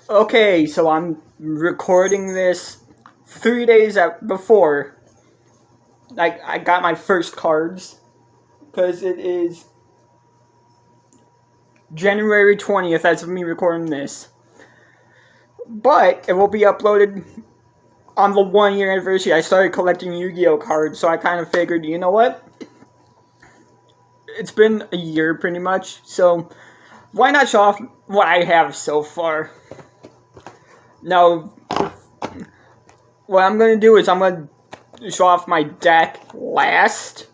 Okay, so I'm recording this 3 days before I got my first cards because it is January 20th as of me recording this. But it will be uploaded on the 1 year anniversary. I started collecting Yu-Gi-Oh cards, so I kind of figured, you know what? It's been a year pretty much, so why not show off what I have so far? Now, what I'm going to do is I'm going to show off my deck last.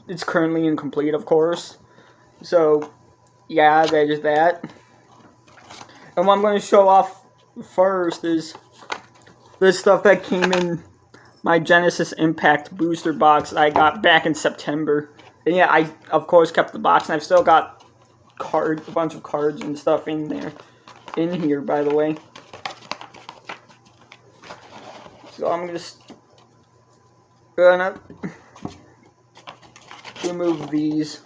It's currently incomplete, of course. So, yeah, there's that. And what I'm going to show off first is this stuff that came in my Genesis Impact booster box that I got back in September. And yeah, I, of course, kept the box, and I've still got a bunch of cards and stuff in here, by the way. So I'm just gonna remove these.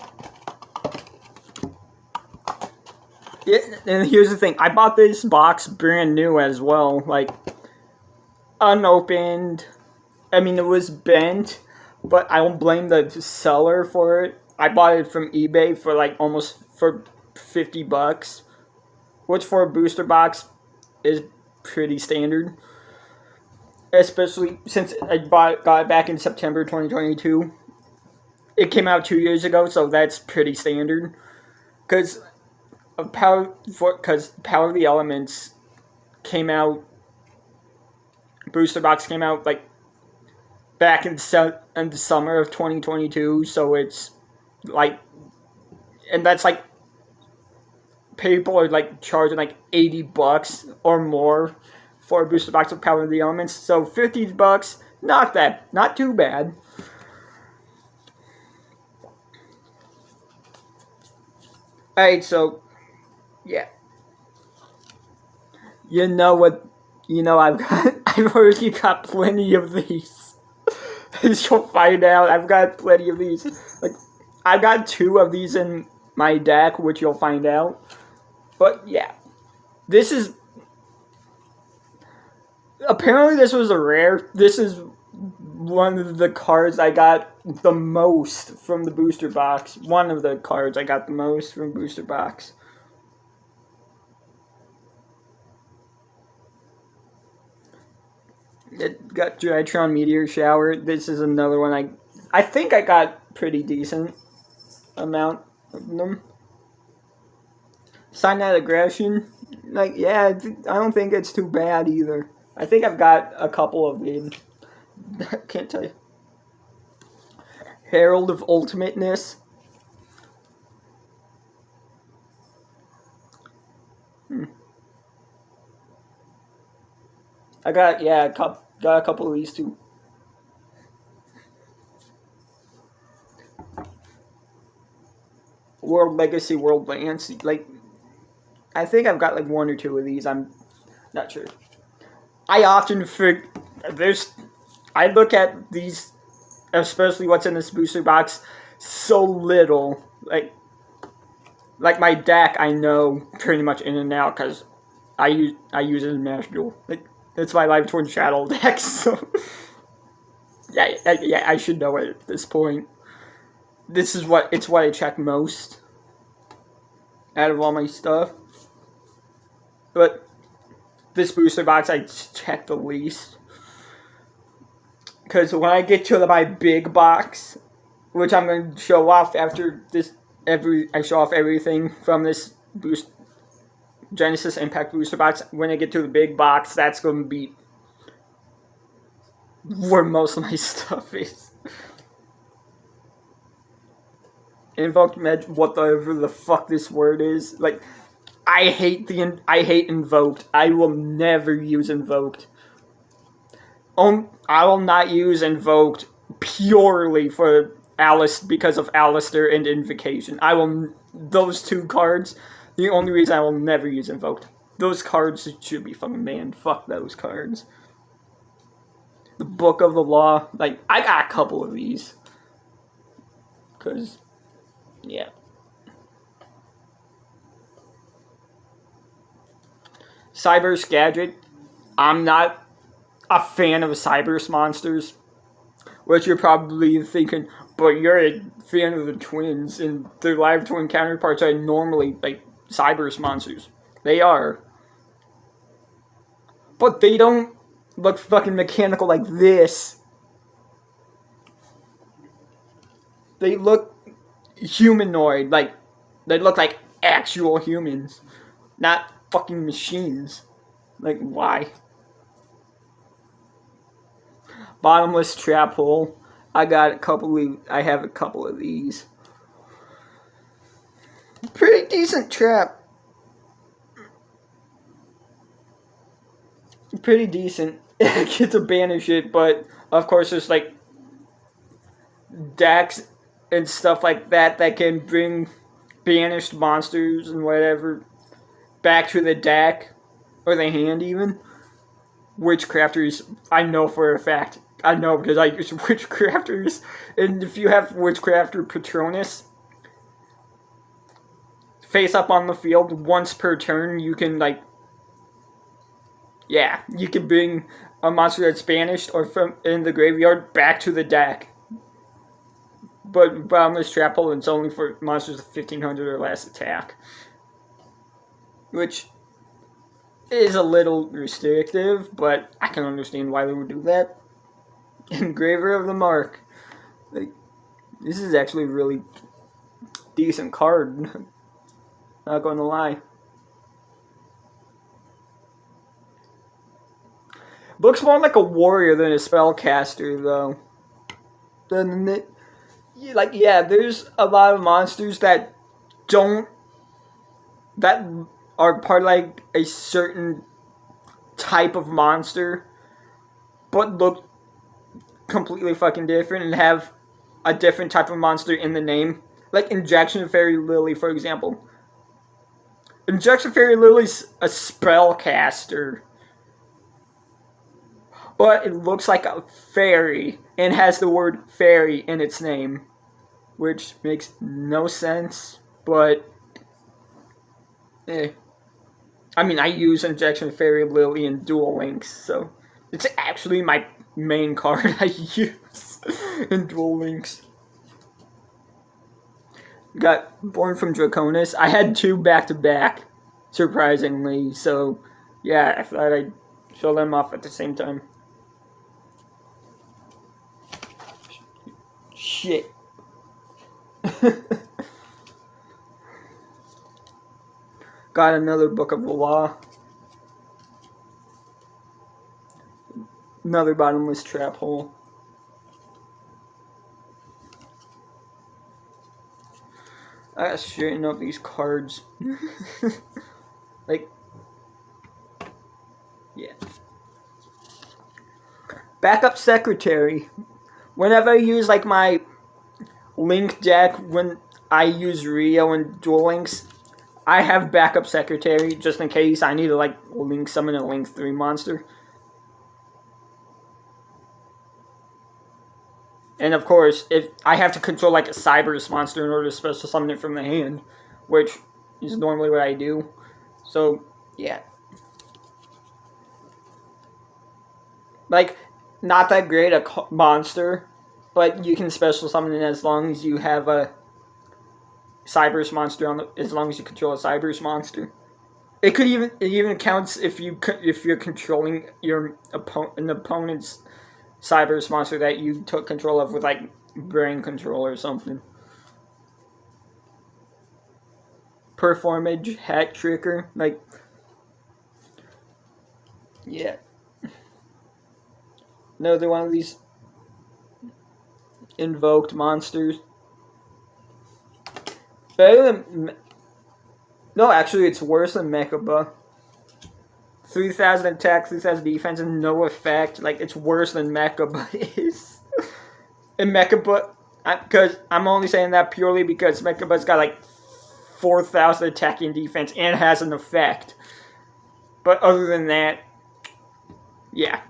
Yeah, and here's the thing, I bought this box brand new as well, like, unopened. I mean, it was bent, but I don't blame the seller for it. I bought it from eBay for like almost for $50, which for a booster box is pretty standard. Especially since I got it back in September 2022. It came out 2 years ago, so that's pretty standard. Because Power of the Elements came out, booster box came out like back in the summer of 2022, so it's like, and that's like, people are like charging like $80 or more for a booster box of Power of the Elements, so $50, not too bad. Alright, so, yeah. I've already got plenty of these. As you'll find out, I've got plenty of these. Like, I've got 2 of these in my deck, which you'll find out. But, yeah. Apparently this was a rare. This is one of the cards I got the most from the booster box. One of the cards I got the most from booster box. It got Drytron Meteor Shower. This is another one I think I got pretty decent amount of them. Cyanide Aggression. Like, yeah, I don't think it's too bad either. I think I've got a couple of them. I can't tell you. Herald of Ultimateness. I got a couple of these too. World Legacy, World Lance. Like, I think I've got like 1 or 2 of these. I'm not sure. I often I look at these, especially what's in this booster box, so little. Like my deck, I know pretty much in and out because I use it in Master Duel. Like, it's my Live Torn Shadow deck, so yeah, I should know it at this point. It's what I check most out of all my stuff. But this booster box I check the least. Because when I get to my big box, which I'm going to show off after this, I show off everything from this Genesis Impact booster box. When I get to the big box, that's going to be where most of my stuff is. Invoked whatever the fuck this word is. Like, I hate Invoked. I will never use Invoked. I will not use Invoked purely for because of Alistair and Invocation. Those 2 cards, the only reason I will never use Invoked. Those cards should be fucking banned. Fuck those cards. The Book of the Law, like, I got a couple of these. Because, yeah. Cyber Skagit. I'm not a fan of Cyberse monsters, which you're probably thinking, but you're a fan of the twins, and their live twin counterparts are normally like Cyberse monsters. They are. But they don't look fucking mechanical like this. They look humanoid, like they look like actual humans, not fucking machines. Like, why? Bottomless trap hole. I have a couple of these. Pretty decent trap. Pretty decent. I get to banish it, but of course there's like decks and stuff like that that can bring banished monsters and whatever back to the deck or the hand even. Witchcrafters, I know for a fact. I know because I use Witchcrafters. And if you have Witchcrafter Patronus face up on the field once per turn, you can like, yeah, you can bring a monster that's banished or from in the graveyard back to the deck. But Bottomless Trap Hole, it's only for monsters with 1500 or less attack. Which is a little restrictive, but I can understand why they would do that. Engraver of the Mark. Like, this is actually a really decent card. Not going to lie. Looks more like a warrior than a spellcaster, though. Doesn't it? Like, yeah, there's a lot of monsters that are part of, like, a certain type of monster, but look completely fucking different and have a different type of monster in the name. Like Injection Fairy Lily, for example. Injection Fairy Lily's a spellcaster, but it looks like a fairy and has the word fairy in its name, which makes no sense, but I mean, I use Injection Fairy Lily in Duel Links, so it's actually my main card I use in Duel Links. Got Born from Draconis. I had two back-to-back, surprisingly, so yeah, I thought I'd show them off at the same time. Shit. Got another Book of the Law. Another Bottomless Trap Hole. I gotta straighten up these cards. Like, yeah. Backup Secretary. Whenever I use, like, my Link deck, when I use Rio and Duel Links, I have Backup Secretary, just in case I need to, like, Link summon a Link 3 monster. And of course, if I have to control, like, a Cyberse monster in order to special summon it from the hand, which is normally what I do. So, yeah. Like, not that great a monster, but you can special summon it as long as you have a Cyberse monster as long as you control a Cyberse monster. It even counts if you're controlling an opponent's Cyberse monster that you took control of with, like, brain control or something. Performage, Hat Tricker, like, yeah. Another one of these invoked monsters. Better than... No, actually, it's worse than Mechaba. 3,000 attack, 3,000 defense, and no effect. Like, it's worse than Mechaba is. And Mechaba... Because I'm only saying that purely because Mechaba's got, like, 4,000 attack and defense and has an effect. But other than that... Yeah.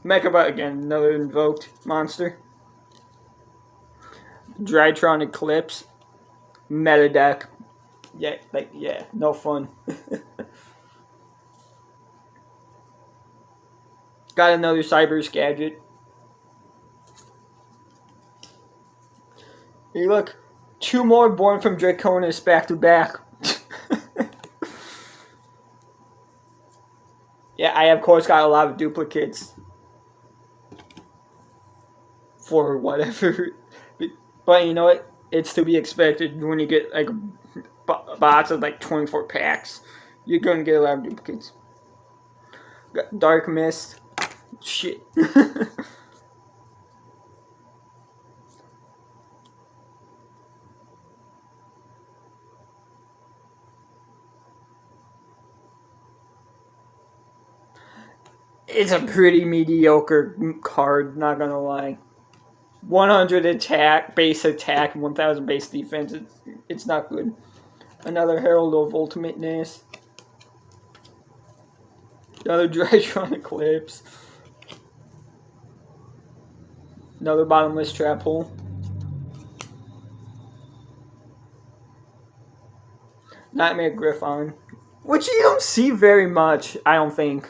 Mechaba, again, another invoked monster. Drytron Eclipse. Meta deck. yeah, no fun. Got another Cyberse gadget. Hey, look, 2 more born from Draconis back to back. Yeah, I of course got a lot of duplicates for whatever, but you know what? It's to be expected when you get like a box of like 24 packs. You're gonna get a lot of duplicates. Got Dark Mist. Shit. It's a pretty mediocre card, not gonna lie. 100 attack, base attack, 1000 base defense. It's not good. Another Herald of Ultimateness. Another Drytron Eclipse. Another Bottomless Trap Hole. Nightmare Griffon. Which you don't see very much, I don't think.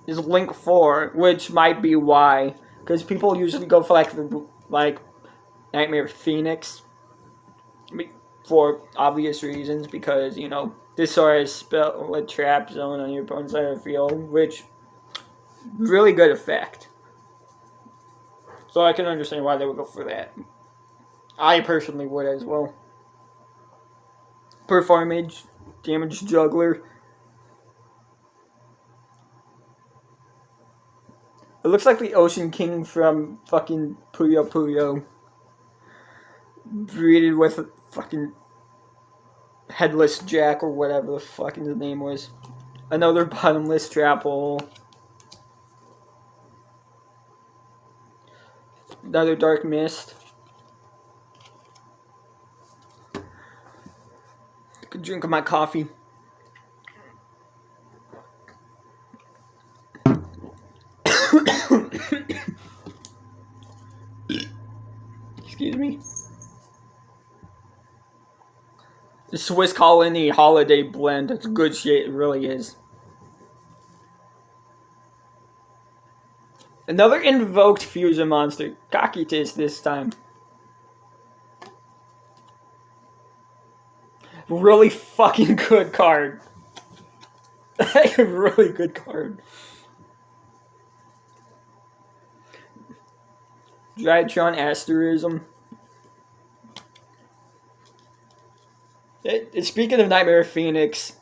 Is Link 4, which might be why. Because people usually go for like Nightmare Phoenix. For obvious reasons, because, you know, this sort of spell a trap zone on your opponent's side of the field, which really good effect. So I can understand why they would go for that. I personally would as well. Performage, Damage Juggler. It looks like the Ocean King from fucking Puyo Puyo. Breeded with a fucking Headless Jack or whatever the fucking his name was. Another Bottomless Trap Hole. Another Dark Mist. Good drink of my coffee. Excuse me. The Swiss Colony Holiday Blend. It's good shit. It really is. Another invoked fusion monster. Kakitis this time. Really fucking good card. Really good card. Drytron Asterism. Speaking of Nightmare Phoenix,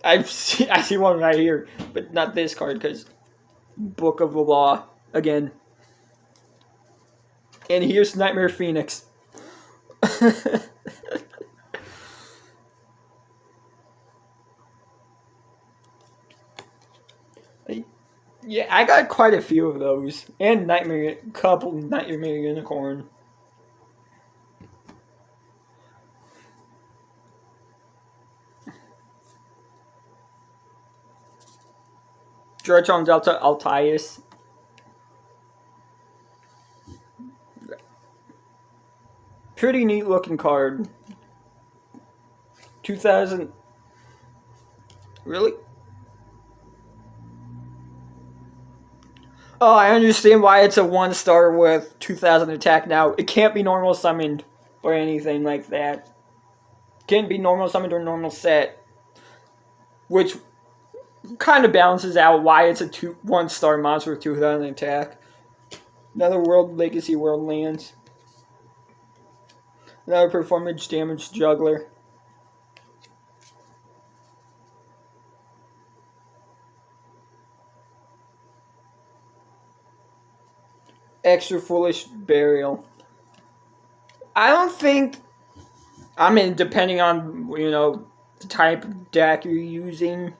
I see one right here, but not this card because Book of the Law again. And here's Nightmare Phoenix. Yeah, I got quite a few of those, and Nightmare Unicorn. Drytron Delta Altius. Pretty neat looking card. 2000. Really? Oh, I understand why it's a 1-star with 2000 attack now. It can't be normal summoned or anything like that. Can't be normal summoned or normal set. Which kind of balances out why it's a 1-star monster with 2000 attack. Another World Legacy World Lands. Another Performance Damage Juggler. Extra Foolish Burial. I don't think... I mean, depending on, you know, the type of deck you're using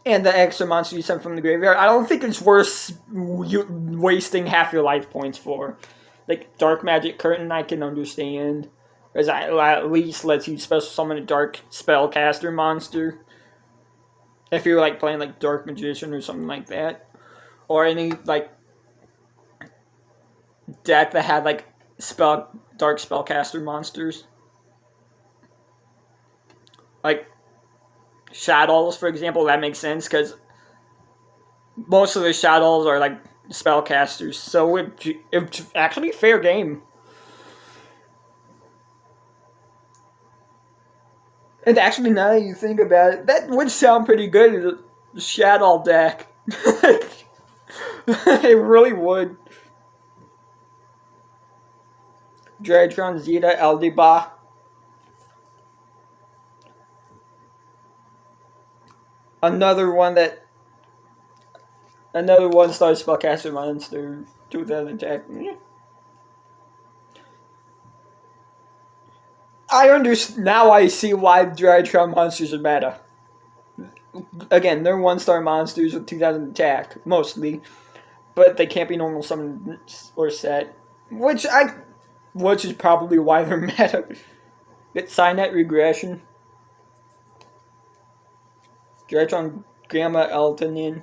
and the extra monster you sent from the graveyard, I don't think it's worth wasting half your life points for. Like, Dark Magic Curtain, I can understand. Because at least lets you special summon a Dark Spellcaster monster. If you're, like, playing, like, Dark Magician or something like that. Or any, like, deck that had, like, dark spellcaster monsters. Like Shadows, for example, that makes sense because most of the Shadows are like spellcasters, so it's actually fair game. And actually, now that you think about it, that would sound pretty good as a Shadow deck. It really would. Dredron Zeta Eldiba. Another one star spellcaster monster, 2000 attack. I understand now. I see why Dredron monsters are meta. Again, they're 1-star monsters with 2000 attack mostly, but they can't be normal summon or set, which is probably why they're meta. Get Cynet Regression. Dredron Gamma Eltonin.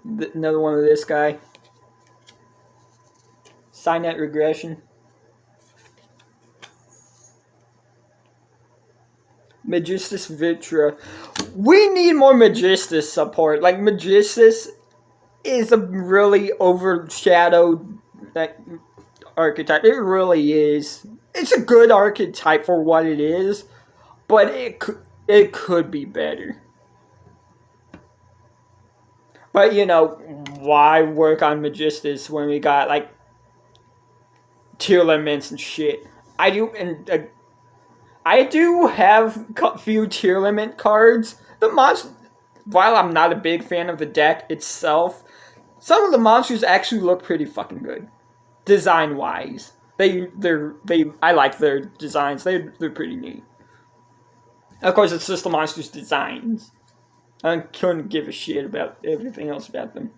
Another one of this guy. Cynet Regression. Magistus Vitra. We need more Magistus support. Like, Magistus is a really overshadowed archetype. It really is. It's a good archetype for what it is, but it could be better. But, why work on Magistus when we got, like, Tearlaments and shit? I do have a few Tearlament cards. While I'm not a big fan of the deck itself, some of the monsters actually look pretty fucking good, design-wise. I like their designs. They're pretty neat. Of course, it's just the monsters' designs. I couldn't give a shit about everything else about them.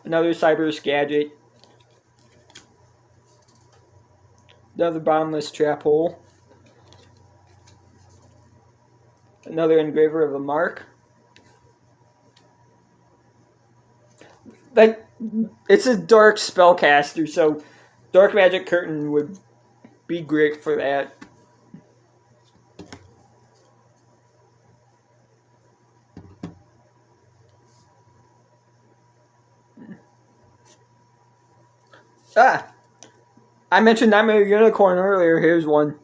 Another Cyberus Gadget. Another Bottomless Trap Hole. Another Engraver of a Mark. Like, it's a dark spellcaster, so Dark Magic Curtain would be great for that. I mentioned Nightmare Unicorn earlier. Here's one.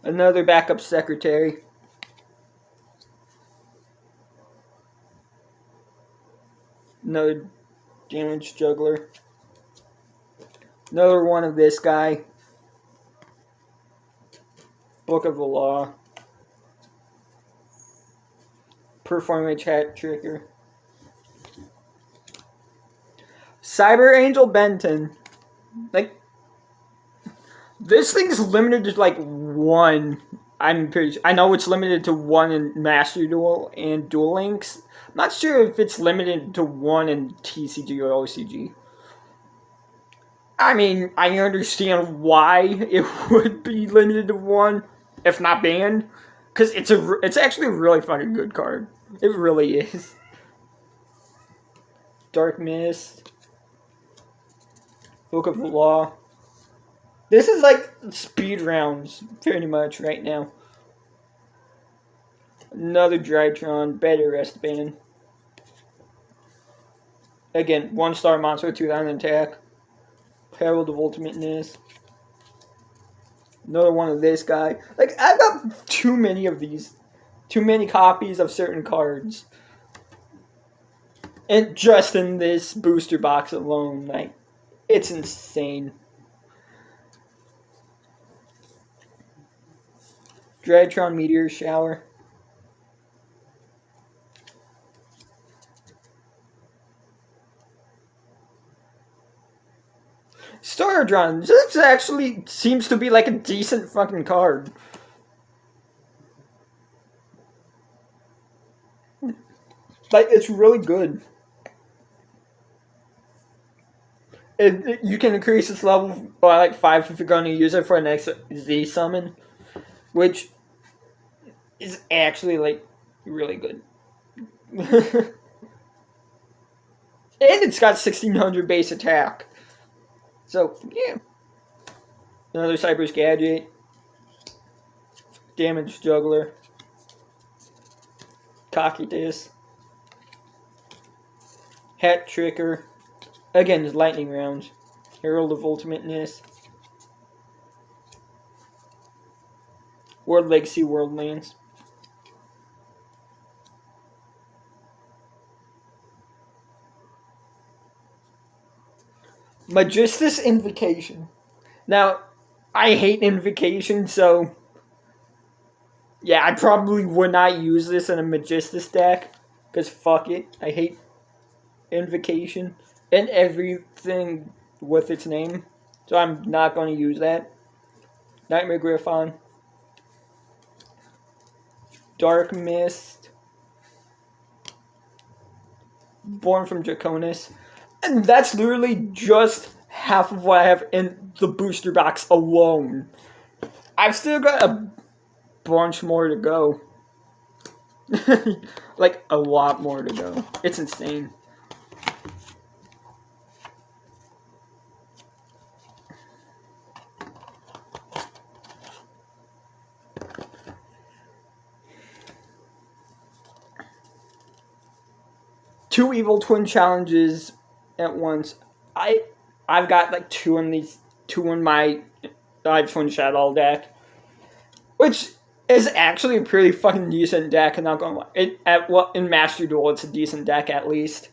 Another backup secretary. Another damage juggler. Another one of this guy. Book of the Law. Performing Chat Trigger. Cyber Angel Benton. Like, this thing's limited to like one. I know it's limited to one in Master Duel and Duel Links. I'm not sure if it's limited to one in TCG or OCG. I mean, I understand why it would be limited to one, if not banned, because it's actually a really fucking good card. It really is. Dark Mist. Book of the Law. This is like speed rounds, pretty much, right now. Another Drytron, Beta Rest Band. Again, 1-star monster, 2000 attack. Herald of Ultimateness. Another one of this guy. Like, I've got too many of these. Too many copies of certain cards. And just in this booster box alone, like, it's insane. Drytron Meteor Shower. Staradron. This actually seems to be like a decent fucking card. Like, it's really good. You can increase its level by like 5 if you're going to use it for an next Z summon, which is actually like really good. And it's got 1600 base attack. So, yeah. Another Cypress Gadget. Damage Juggler. Cocytus. Hat Tricker. Again, it's lightning rounds. Herald of Ultimateness. World Legacy Worldlands. Magistus Invocation. Now, I hate Invocation, so yeah, I probably would not use this in a Magistus deck, because fuck it, I hate Invocation and everything with its name, so I'm not going to use that. Nightmare Griffon. Dark Mist. Born from Draconis. And that's literally just half of what I have in the booster box alone. I've still got a bunch more to go. Like, a lot more to go. It's insane. Two Evil Twin challenges at once. I've got like two in my Twin Shadow deck, which is actually a pretty fucking decent deck. I'm not gonna lie. In Master Duel, it's a decent deck at least.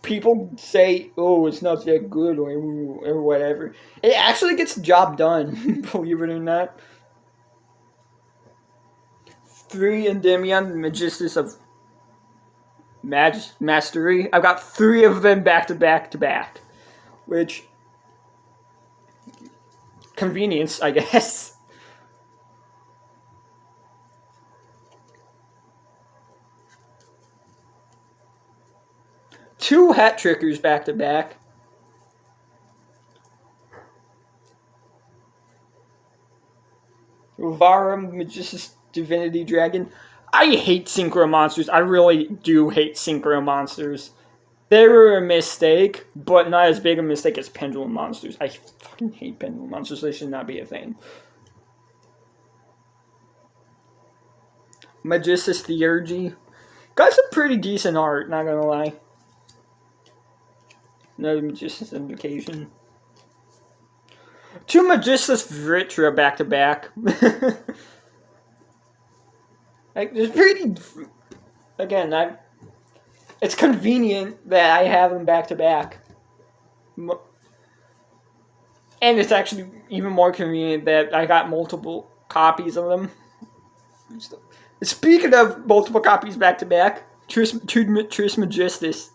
People say, "Oh, it's not that good" or whatever. It actually gets the job done, believe it or not. 3 Endymion, Magistus of Mastery. I've got 3 of them back to back, which convenience, I guess. Two Hat Trickers back to back. Vara, Magistus Divinity Dragon. I hate Synchro Monsters. I really do hate Synchro Monsters. They were a mistake, but not as big a mistake as Pendulum Monsters. I fucking hate Pendulum Monsters. They should not be a thing. Magistus Theurgy. Got some pretty decent art, not gonna lie. Another Magistus Invocation. 2 Magistus Vritra back to back. Like, there's pretty. Again, it's convenient that I have them back to back. And it's actually even more convenient that I got multiple copies of them. Speaking of multiple copies back to back, Trismegistus.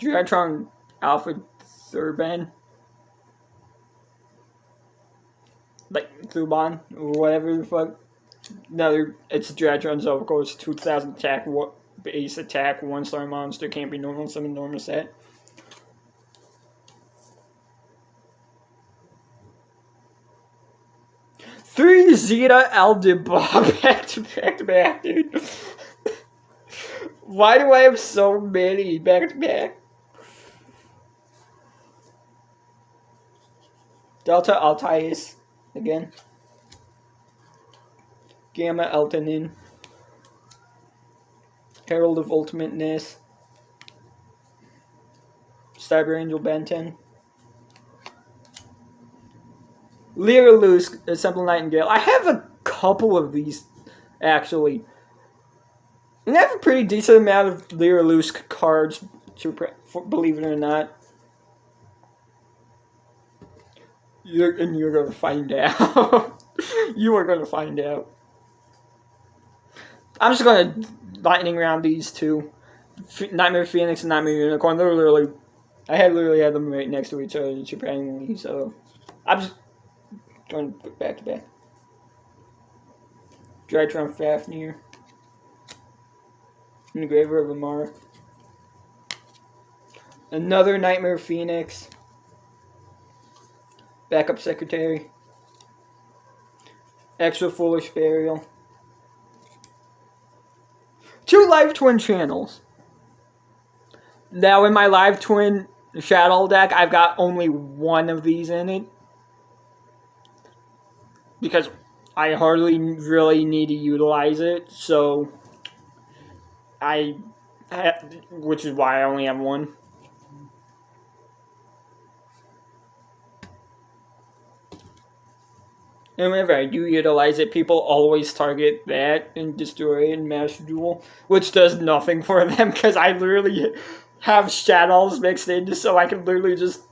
Dratron Alpha Thurban. Like, Thuban, or whatever the fuck. No, it's Dratron's of course, 2000 attack, base attack, 1-star monster, can't be normal, summon normal set. Three Zeta Aldebaran back to back, dude. Why do I have so many back to back? Delta Altius again. Gamma Eltonin. Herald of Ultimateness. Cyber Angel Benten. Lyra Lusk, Assemble Nightingale. I have a couple of these, actually. And I have a pretty decent amount of Lyra Lusk cards, believe it or not. You're going to find out. You are going to find out. I'm just going to lightning round these two. Nightmare Phoenix and Nightmare Unicorn. They're literally... I literally had them right next to each other, surprisingly, so... I'm just going to put back to back. Drytron Fafnir. Engraver of Amar. Another Nightmare Phoenix. Backup Secretary. Extra Foolish Burial. 2 Live Twin channels. Now in my Live Twin Shadow deck, I've got only 1 of these in it. Because I hardly really need to utilize it, so which is why I only have 1. And whenever I do utilize it, people always target that and destroy it in Master Duel, which does nothing for them because I literally have shadows mixed in, so I can literally just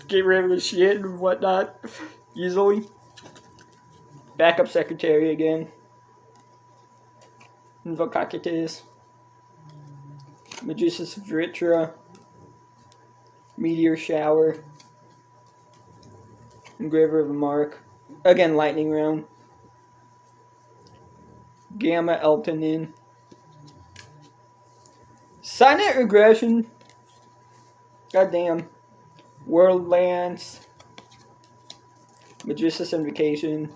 get rid of the shit and whatnot easily. Backup Secretary again. Invocatus. Magistus of Vritra. Meteor Shower. Engraver of a Mark. Again, Lightning Round. Gamma Eltonin. Silent Regression. Goddamn. World Lance. Magistus Invocation.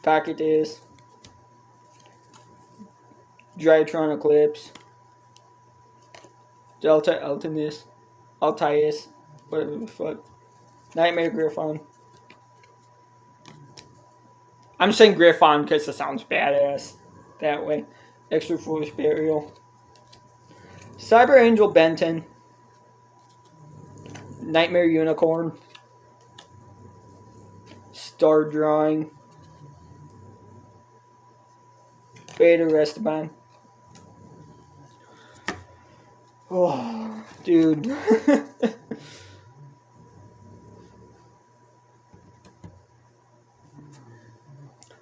Pachytus. Drytron Eclipse. Delta Eltinus. Altius. Whatever the fuck. Nightmare Griffon. I'm saying Griffon because it sounds badass that way. Extra Foolish Burial. Cyber Angel Benton. Nightmare Unicorn. Star Drawing. Beta Restaban. Oh, dude.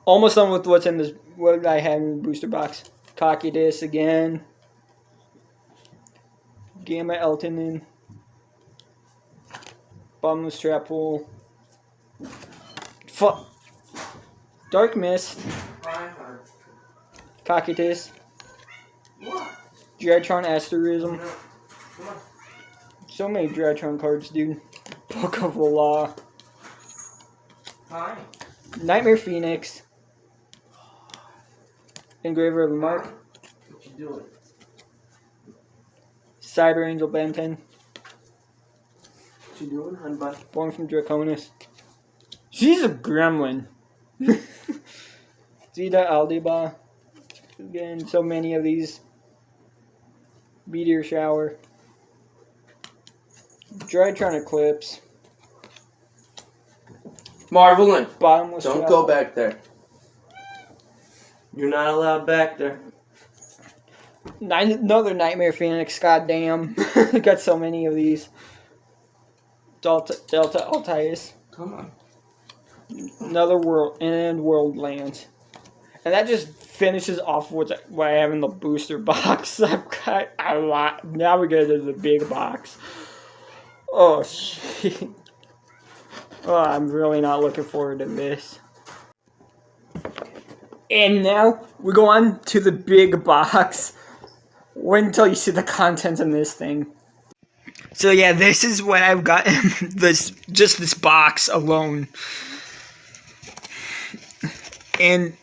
Almost done with what's in this. What I have in the booster box. Cockydus again. Gamma Eltonin. Bottomless Trap Pool. Fuck. Dark Mist. Cockydus. Drytron Asterism. So many Drytron cards, dude. Book of the Law. Nightmare Phoenix. Engraver of a Mark. What you doing? Cyber Angel Benton. What you doing, hun bun? Born from Draconis. She's a gremlin. Zeta Aldiba. Again, so many of these. Meteor Shower. Drytron Eclipse. Marvelin, Bottomless don't Trap. go back there. You're not allowed back there. Another Nightmare Phoenix, goddamn. Got so many of these. Delta Altius. Come on. Another World Lands. And that just finishes off what I have in the booster box. I've got a lot. Now we go to the big box. Oh, shit. Oh, I'm really not looking forward to this. And now we go on to the big box. Wait until you see the contents in this thing. So yeah, this is what I've got in this box alone. And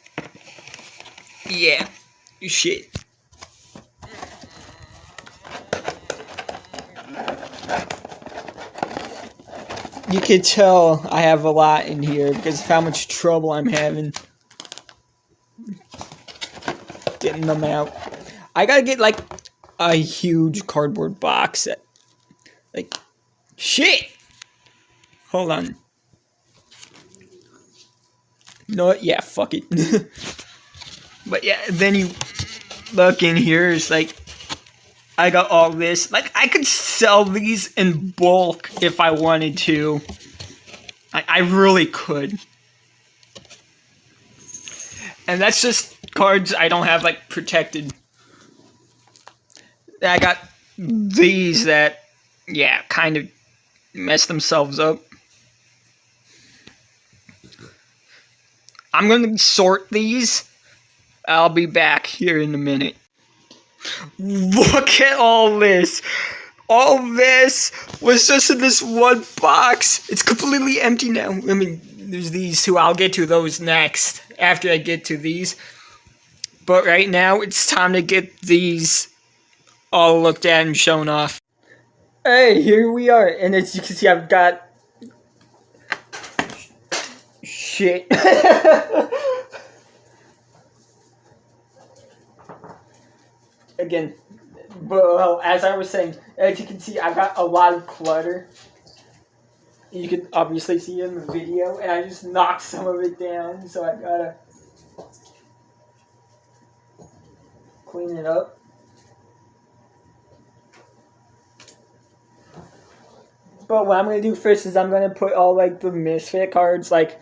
yeah, shit. You can tell I have a lot in here because of how much trouble I'm having getting them out. I gotta get like a huge cardboard box set. Like, shit! Hold on. No, yeah, fuck it. But yeah, then you look in here, it's like, I got all this. Like, I could sell these in bulk if I wanted to. I really could. And that's just cards I don't have, like, protected. I got these that, yeah, kind of mess themselves up. I'm going to sort these. I'll be back here in a minute. Look at all this. All this was just in this one box. It's completely empty now. I mean, there's these two. I'll get to those next after I get to these. But right now, it's time to get these all looked at and shown off. Hey, here we are. And as you can see, I've got shit. Again, well, as I was saying, as you can see, I got a lot of clutter. You can obviously see it in the video, and I just knocked some of it down, so I gotta clean it up. But what I'm gonna do first is I'm gonna put all like the Misfit cards, like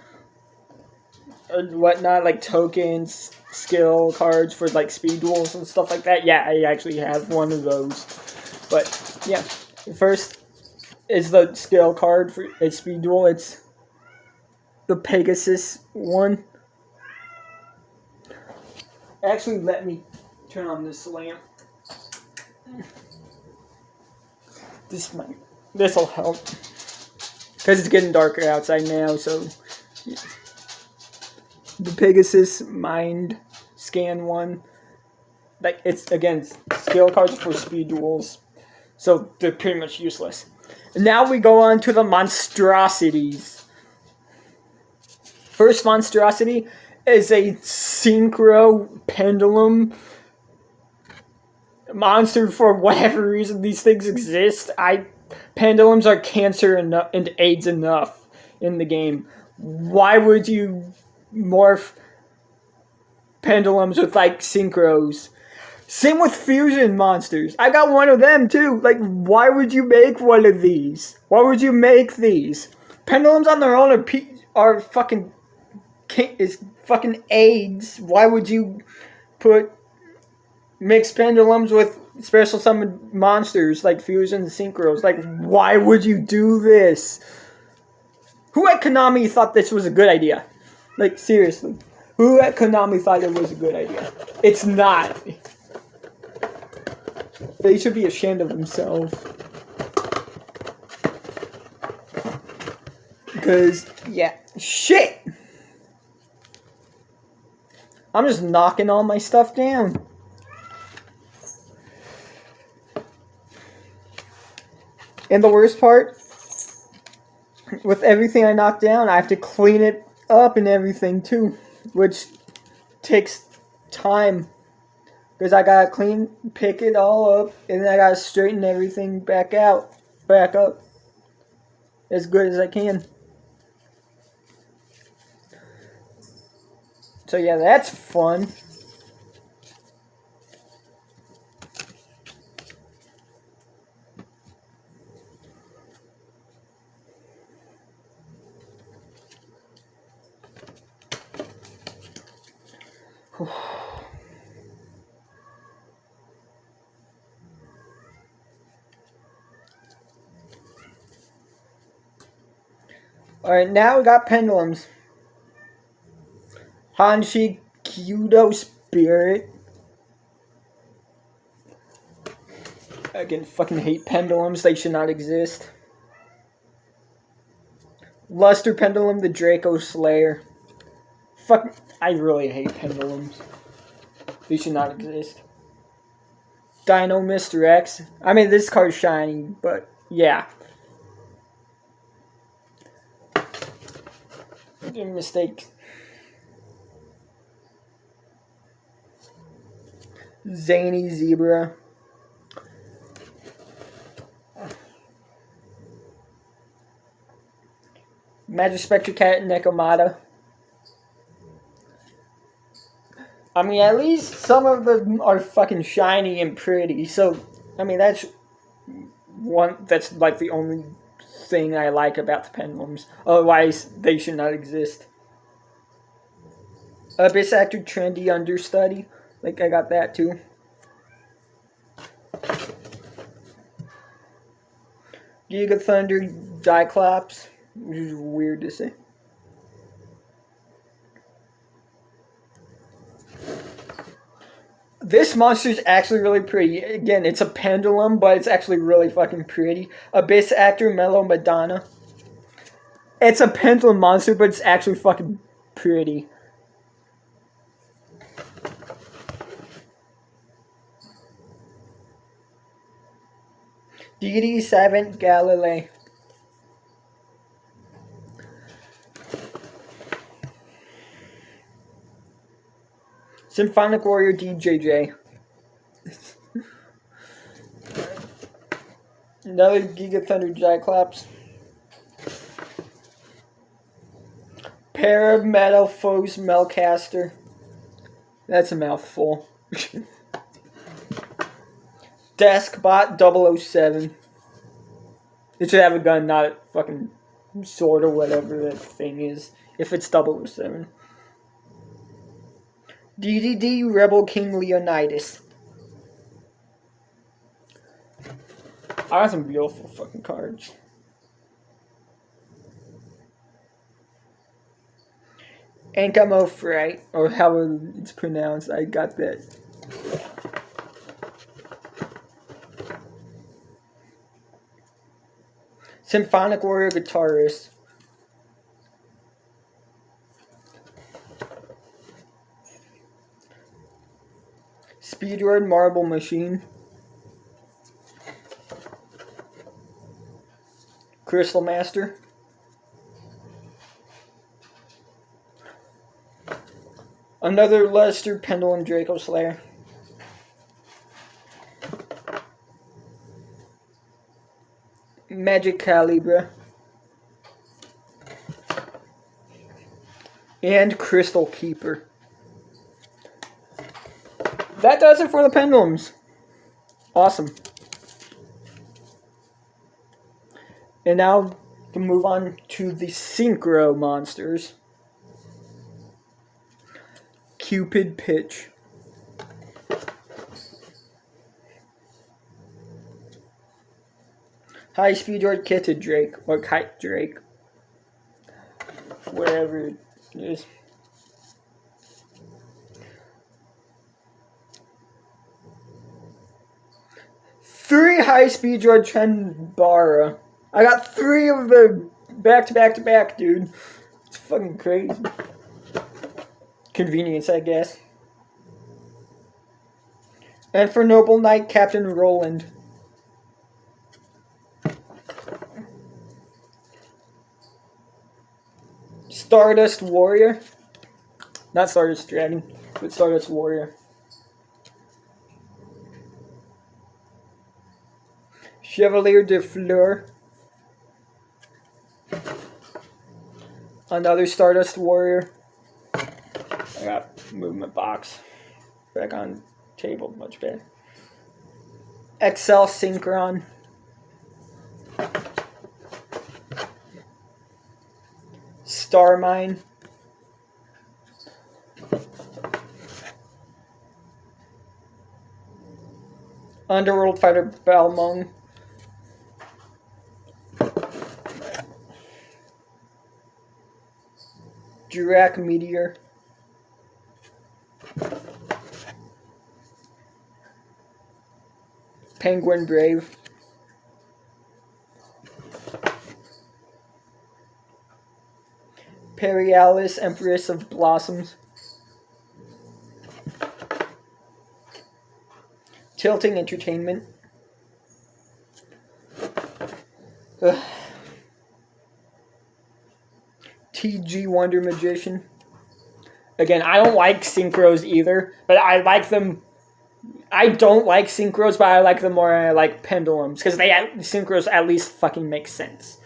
or whatnot, like tokens, skill cards for like speed duels and stuff like that. Yeah, I actually have one of those. But yeah, first is the skill card for a speed duel. It's the Pegasus one. Actually, let me turn on this lamp. This'll help because it's getting darker outside now. So yeah. The Pegasus Mind Scan one, like it's again skill cards for speed duels, so they're pretty much useless. And now we go on to the monstrosities. First monstrosity is a synchro pendulum monster. For whatever reason, these things exist. Pendulums are cancer and AIDS enough in the game. Why would you morph pendulums with like synchros? Same with fusion monsters. I got one of them too. Like, why would you make one of these? Why would you make these? Pendulums on their own are fucking AIDS. Why would you mix pendulums with special summoned monsters like fusion and synchros? Like, why would you do this? Who at Konami thought this was a good idea? Like, seriously. Who at Konami thought it was a good idea? It's not. They should be ashamed of themselves. Because, yeah. Shit! I'm just knocking all my stuff down. And the worst part, with everything I knocked down, I have to clean it up and everything too, which takes time. Because I gotta pick it all up, and then I gotta straighten everything back up, as good as I can. So yeah, that's fun. Alright, now we got pendulums. Hanshi Kyudo Spirit. Again, fucking hate pendulums. They should not exist. Luster Pendulum, the Draco Slayer. Fuck, I really hate pendulums. They should not exist. Dino Mr. X. I mean, this card's shiny, but yeah. Mistake. Zany Zebra. Magic Spectre Cat Nekomata. I mean, at least some of them are fucking shiny and pretty. So, I mean, that's like the only thing I like about the pendulums. Otherwise, they should not exist. Abyss Actor Trendy Understudy. Like, I got that too. Giga Thunder Diclops, which is weird to say. This monster is actually really pretty. Again, it's a pendulum, but it's actually really fucking pretty. Abyss Actor Mellow Madonna. It's a pendulum monster, but it's actually fucking pretty. Deity Savant Galilei. Symphonic Warrior DJJ. Another Giga Thunder Cyclops. Parametalphos Melcaster. That's a mouthful. Deskbot 007. It should have a gun, not a fucking sword or whatever that thing is. If it's 007. DDD Rebel King Leonidas. I got some beautiful fucking cards. Ankama or however it's pronounced, I got that. Symphonic Warrior Guitarist. Speedrun Marble Machine. Crystal Master. Another Lester Pendulum Draco Slayer. Magic Calibra. And Crystal Keeper. That does it for the pendulums. Awesome. And now we can move on to the synchro monsters. Cupid Pitch. High Speed Droid Kitted Drake, or Kite Drake. Whatever it is. Three High Speed Droid Trenbara. I got 3 of the back to back to back, dude. It's fucking crazy. Convenience, I guess. And for Noble Knight, Captain Roland. Stardust Warrior. Not Stardust Dragon, but Stardust Warrior. Chevalier de Fleur. Another Stardust Warrior. I got movement box back on table, much better. XL Synchron. Starmine. Underworld Fighter Balmung. Durac Meteor. Penguin Brave. Perialis, Empress of Blossoms. Tilting Entertainment. TG Wonder Magician. Again, I don't like synchros either, but I like them. I don't like synchros, but I like them more than I like pendulums, because synchros at least fucking make sense.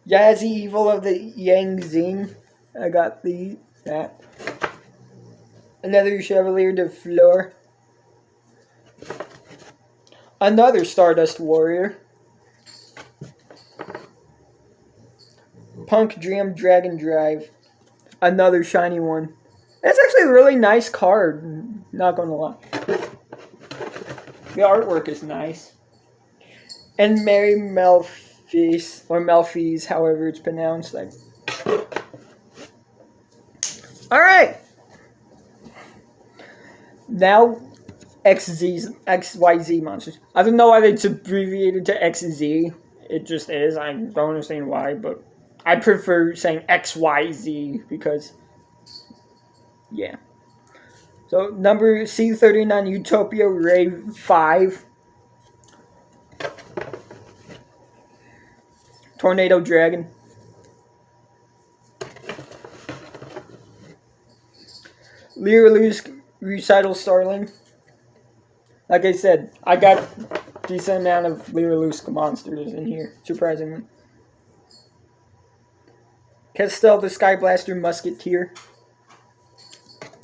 Yazzie Evil of the Yang Zing. I got that. Another Chevalier de Fleur. Another Stardust Warrior. Punk Dream Dragon Drive. Another shiny one. That's actually a really nice card, not gonna lie. The artwork is nice. And Mary Melfies, or Melfies, however it's pronounced. Alright. Now, XYZ monsters. I don't know why it's abbreviated to XZ. It just is. I don't understand why, but I prefer saying XYZ because, yeah. So, number C39, Utopia Ray 5. Tornado Dragon. Lyrilusk Recital Starling. Like I said, I got a decent amount of Lyrilusk monsters in here, surprisingly. Kestel the Sky Blaster Musketeer.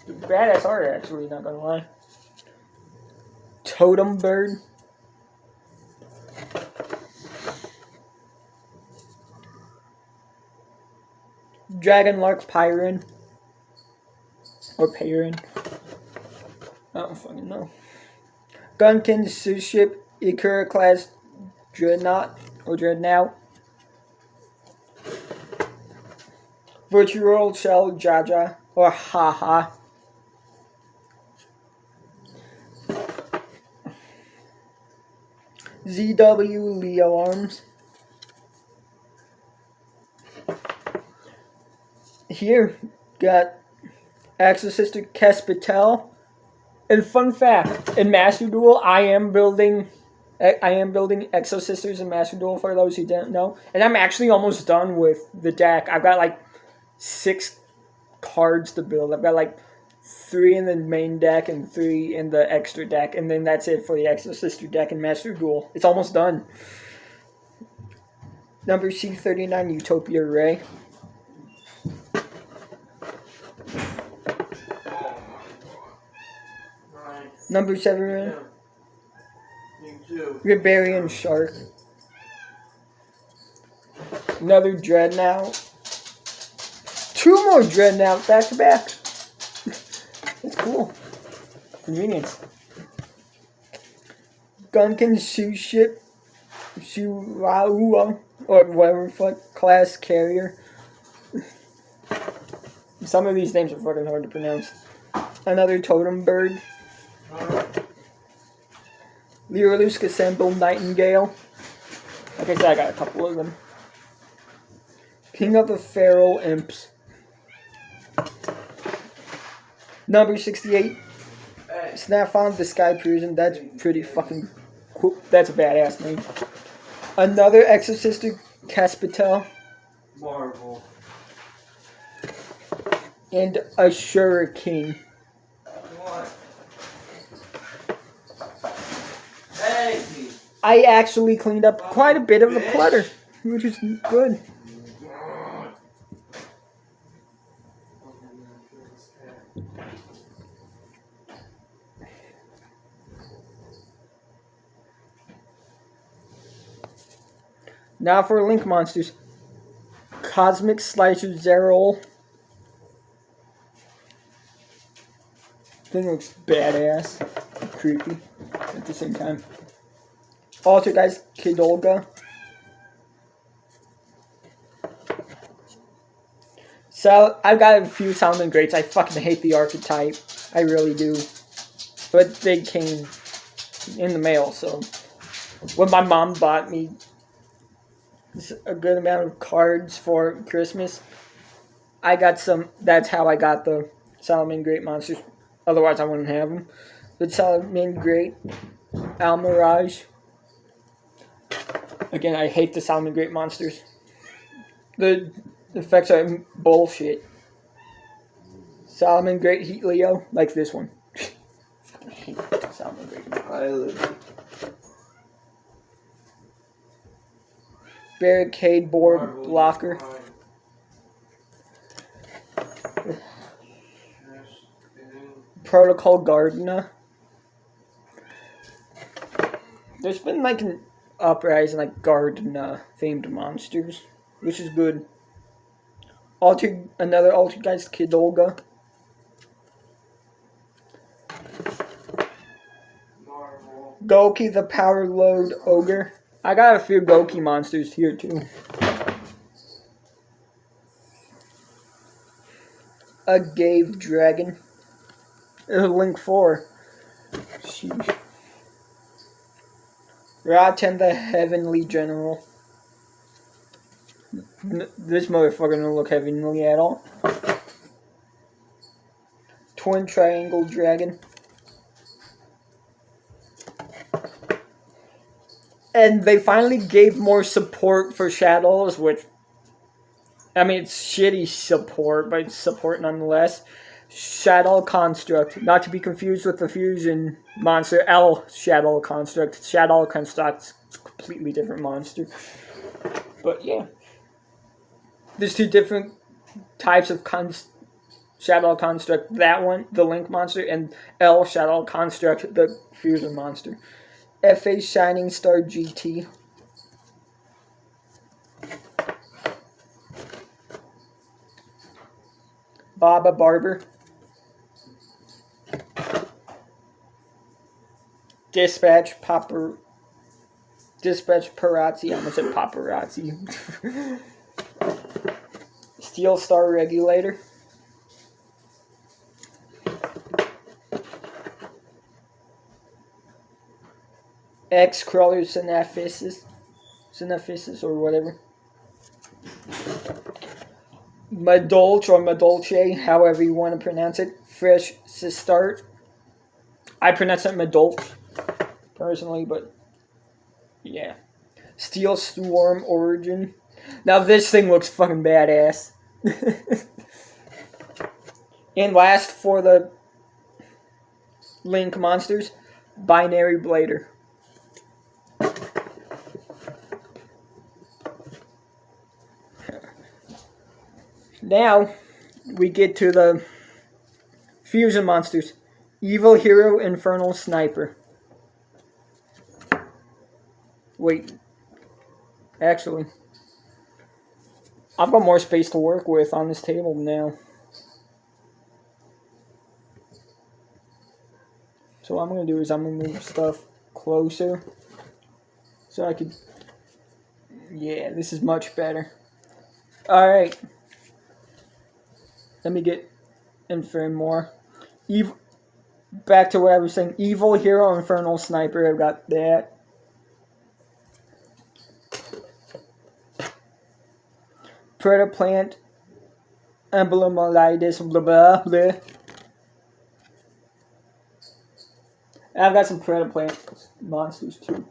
Badass art, actually, not gonna lie. Totem Bird. Dragonlark Pyron. Or Pyron. I don't fucking know. Gunkin Suship Ikura class Dreadnought or Dreadnought. Virtual Shell Jaja or Haha. ZW Leo Arms. Here, got Exosister Kespitel. And fun fact, in Master Duel, I am building Exosisters in Master Duel for those who didn't know. And I'm actually almost done with the deck. I've got like 6 cards to build. I've got like 3 in the main deck and 3 in the extra deck. And then that's it for the Exosister deck in Master Duel. It's almost done. Number C39, Utopia Ray. Number 7, Ribarian Shark. Another Dreadnought. 2 more Dreadnought back to back. That's cool. Convenience. Gunkin Suship Shuaua or whatever fuck class carrier. Some of these names are fucking hard to pronounce. Another Totem Bird. Lyrilusk Assemble Nightingale. Like I said, I got a couple of them. King of the Feral Imps. Number 68. Snap-on the Sky Prison. That's pretty fucking cool. That's a badass name. Another Exosister Kespitel. Marvel. And a Shuriken. I actually cleaned up quite a bit of the clutter, which is good. Now for Link monsters. Cosmic Slicer Zerol. Thing looks badass. Creepy at the same time. Altergeist Kidolga. So, I've got a few Salmon Greats. I fucking hate the archetype. I really do. But they came in the mail, so. When my mom bought me a good amount of cards for Christmas, I got some. That's how I got the Salmon Great monsters. Otherwise, I wouldn't have them. But Salmon Great, Almirage. Again, I hate the Salmon Great monsters. The effects are bullshit. Salmon Great Heat Leo, like this one. I hate Salmon Great. Barricade Board Blocker. Protocol Gardener. There's been like an uprising like Gardener themed monsters, which is good. Another Altergeist Kidolga. Goki the Power Load Ogre. I got a few Goki monsters here too. a Gave Dragon. Link 4. Sheesh. Raten the Heavenly General. This motherfucker don't look heavenly at all. Twin Triangle Dragon. And they finally gave more support for Shadows, which, I mean, it's shitty support, but it's support nonetheless. Shadow Construct, not to be confused with the fusion monster L Shadow Construct. Shadow Construct's a completely different monster. But yeah. There's two different types of Shadow Construct. That one, the Link monster, and L Shadow Construct, the fusion monster. FA Shining Star GT. Baba Barber. Dispatch Parazzi. I almost said Paparazzi. Steel Star Regulator. X-Crawler Synaphysis or whatever. Madolche or Madolche, however you want to pronounce it. Fresh Sistart. I pronounce it Madolche, personally, but yeah. Steel Swarm Origin. Now this thing looks fucking badass. And last for the Link monsters, Binary Blader. Now, we get to the fusion monsters. Evil Hero Infernal Sniper. Wait. Actually, I've got more space to work with on this table now. So what I'm going to do is I'm going to move stuff closer. So I could... Yeah, this is much better. Alright. Let me get Infern more. Back to what I was saying. Evil Hero Infernal Sniper. I've got that. Predaplant. Emblemolitis. Blah blah blah. I've got some Predaplant monsters too.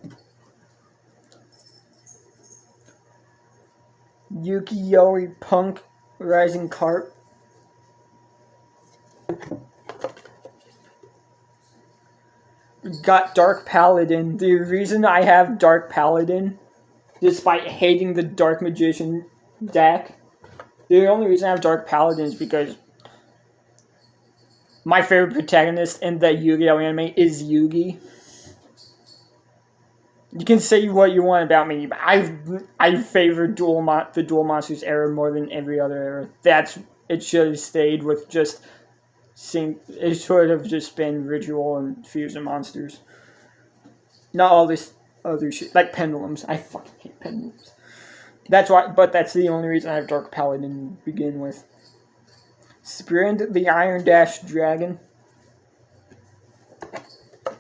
Yuki-Yori Punk Rising Carp. Got Dark Paladin. The reason I have Dark Paladin, despite hating the Dark Magician deck, the only reason I have Dark Paladin is because my favorite protagonist in the Yu-Gi-Oh anime is Yugi. You can say what you want about me, but I favor the Duel Monsters era more than every other era. It should have stayed with just it should have just been Ritual and Fusion Monsters. Not all this other shit like Pendulums. I fucking hate Pendulums. That's why, but that's the only reason I have Dark Paladin to begin with. Sprint the Iron Dash Dragon.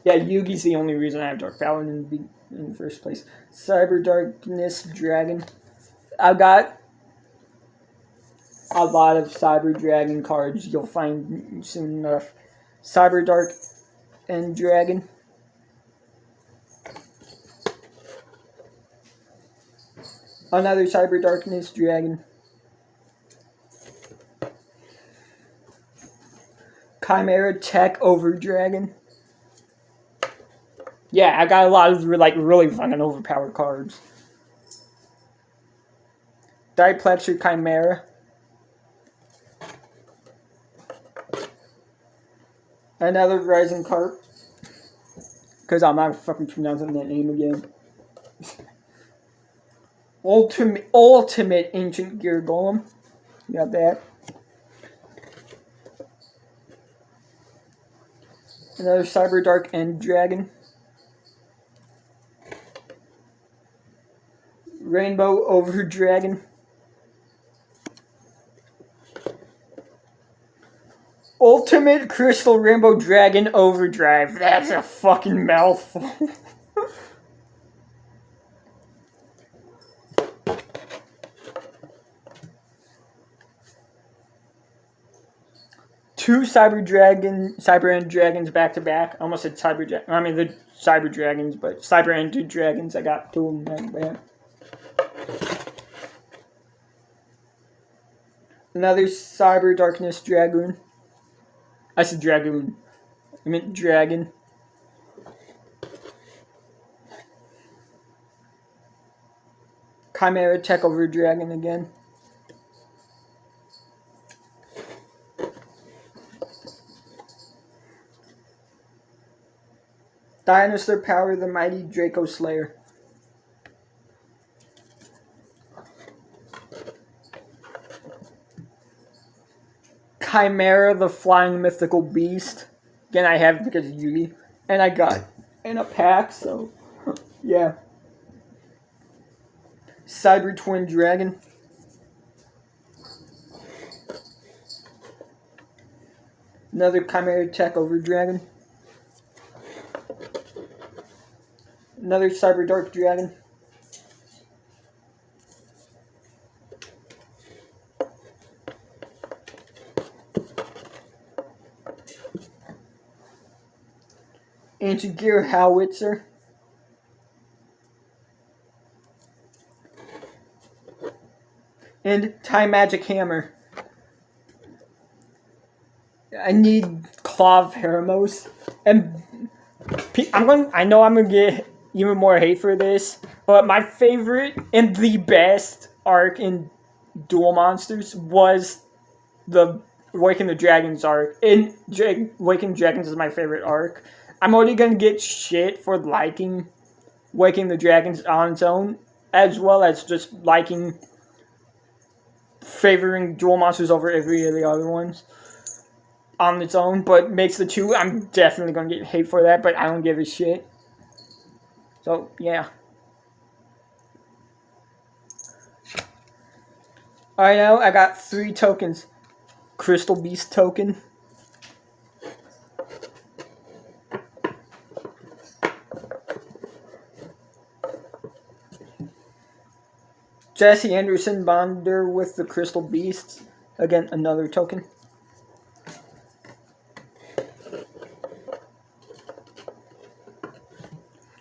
Yeah, Yugi's the only reason I have Dark Paladin in the first place. Cyber Darkness Dragon. I've got a lot of Cyber Dragon cards you'll find soon enough. Cyber Dark and Dragon. Another Cyber Darkness Dragon. Chimera Tech Over Dragon. Yeah, I got a lot of really fucking overpowered cards. Diplexer Chimera. Another Rising Carp. Because I'm not fucking pronouncing that name again. Ultimate Ancient Gear Golem. You got that. Another Cyber Dark End Dragon. Rainbow Over Dragon. Ultimate Crystal Rainbow Dragon Overdrive. That's a fucking mouthful. Two Cyber End Dragons back to back. I almost said the Cyber Dragons, but Cyber End Dragons. I got two of them back. Another Cyber Darkness Dragoon. I said Dragoon. I meant Dragon. Chimera Tech over Dragon again. Dinosaur Power, the Mighty Draco Slayer. Chimera, the Flying Mythical Beast. Again, I have it because of Yugi. And I got it in a pack, so yeah. Cyber Twin Dragon. Another Chimera Tech over Dragon. Another Cyber Dark Dragon. Anti-Gear Howitzer. And Time Magic Hammer. I need Claw of Heramos. And I know I'm gonna get even more hate for this, but my favorite and the best arc in Duel Monsters was the Waking the Dragons arc. And Waking Dragons is my favorite arc. I'm already gonna get shit for liking Waking the Dragons on its own, as well as just favoring Duel Monsters over every of the other ones on its own, but makes the two, I'm definitely gonna get hate for that, but I don't give a shit. So, yeah. Alright, now I got 3 tokens. Crystal Beast token. Jesse Anderson Bonder with the Crystal Beasts. Again, another token.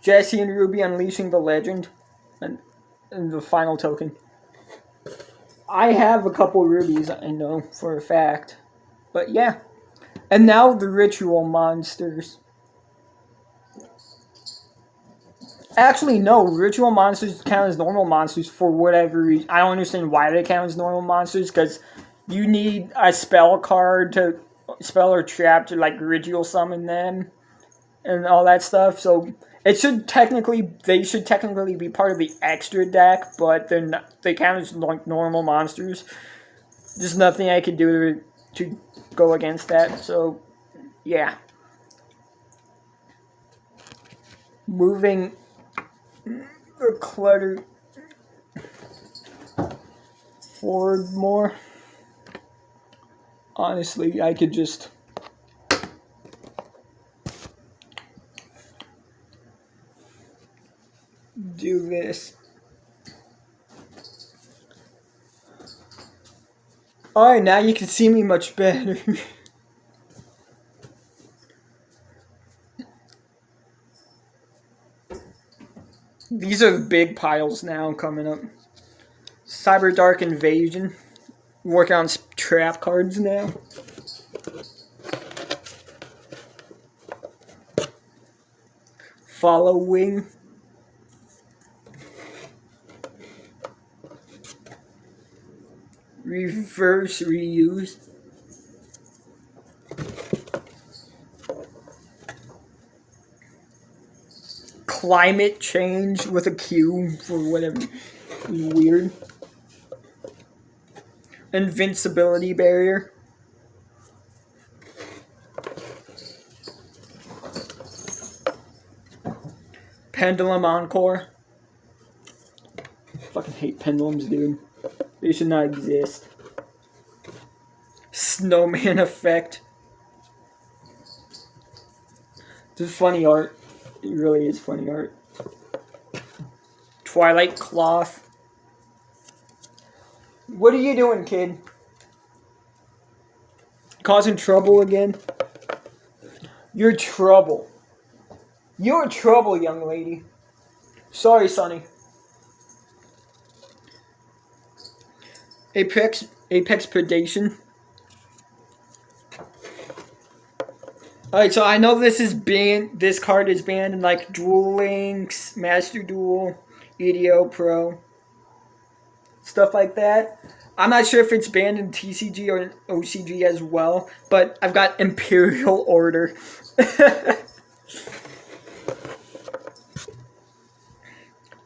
Jesse and Ruby Unleashing the Legend. And the final token. I have a couple rubies, I know for a fact. But yeah. And now the Ritual Monsters. Actually, no. Ritual Monsters count as normal monsters for whatever reason. I don't understand why they count as normal monsters, because you need a spell card to spell or trap to like ritual summon them and all that stuff. So they should technically be part of the extra deck, but they count as like normal monsters. There's nothing I could do to go against that. So yeah. Moving the clutter forward more. Honestly, I could just do this. Alright, now you can see me much better. These are big piles now coming up. Cyber Dark Invasion. Working on trap cards now. Following. Reverse reuse. Climate change with a Q for whatever is weird. Invincibility barrier. Pendulum Encore. Fucking hate pendulums, dude. They should not exist. Snowman effect. This is funny art. It really is funny art. Twilight Cloth. What are you doing, kid? Causing trouble again? You're trouble. You're trouble, young lady. Sorry, Sonny. Apex Predation. Alright, so I know this is banned. This card is banned in like Duel Links, Master Duel, EDO Pro, stuff like that. I'm not sure if it's banned in TCG or in OCG as well, but I've got Imperial Order.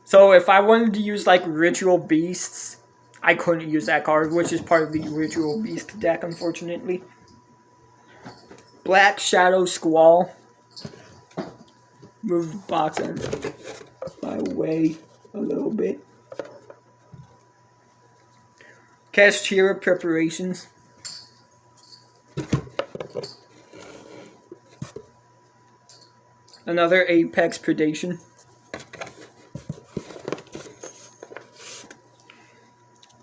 So if I wanted to use like Ritual Beasts, I couldn't use that card, which is part of the Ritual Beast deck, unfortunately. Black Shadow Squall. Move the box on my way a little bit. Kashtira Preparations. Another Apex Predation.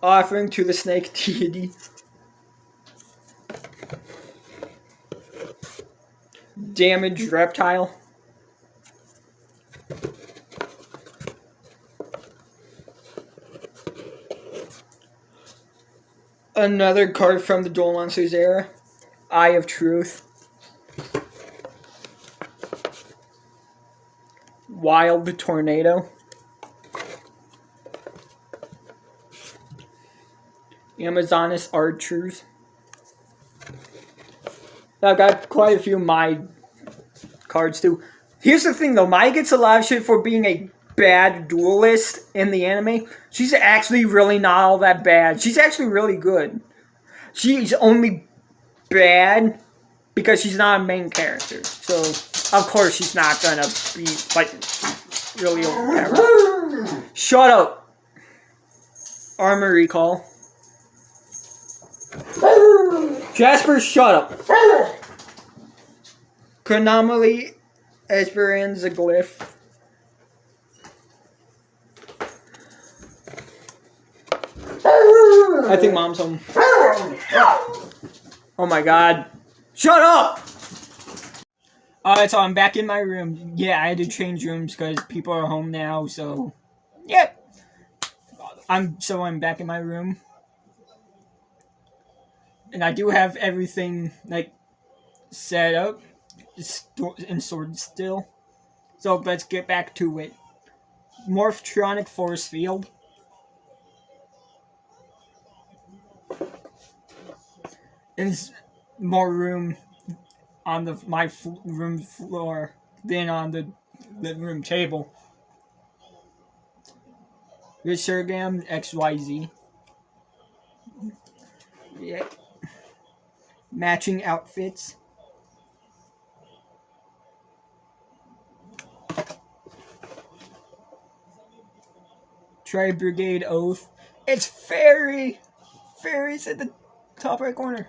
Offering to the Snake Deity. Damaged Reptile. Another card from the Duel Monsters era. Eye of Truth. Wild Tornado. Amazonas Archers. I've got quite a few Mai cards too. Here's the thing though, Mai gets a lot of shit for being a bad duelist in the anime. She's actually really not all that bad. She's actually really good. She's only bad because she's not a main character. So, of course she's not gonna be, like, really overpowered. Shut up! Armor Recall. Jasper, shut up! Chronomaly Esperanza Glyph. I think Mom's home. Oh my god. Shut up! Alright, so I'm back in my room. Yeah, I had to change rooms because people are home now, so... Yeah. I'm back in my room. And I do have everything, like, set up. And sorted still. So let's get back to it. Morphtronic Force Field. There's more room on my room floor than on the living room table. Resurgam XYZ. Yeah. Matching outfits. Tri-Brigade Oath. It's Fairy! Fairy's at the top right corner.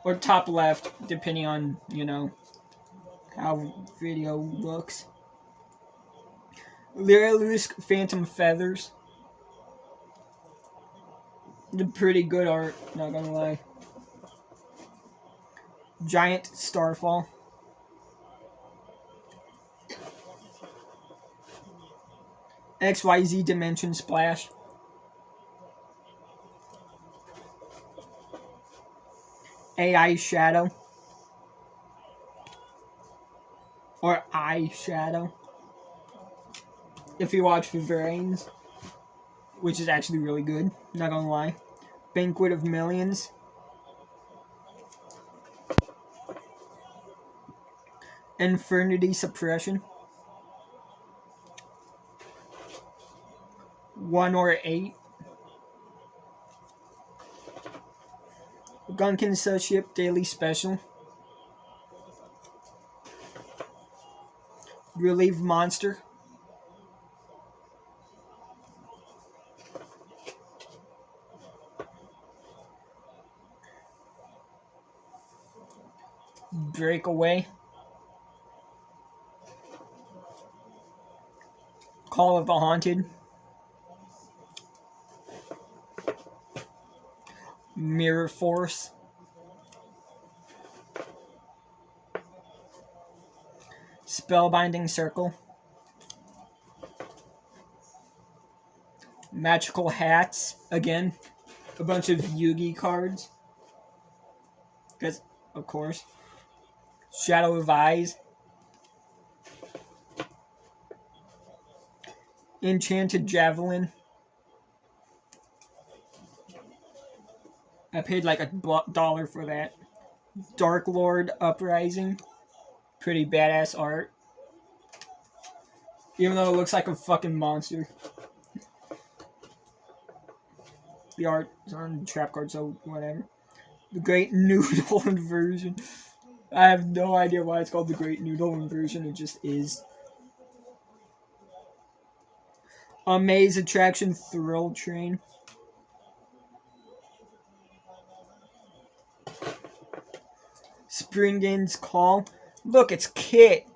Or top left, depending on, you know, how video looks. Lyrilusk Phantom Feathers. The pretty good art, not gonna lie. Giant Starfall. XYZ Dimension Splash. AI Shadow. Or Eye Shadow. If you watch Vivarians, which is actually really good, not gonna lie. Banquet of Millions. Infernity Suppression. 1 or 8. Gunkin Ship Daily Special. Relieve Monster. Breakaway. Call of the Haunted, Mirror Force, Spellbinding Circle, Magical Hats, again, a bunch of Yugi cards, because, of course, Shadow of Eyes, Enchanted Javelin. I paid like $1 for that. Dark Lord Uprising. Pretty badass art. Even though it looks like a fucking monster. The art is on the trap card, so whatever. The Great Noodle Inversion. I have no idea why it's called the Great Noodle Inversion. It just is. Maze Attraction Thrill Train. Springen's Call. Look, it's Kit.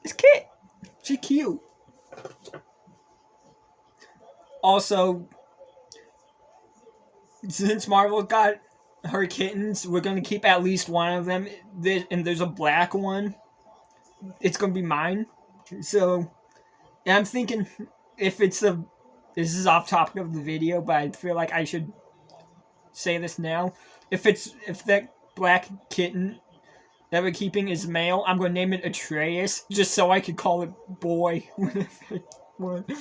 It's Kit. She's cute. Also, since Marvel got her kittens, we're going to keep at least one of them. And there's a black one. It's going to be mine. So, and I'm thinking if it's the... This is off topic of the video, but I feel like I should say this now. If that black kitten that we're keeping is male, I'm going to name it Atreus, just so I could call it boy whenever it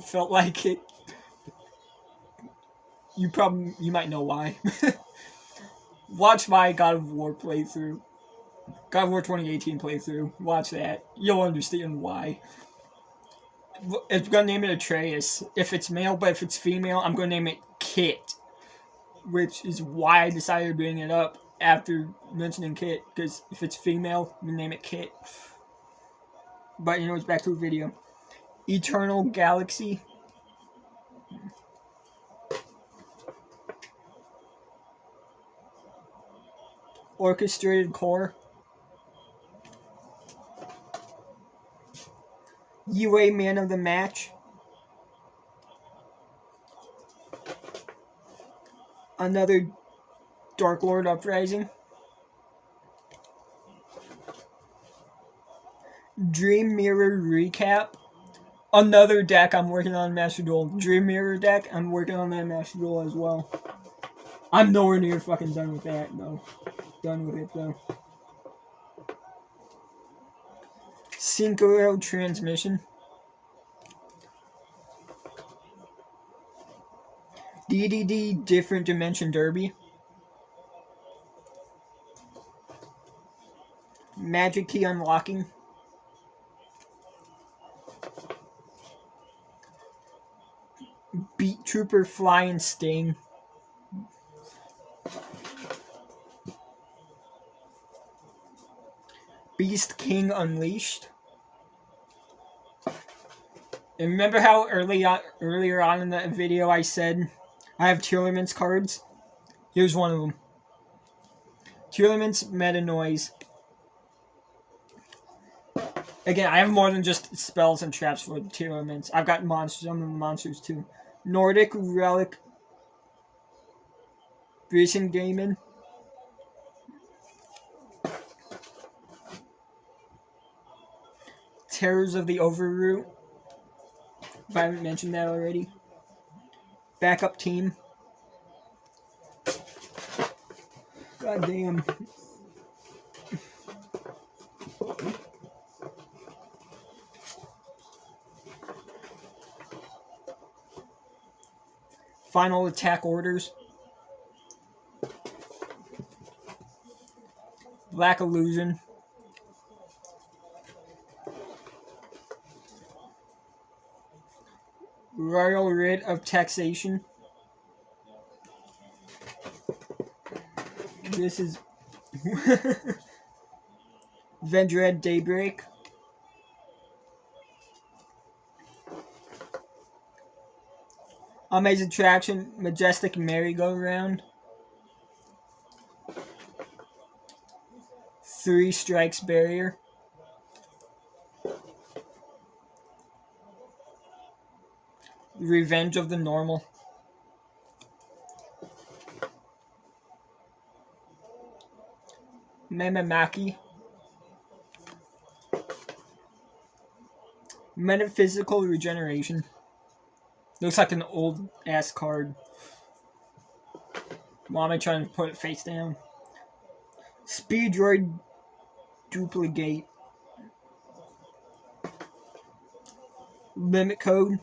felt like it. You might know why. Watch my God of War playthrough. God of War 2018 playthrough. Watch that. You'll understand why. I'm going to name it Atreus. If it's male, but if it's female, I'm going to name it Kit. Which is why I decided to bring it up after mentioning Kit. Because if it's female, we name it Kit. But anyways, back to the video. Eternal Galaxy. Orchestrated Core. UA Man of the Match. Another Dark Lord Uprising. Dream Mirror Recap. Another deck I'm working on Master Duel. Dream Mirror deck, I'm working on that Master Duel as well. I'm nowhere near fucking done with that, though. Done with it, though. Synchro Transmission. DDD Different Dimension Derby. Magic Key Unlocking. Beat Trooper Fly and Sting. Beast King Unleashed. And remember how earlier on in the video I said I have Tearlaments cards? Here's one of them. Tearlaments Meta Noise. Again, I have more than just spells and traps for the Tearlaments. I've got monsters, some of the monsters too. Nordic Relic. Brisingamen. Terrors of the Overroot. If I haven't mentioned that already. Backup Team. God damn. Final Attack Orders. Black Illusion. Royal Writ of Taxation. This is Vendread Daybreak. Amaze Attraction Majestic Merry-Go-Round. 3 Strikes Barrier. Revenge of the Normal. Memamaki. Metaphysical Regeneration. Looks like an old ass card. Why am I trying to put it face down? Speed Droid Duplicate. Limit Code.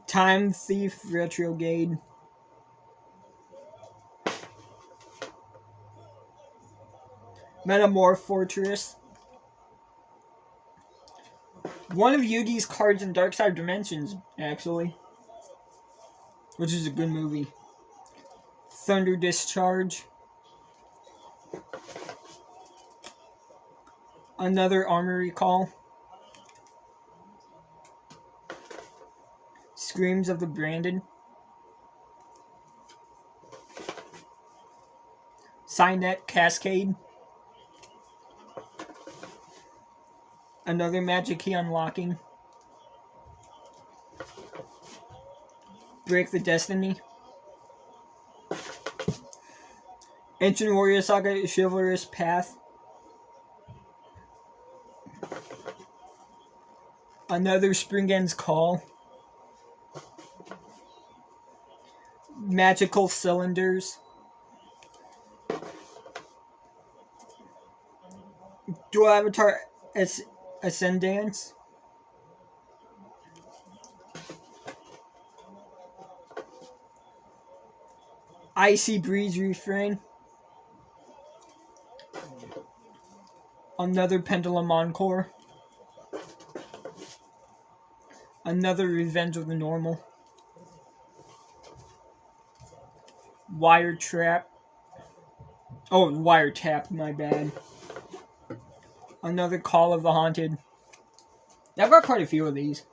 Time Thief Retrograde. Metamorph Fortress. One of Yugi's cards in Dark Side Dimensions, actually. Which is a good movie. Thunder Discharge. Another Armory Call. Screams of the Branded. Signet Cascade. Another Magic Key Unlocking. Break the Destiny. Ancient Warrior Saga Chivalrous Path. Another Springan's Call. Magical Cylinders. Dual Avatar Ascendance. Icy Breeze Refrain. Another Pendulum Encore. Another Revenge of the Normal. Wire Trap. Oh, Wire Tap, my bad. Another Call of the Haunted. I've got quite a few of these.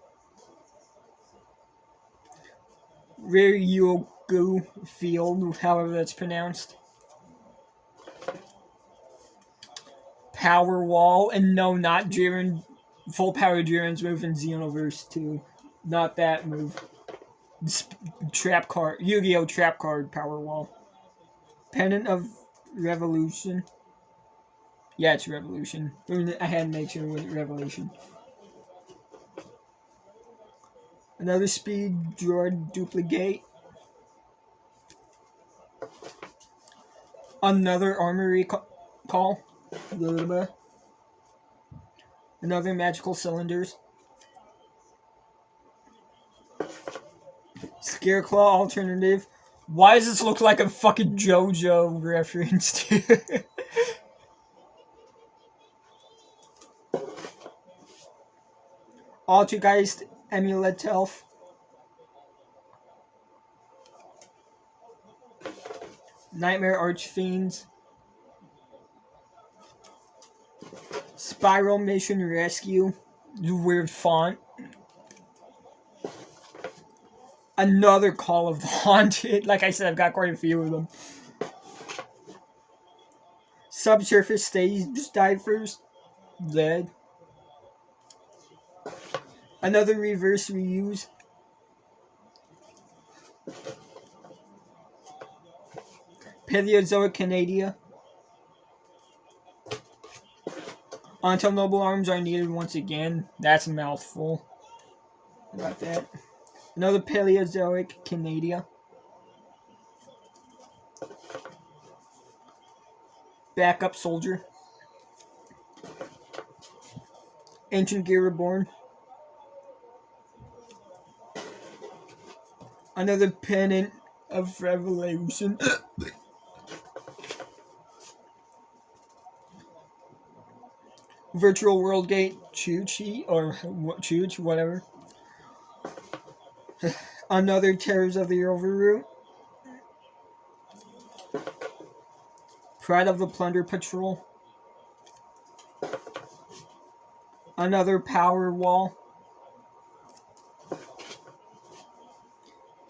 Ryugu Field, however that's pronounced. Power Wall, and no, not Jiren. Full Power Jiren's move in Xenoverse 2. Not that move. Trap card. Yu-Gi-Oh! Trap card Power Wall. Pendant of Revolution. Yeah, it's Revolution. I had to make sure it was Revolution. Another Speed Droid Duplicate. Another Armory Call. Another Magical Cylinders. Scareclaw Alternative. Why does this look like a fucking JoJo reference? Altergeist Amulet Elf. Nightmare Archfiends. Spiral Mission Rescue. Weird font. Another Call of the Haunted. Like I said, I've got quite a few of them. Subsurface Stage Divers. Lead. Another Reverse Reuse. Paleozoic Canadia. Until Noble Arms are needed once again. That's a mouthful. How about that? Another Paleozoic Canadia. Backup Soldier. Ancient Gear Reborn. Another Pendant of Revelation. Virtual World Gate Chuchi, or Chuch, whatever. Another Terrors of the Overroot. Pride of the Plunder Patrol. Another Power Wall.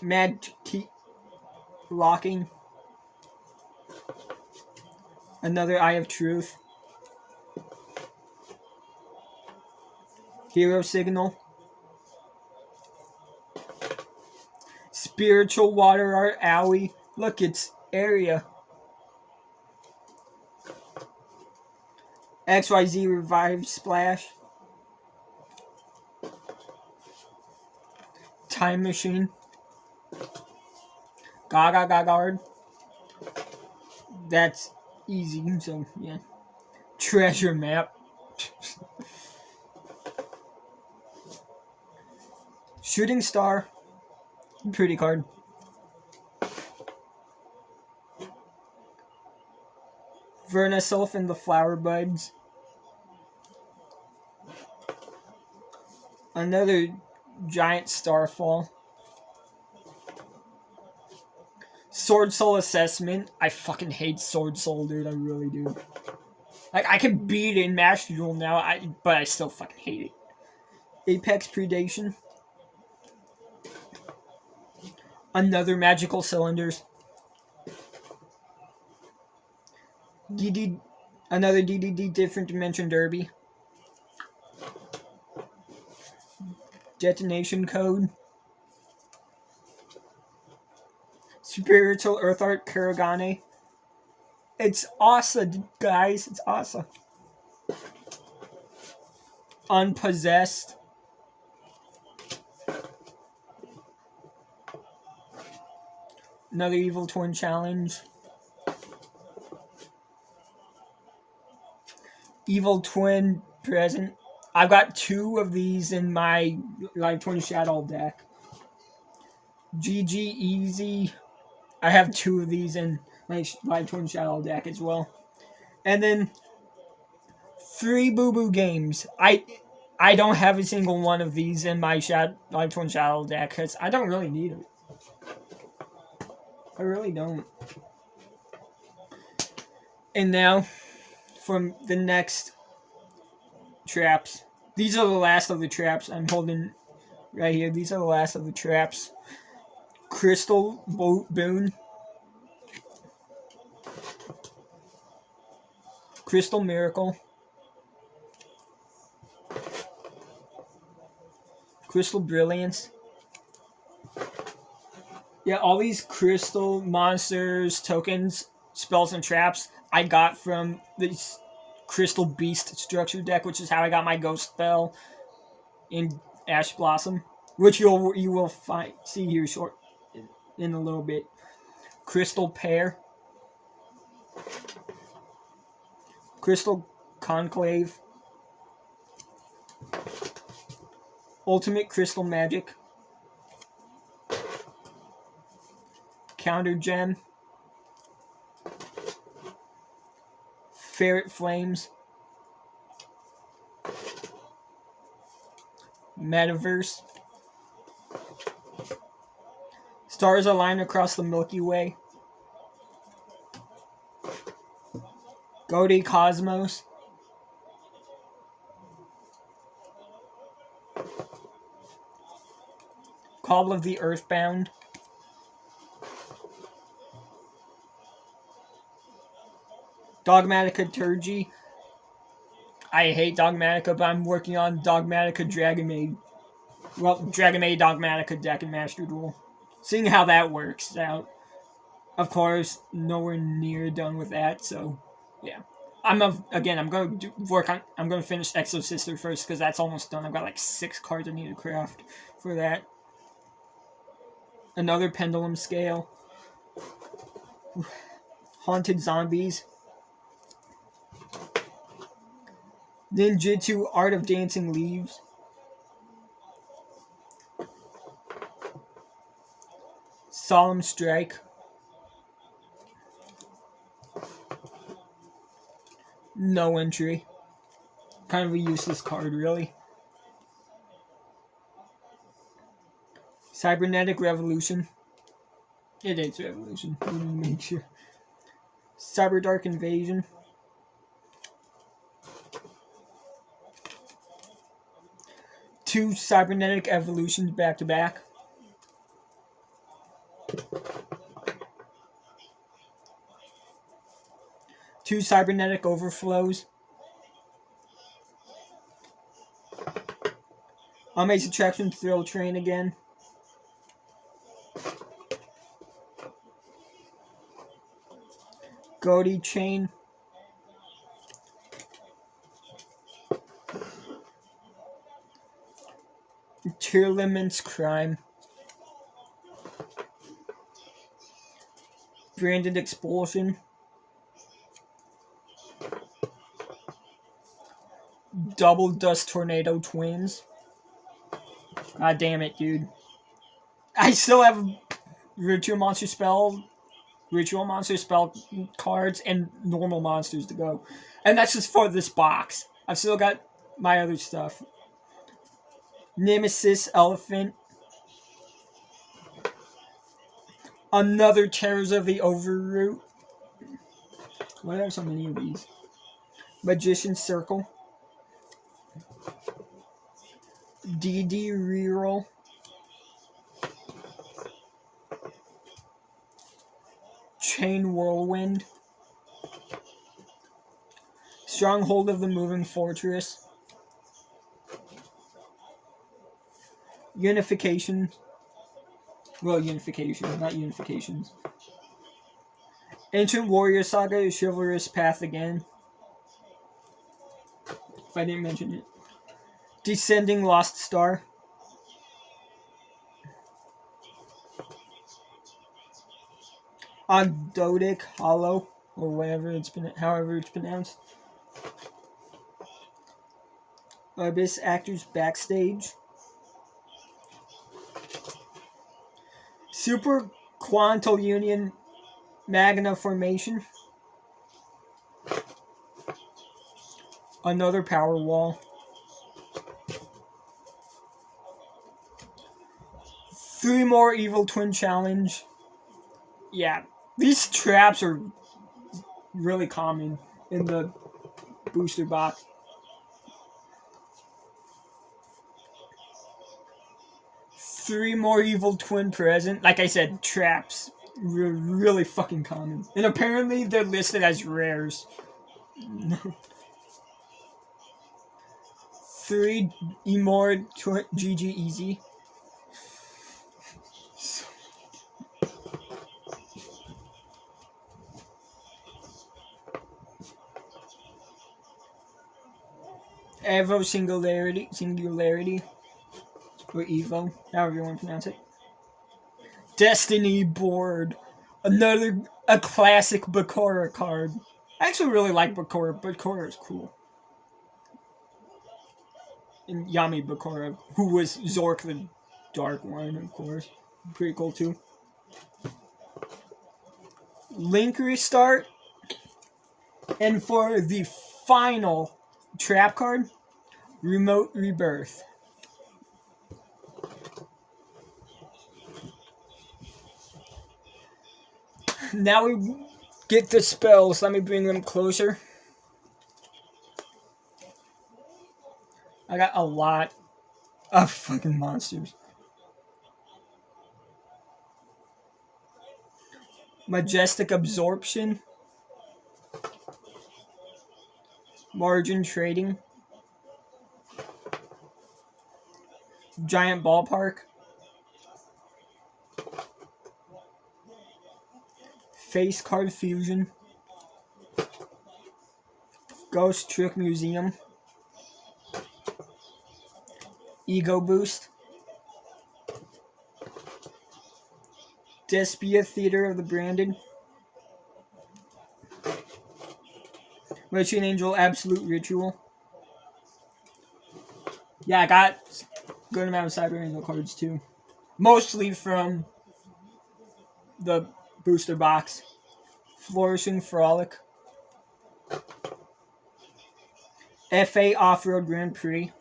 Mad Key Locking. Another Eye of Truth. Hero Signal. Spiritual Water Art Owie. Look, it's Area. XYZ Revive Splash. Time Machine. Gaga Gagard. That's easy, so yeah. Treasure Map. Shooting Star. Pretty card. Vernaself and the Flower Buds. Another Giant Starfall. Sword Soul Assessment. I fucking hate Sword Soul, dude. I really do. Like, I can beat it in Master Duel now, but I still fucking hate it. Apex Predation. Another Magical Cylinders. Another DDD Different Dimension Derby. Detonation Code. Spiritual Earth Art Kuragane. It's awesome, guys. It's awesome. Unpossessed. Another Evil Twin Challenge. Evil Twin Present. I've got 2 of these in my Live Twin Shadow deck. GG Easy. I have 2 of these in my Live Twin Shadow deck as well. And then 3 Boo Boo Games. I don't have a single one of these in my Live Twin Shadow deck because I don't really need them. I really don't. And now, from the next traps. These are the last of the traps I'm holding right here. These are the last of the traps. Crystal Boon. Crystal Miracle. Crystal Brilliance. Yeah, all these crystal monsters, tokens, spells, and traps I got from this Crystal Beast structure deck, which is how I got my Ghost spell in Ash Blossom, which you will see here in a little bit. Crystal Pair. Crystal Conclave. Ultimate Crystal Magic. Counter Gem. Ferret Flames. Metaverse. Stars Align Across the Milky Way. Gode Cosmos. Call of the Earthbound. Dogmatica Turgy. I hate Dogmatica, but I'm working on Dogmatica Dragon Maid. Well, Dragon Maid Dogmatica deck in Master Duel. Seeing how that works out. Of course, nowhere near done with that, so yeah. I'm going to finish Exo Sister first because that's almost done. I've got like 6 cards I need to craft for that. Another Pendulum Scale. Haunted Zombies. Ninjutsu Art of Dancing Leaves. Solemn Strike. No entry. Kind of a useless card, really. Cybernetic Revolution. It is Revolution. We need to make sure. Cyber Dark Invasion. Two Cybernetic Evolutions back to back. Two Cybernetic Overflows. Amazing Attraction Thrill Train again. Goldie Chain. Tearlaments Crime. Branded Expulsion. Double Dust Tornado Twins. Ah, damn it, dude. I still have Ritual Monster Spell cards and normal monsters to go. And that's just for this box. I've still got my other stuff. Nemesis Elephant. Another Terrors of the Overroot. Why are there so many of these? Magician's Circle. DD Reroll. Chain Whirlwind. Stronghold of the Moving Fortress. Unification. Well, Unification, not Unifications. Ancient Warrior Saga, Chivalrous Path again. If I didn't mention it. Descending Lost Star. Ogdoadic Hollow, or however it's pronounced. Abyss Actors Backstage. Super Quantal Union Magna Formation. Another Power Wall. 3 more Evil Twin Challenge. Yeah, these traps are really common in the booster box. Three more Evil Twin present. Like I said, traps. Really fucking common. And apparently they're listed as rares. 3 Emord GG Easy. Evo Singularity, or Evo, however you want to pronounce it. Destiny Board, a classic Bakura card. I actually really like Bakura. Bakura is cool. And Yami Bakura, who was Zork the Dark One, of course. Pretty cool too. Link Restart, and for the final trap card, Remote Rebirth. Now we get the spells. Let me bring them closer. I got a lot of fucking monsters. Majestic Absorption. Margin Trading. Giant Ballpark. Face Card Fusion. Ghost Trick Museum. Ego Boost. Despia Theater of the Branded. Witching Angel Absolute Ritual. Yeah, I got a good amount of Cyber Angel cards too. Mostly from the booster box. Flourishing Frolic. FA Off-Road Grand Prix.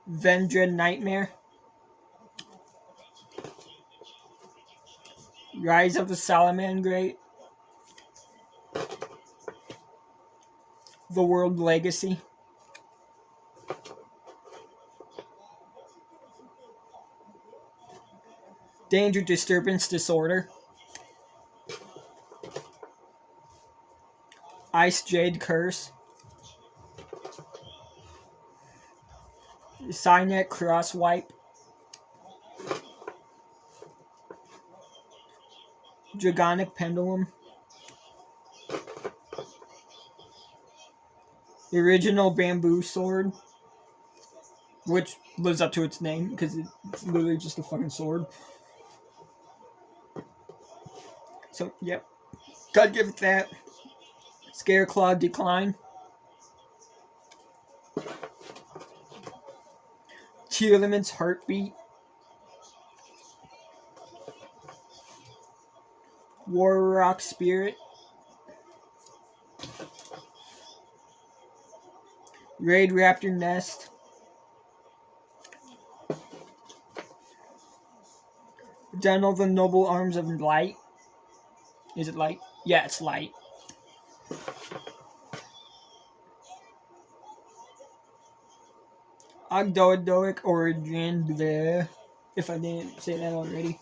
Vendread Nightmare. Rise of the Salamangreat. The World Legacy. Danger Disturbance Disorder. Ice Jade Curse. Cynet Crosswipe. Dragonic Pendulum. The original bamboo sword, which lives up to its name because it's literally just a fucking sword. So, yep. Gotta give it that. Scareclaw Decline. Tearlament's Heartbeat. Warrock Spirit. Raid Raptor Nest. Denel the Noble Arms of Light. Is it light? Yeah, it's light. Ogdoadoic Origin, bleh, if I didn't say that already.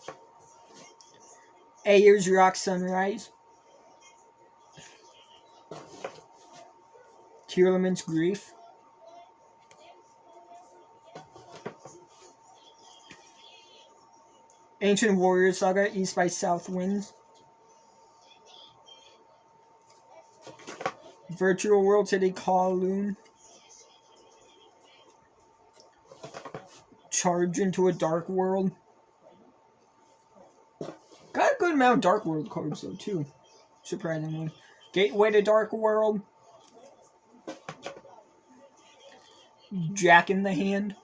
Ayers Rock Sunrise. Tearlament's Grief. Ancient Warrior Saga, East by South Winds. Virtual World City Kowloon. Charge into a Dark World. Got a good amount of Dark World cards though too, surprisingly. Gateway to Dark World. Jack in the Hand.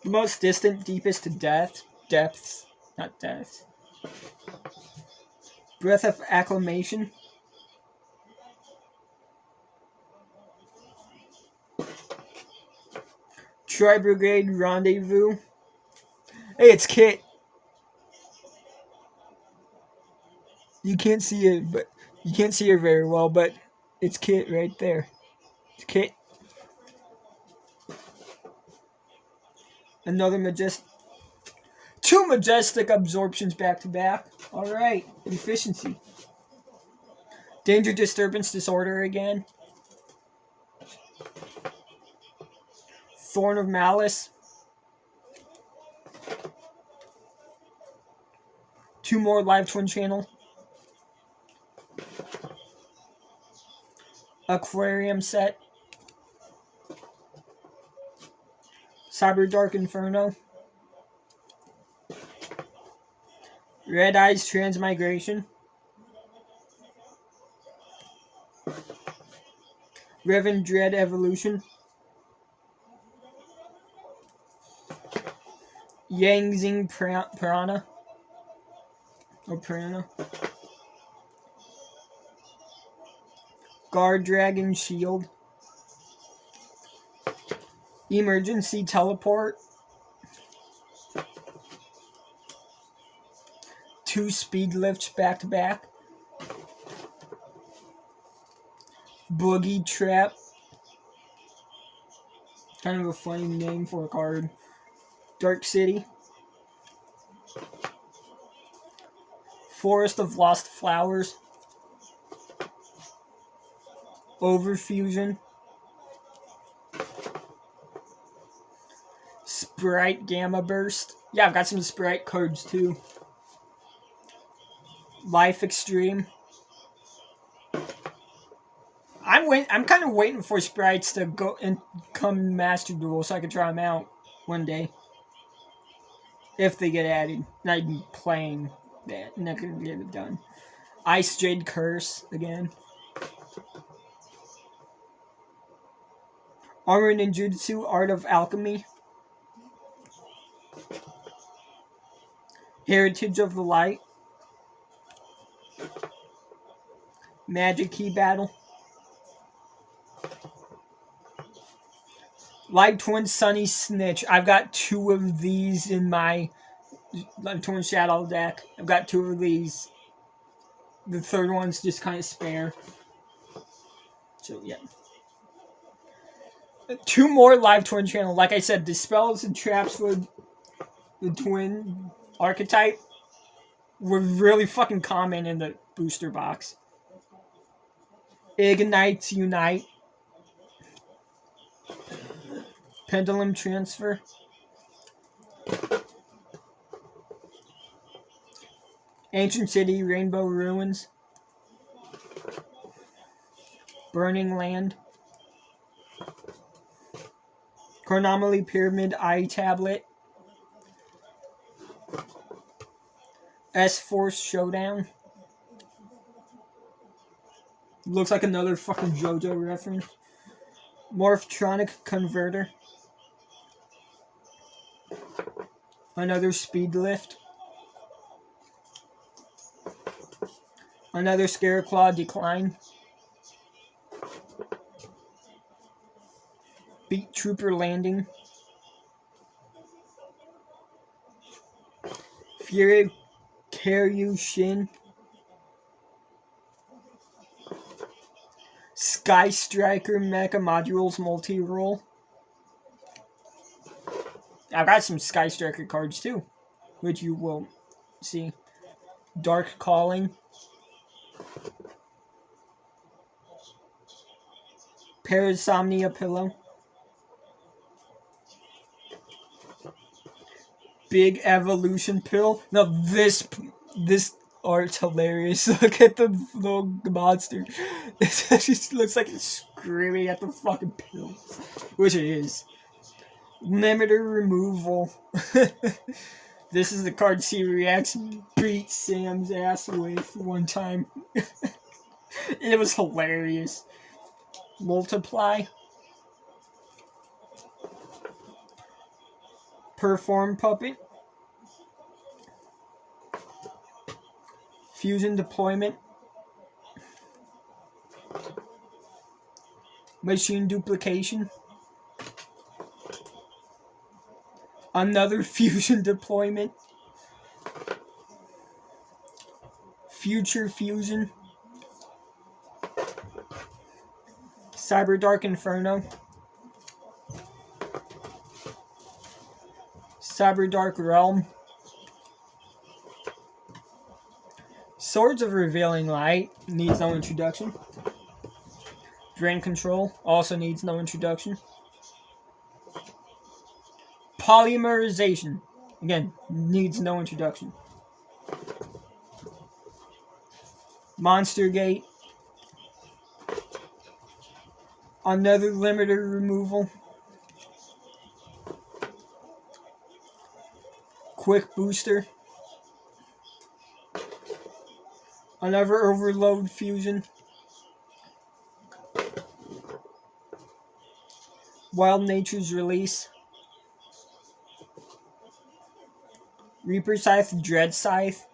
The Most Distant, Deepest to Death. Depths, not death. Breath of Acclamation. Tri-Brigade Rendezvous. Hey, it's Kit. You can't see it, but you can't see her very well, but it's Kit right there. It's Kit. Another majestic. Two majestic absorptions back to back. Alright. Efficiency. Danger, Disturbance, Disorder again. Thorn of Malice. Two more Live Twin Channel. Aquarium set. Cyber Dark Inferno. Red Eyes Transmigration. Revan Dread Evolution. Yangzing Piranha. Or Piranha. Guard Dragon Shield. Emergency Teleport. Two Speed Lifts back to back. Boogie Trap. Kind of a funny name for a card. Dark City. Forest of Lost Flowers. Overfusion. Sprite Gamma Burst. Yeah, I've got some Sprite cards too. Life Extreme. I'm kind of waiting for Sprites to go and come Master Duel so I can try them out one day. If they get added. Not even playing that. Not gonna get it done. Ice Jade Curse again. Armor Ninjutsu, Art of Alchemy. Heritage of the Light. Magic Key Battle. Light Twin Sunny Snitch. I've got two of these in my Light Twin Shadow deck. I've got two of these. The third one's just kind of spare. So, yeah. Two more Live Twin Channel. Like I said, Dispels and Traps for the Twin archetype were really fucking common in the booster box. Ignites Unite. Pendulum Transfer. Ancient City, Rainbow Ruins. Burning Land. Chronomaly Pyramid Eye Tablet. S-Force Showdown. Looks like another fucking JoJo reference. Morphtronic Converter. Another Speed Lift. Another Scareclaw Decline. Beat Trooper Landing. Fury Karyu Shin. Sky Striker Mecha Modules Multi-Roll. I've got some Sky Striker cards too, which you will see. Dark Calling. Parasomnia Pillow. Big Evolution Pill. Now this art's hilarious. Look at the little monster. It just looks like it's screaming at the fucking pills, which it is. Limiter Removal. This is the card C reacts beat Sam's ass with one time. And it was hilarious. Multiply. Perform Puppet. Fusion Deployment. Machine Duplication. Another Fusion Deployment. Future Fusion. Cyberdark Inferno. Cyberdark Realm. Swords of Revealing Light needs no introduction. Drain Control also needs no introduction. Polymerization, again, needs no introduction. Monster Gate. Another limiter removal. Quick Booster. Another Overload Fusion. Wild Nature's Release. Reaper Scythe, Dread Scythe,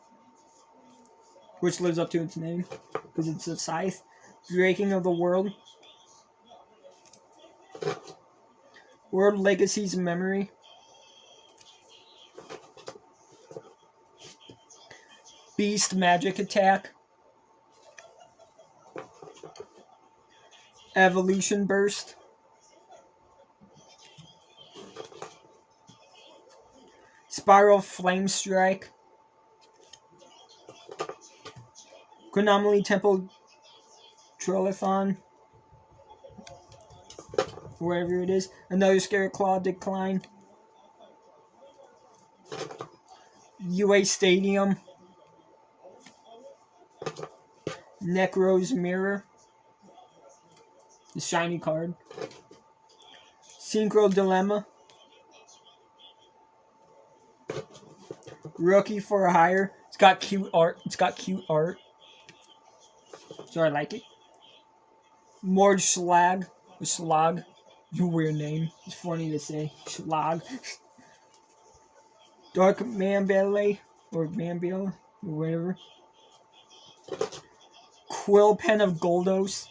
which lives up to its name because it's a scythe. Breaking of the World. World Legacy's Memory. Beast Magic Attack. Evolution Burst. Spiral Flame Strike. Chronomaly Temple Trollathon. Wherever it is. Another Scareclaw Decline. UA Stadium. Necro's Mirror. The shiny card. Synchro Dilemma. Rookie for a Hire. It's got cute art. So I like it. Morge Slag. Or Slag. You weird name. It's funny to say. Slag. Dark Mambele. Or Mambila. Or whatever. Quill Pen of Goldos.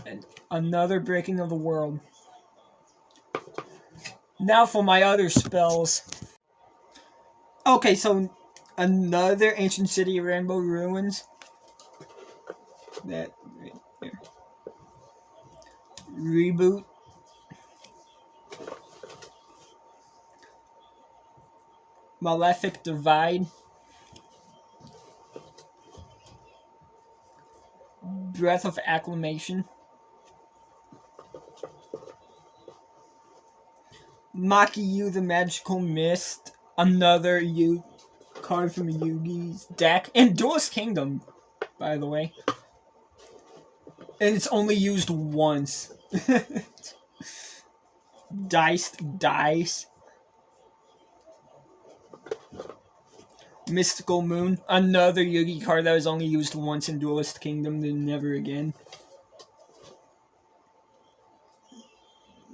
And another Breaking of the World. Now for my other spells. Okay, so another Ancient City Rainbow Ruins. That right there. Reboot. Malefic Divide. Breath of Acclamation. Makiyu the Magical Mist, another card from Yugi's deck, and Duelist Kingdom, by the way. And it's only used once. Diced Dice. Mystical Moon, another Yugi card that was only used once in Duelist Kingdom, then never again.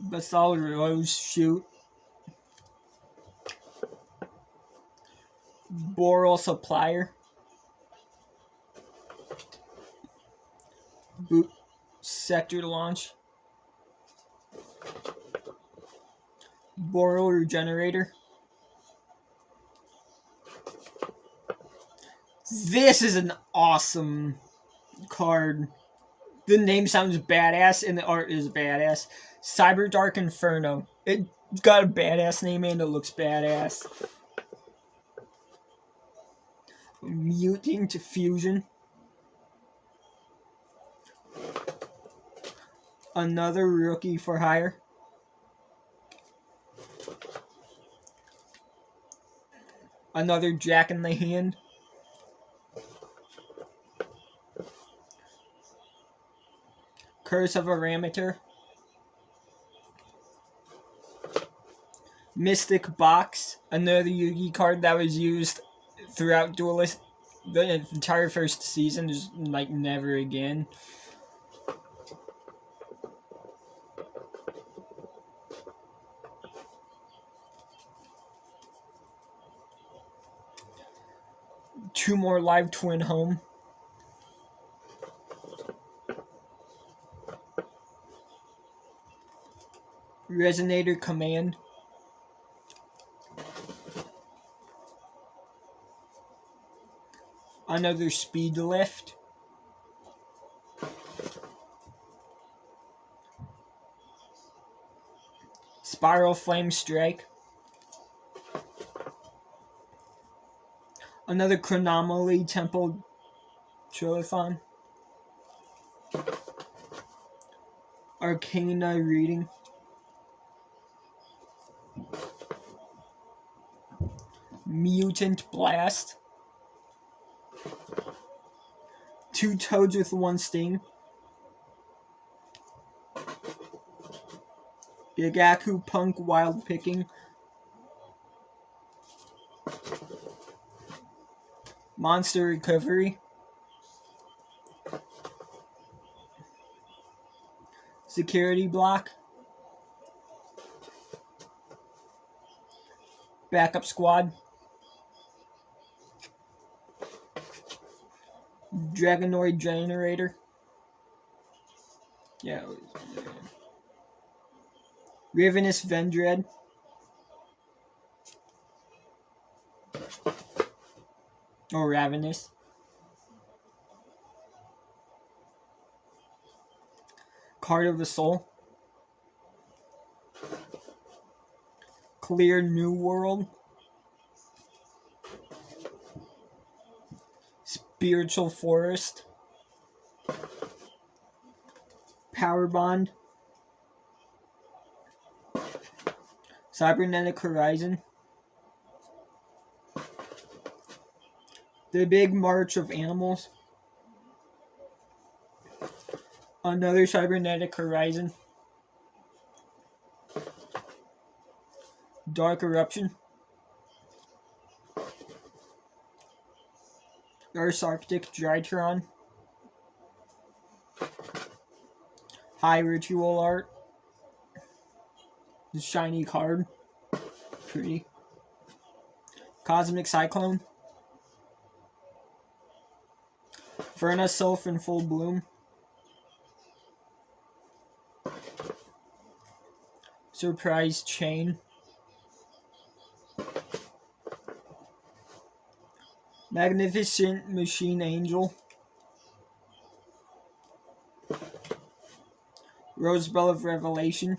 Basalt Rose Shoot. Boral Supplier. Boot Sector Launch. Boral Regenerator. This is an awesome card. The name sounds badass and the art is badass. Cyber Dark Inferno. It's got a badass name and it looks badass. Mutant Fusion. Another Rookie for Hire. Another Jack in the Hand. Curse of Arameter. Mystic Box, another Yugi card that was used throughout Duelist, the entire first season, just like never again. Two more Live Twin Home. Resonator Command. Another Speed Lift. Spiral Flame Strike. Another Chronomaly Temple Trilophon. Arcana Reading. Mutant Blast. Two Toads with one Sting. Gigaku Punk Wild Picking. Monster Recovery. Security Block. Backup Squad. Dragonoid Generator. Yeah. Ravenous Vendread. Or Ravenous. Card of the Soul. Clear New World. Spiritual Forest. Power Bond. Cybernetic Horizon. The Big March of Animals. Another Cybernetic Horizon. Dark Eruption. Earth's Arctic Drytron. High Ritual Art. The shiny card. Pretty. Cosmic Cyclone. Verna Sylph in full bloom. Surprise Chain. Magnificent Machine Angel. Rosebell of Revelation.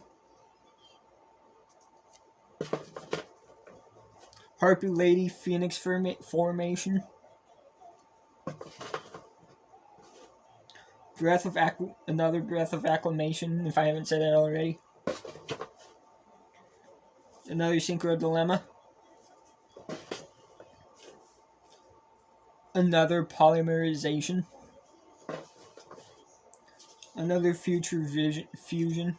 Harpy Lady Phoenix Formation. Another Breath of Acclamation, if I haven't said that already. Another Synchro Dilemma. Another Polymerization. Another Future Fusion.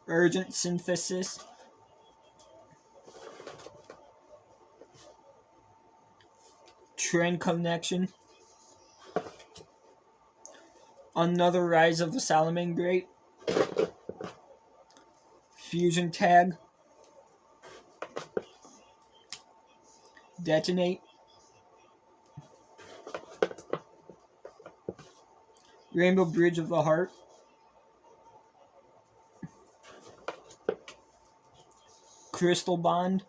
Urgent Synthesis. Trend Connection. Another Rise of the Salamangreat. Fusion Tag. Detonate. Rainbow Bridge of the Heart. Crystal Bond.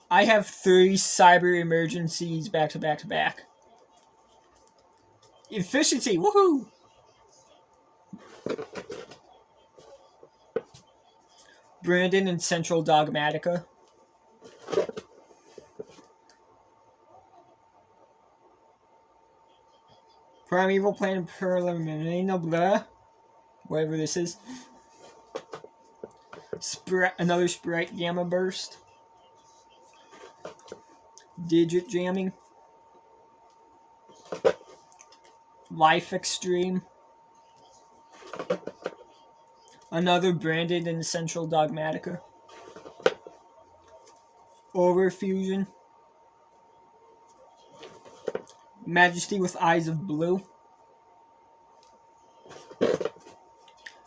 I have 3 Cyber Emergencies back to back to back. Efficiency, woohoo! Brandon and Central Dogmatica. Primeval Planet Perlamino, blah. Whatever this is. Another Sprite Gamma Burst. Digit Jamming. Life Extreme. Another Branded and Central Dogmatica. Overfusion. Majesty with Eyes of Blue.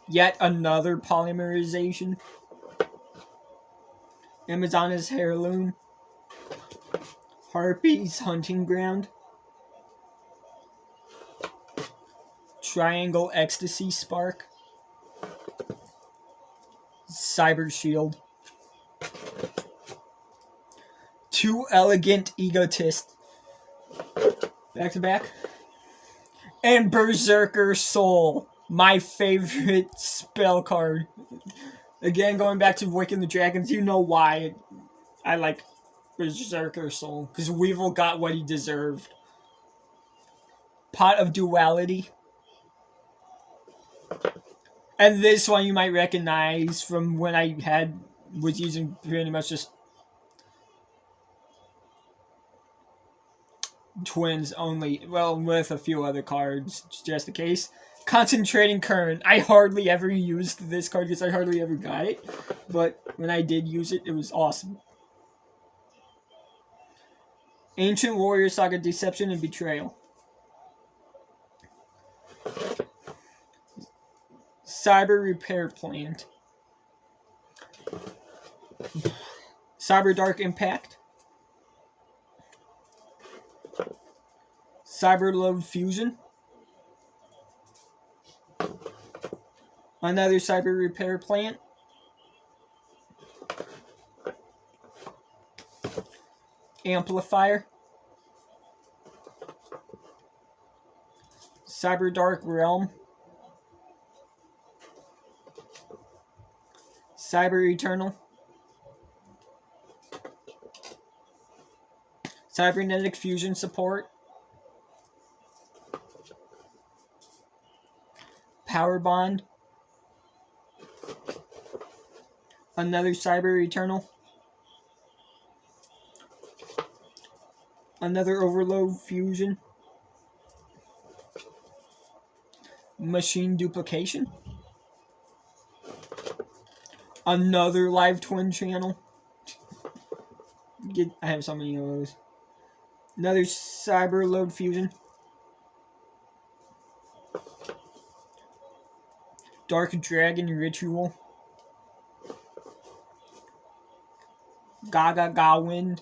Yet another Polymerization. Amazona's Heirloom. Harpy's Hunting Ground. Triangle Ecstasy Spark. Cyber Shield. 2 Elegant Egotist. Back to back. And Berserker Soul. My favorite spell card. Again, going back to Waking the Dragons, you know why I like Berserker Soul. Because Weevil got what he deserved. Pot of Duality. And this one you might recognize from when I was using pretty much just twins only. Well, with a few other cards, just in case. Concentrating Current. I hardly ever used this card because I hardly ever got it. But when I did use it, it was awesome. Ancient Warrior Saga Deception and Betrayal. Cyber Repair Plant. Cyber Dark Impact. Cyber Load Fusion. Another Cyber Repair Plant. Amplifier. Cyber Dark Realm. Cyber Eternal. Cybernetic Fusion Support. Power Bond. Another Cyber Eternal. Another Overload Fusion. Machine Duplication. Another Live Twin Channel. I have so many of those. Another Cyber Load Fusion. Dark Dragon Ritual. Gaga Gawind.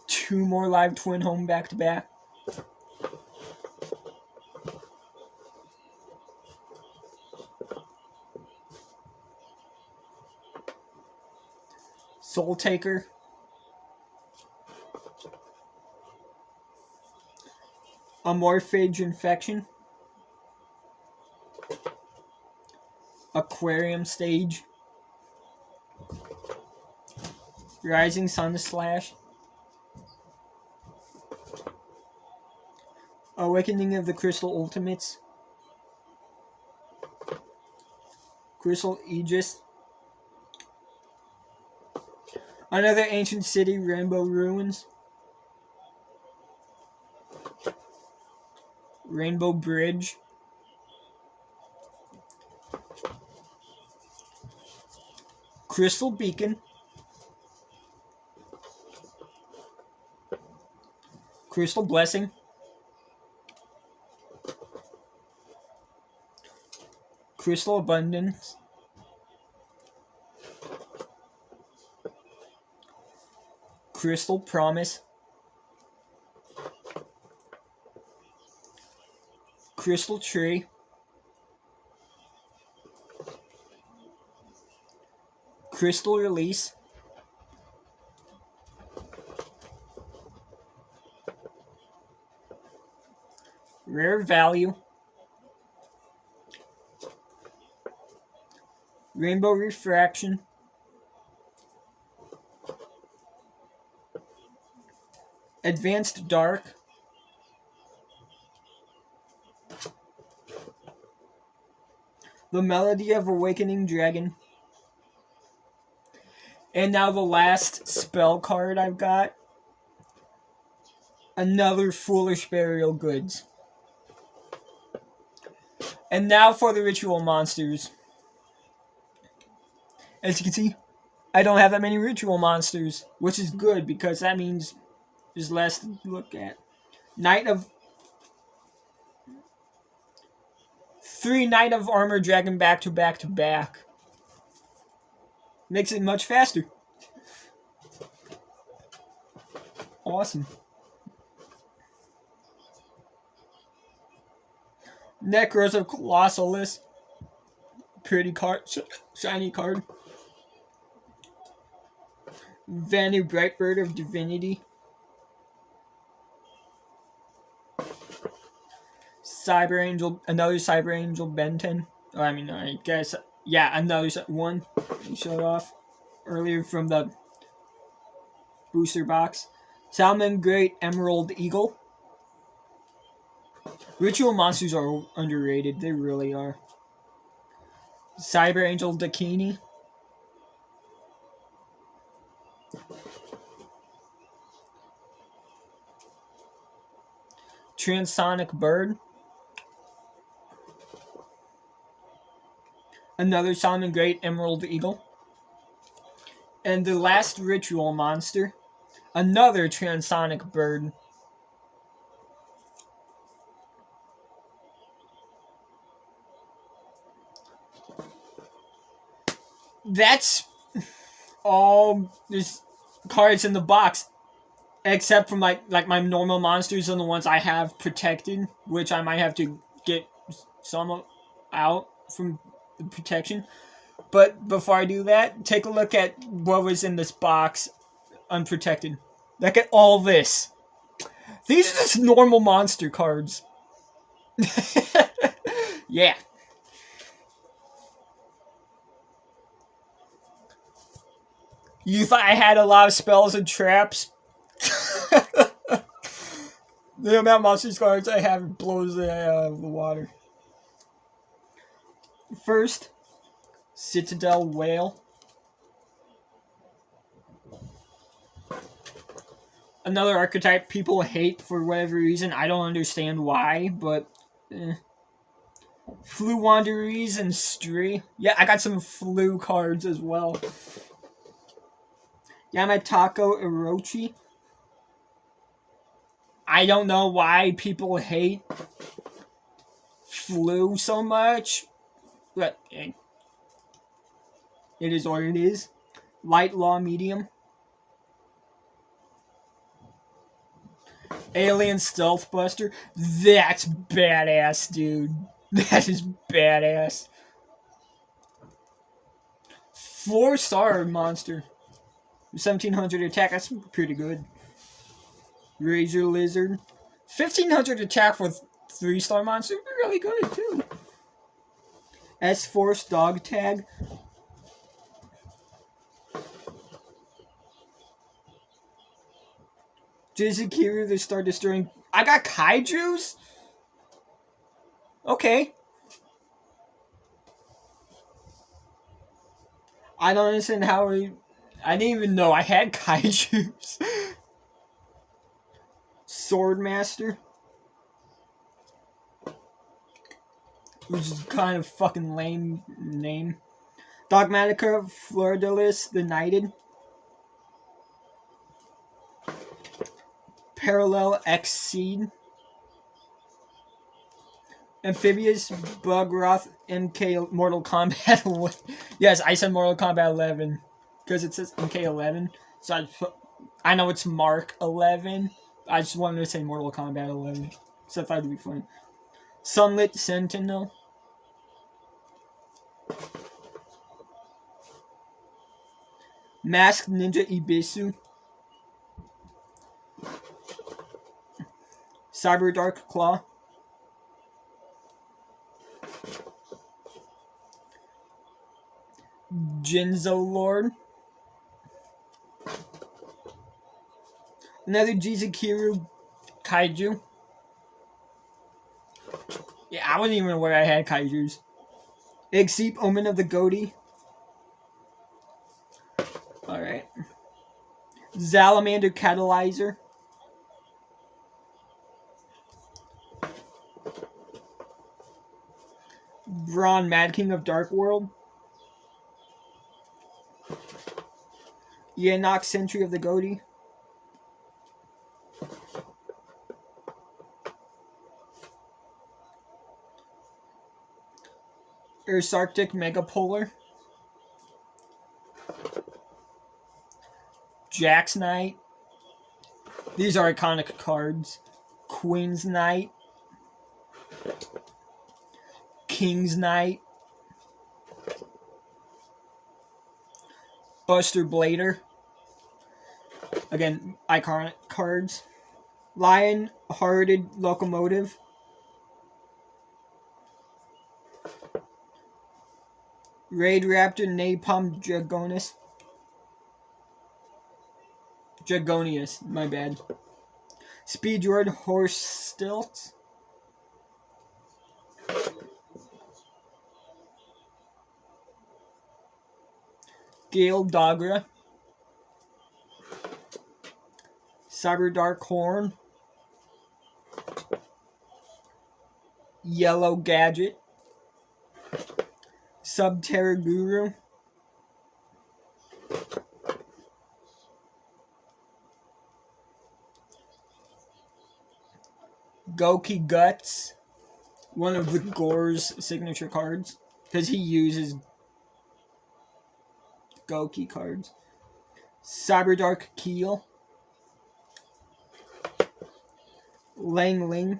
Two more Live Twin Home back to back. Soul Taker. Amorphage Infection. Aquarium Stage. Rising Sun Slash. Awakening of the Crystal Ultimates. Crystal Aegis. Another Ancient City, Rainbow Ruins. Rainbow Bridge. Crystal Beacon. Crystal Blessing. Crystal Abundance. Crystal Promise. Crystal Tree. Crystal Release. Rare Value. Rainbow Refraction. Advanced Dark. The Melody of Awakening Dragon. And now the last spell card I've got. Another Foolish Burial Goods. And now for the ritual monsters. As you can see, I don't have that many ritual monsters, which is good because that means there's less to look at. Three Knight of Armor Dragon back to back to back. Makes it much faster. Awesome. Necros of Colossalis. Pretty card. Shiny card. Vanu Brightbird of Divinity. Cyber Angel. Another Cyber Angel Benton. Oh, I mean, I guess. Yeah, another one. I showed off earlier from the booster box. Salamangreat Emerald Eagle. Ritual monsters are underrated. They really are. Cyber Angel Dakini. Transonic Bird. Another Salamangreat Emerald Eagle. And the last ritual monster. Another Transonic Bird. That's all there's cards in the box. Except from like my normal monsters and the ones I have protected, which I might have to get some out from the protection. But before I do that, take a look at what was in this box unprotected. Look at all this. These are just normal monster cards. Yeah. You thought I had a lot of spells and traps? The amount of monsters cards I have blows it out of the water. First, Citadel Whale. Another archetype people hate for whatever reason. I don't understand why, but Flu Wanderers and Stray. Yeah, I got some Flu cards as well. Yamatako Orochi. I don't know why people hate Flu so much, but it is what it is. Light Law Medium. Alien Stealth Buster. That's badass, dude. That is badass. 4-star monster. 1700 attack. That's pretty good. Razor Lizard. 1500 attack with 3-star monster. Really good, too. S-Force Dog Tag. Jizukiru, they start destroying. I got Kaijus? Okay. I don't understand how we... I didn't even know I had kaijus. Swordmaster. Which is kind of fucking lame name. Dogmatica Flordelis the Knighted. Parallel Exceed. Amphibious Bugroth MK Mortal Kombat. Yes, I said Mortal Kombat 11 because it says MK11. So I know it's Mark 11. I just wanted to say Mortal Kombat 11. So I thought it'd be funny. Sunlit Sentinel. Masked Ninja Ibisu. Cyber Dark Claw. Jinzo Lord. Another Jizukiru Kaiju. Yeah, I wasn't even aware I had kaijus. Exceep Omen of the Goatee. Alright. Salamander Catalyzer. Braun Mad King of Dark World. Yanok Sentry of the Goatee. Ursarctic Megapolar. Jax Knight. These are iconic cards. Queen's Knight. King's Knight. Buster Blader. Again, iconic cards. Lion-Hearted Locomotive. Raid Raptor Napalm Dragonius. Dragonius, my bad. Speedroid Horse Stilts. Gale Dogra. Cyber Dark Horn. Yellow Gadget. Subterra Guru. Goki Guts. One of the Gore's signature cards. Because he uses Goki cards. Cyber Dark Keel. Lang Ling.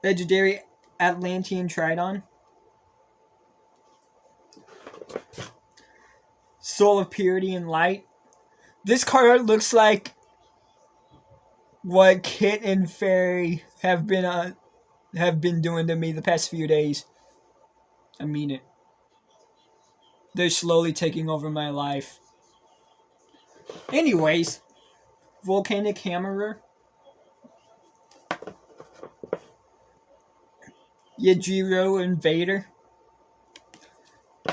Legendary Atlantean Tridon. Soul of Purity and Light. This card looks like what Kit and Fairy have been doing to me the past few days. I mean it. They're slowly taking over my life. Anyways, Volcanic Hammerer. Yajiro Invader.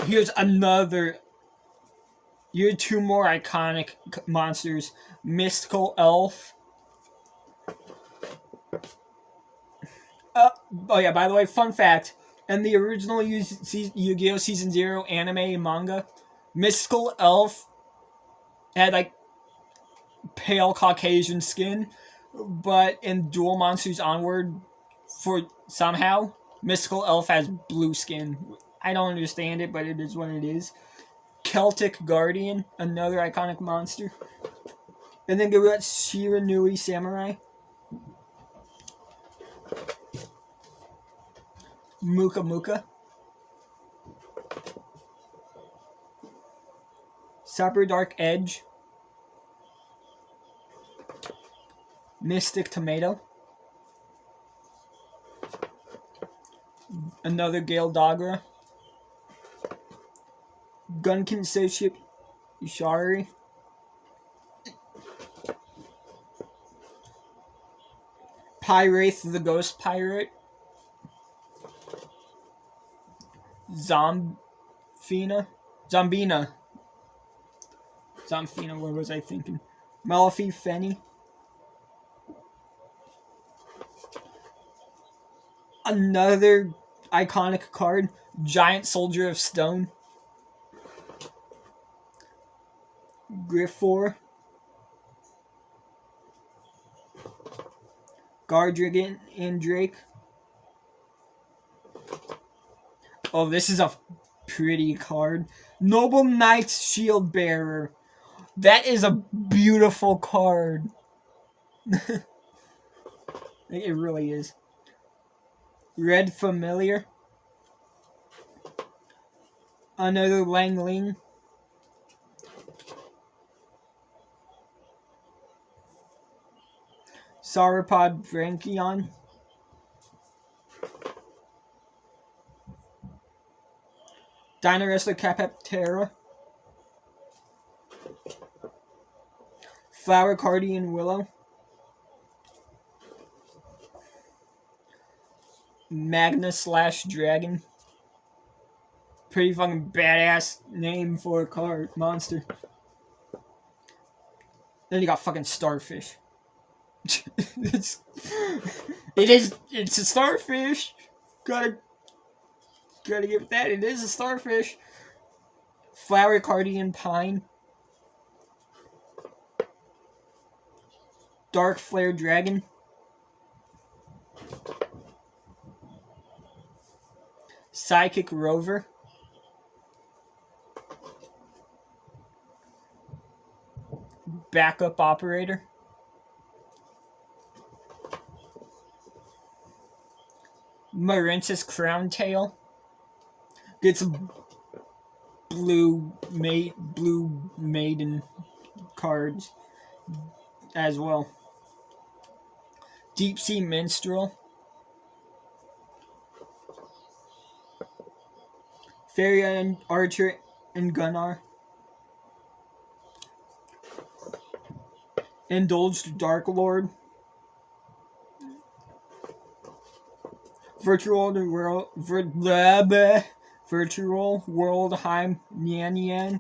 Here's two more iconic monsters. Mystical Elf. Oh yeah, by the way, fun fact. In the original Yu-Gi-Oh! Season 0 anime and manga, Mystical Elf had like pale Caucasian skin, but in Duel Monsters Onward, for somehow, Mystical Elf has blue skin. I don't understand it, but it is what it is. Celtic Guardian, another iconic monster. And then we got Shiranui Samurai. Muka Muka. Cyber Dark Edge. Mystic Tomato. Another Gale Dogra. Gunkin Soship Ishari. Pyraith the Ghost Pirate. Zombina. Zombina, what was I thinking? Malafi Fenny. Another iconic card, Giant Soldier of Stone. Griffor. Gardrigan and Drake. Oh, this is a pretty card. Noble Knight's Shield Bearer. That is a beautiful card. It really is. Red Familiar. Another Langling. Sauropod Branchion. Dino-Wrestler Capeptera. Flower Cardian Willow. Magna/Dragon. Pretty fucking badass name for a card monster. Then you got fucking Starfish. It's a starfish. Gotta give it that. It is a starfish. Flower Cardian Pine. Dark Flare Dragon. Psychic Rover. Backup Operator. Marensis Crown Tail. Gets blue maiden cards as well. Deep Sea Minstrel. Fairy and Archer and Gunnar. Indulged Dark Lord. Virtual World Heim Nian.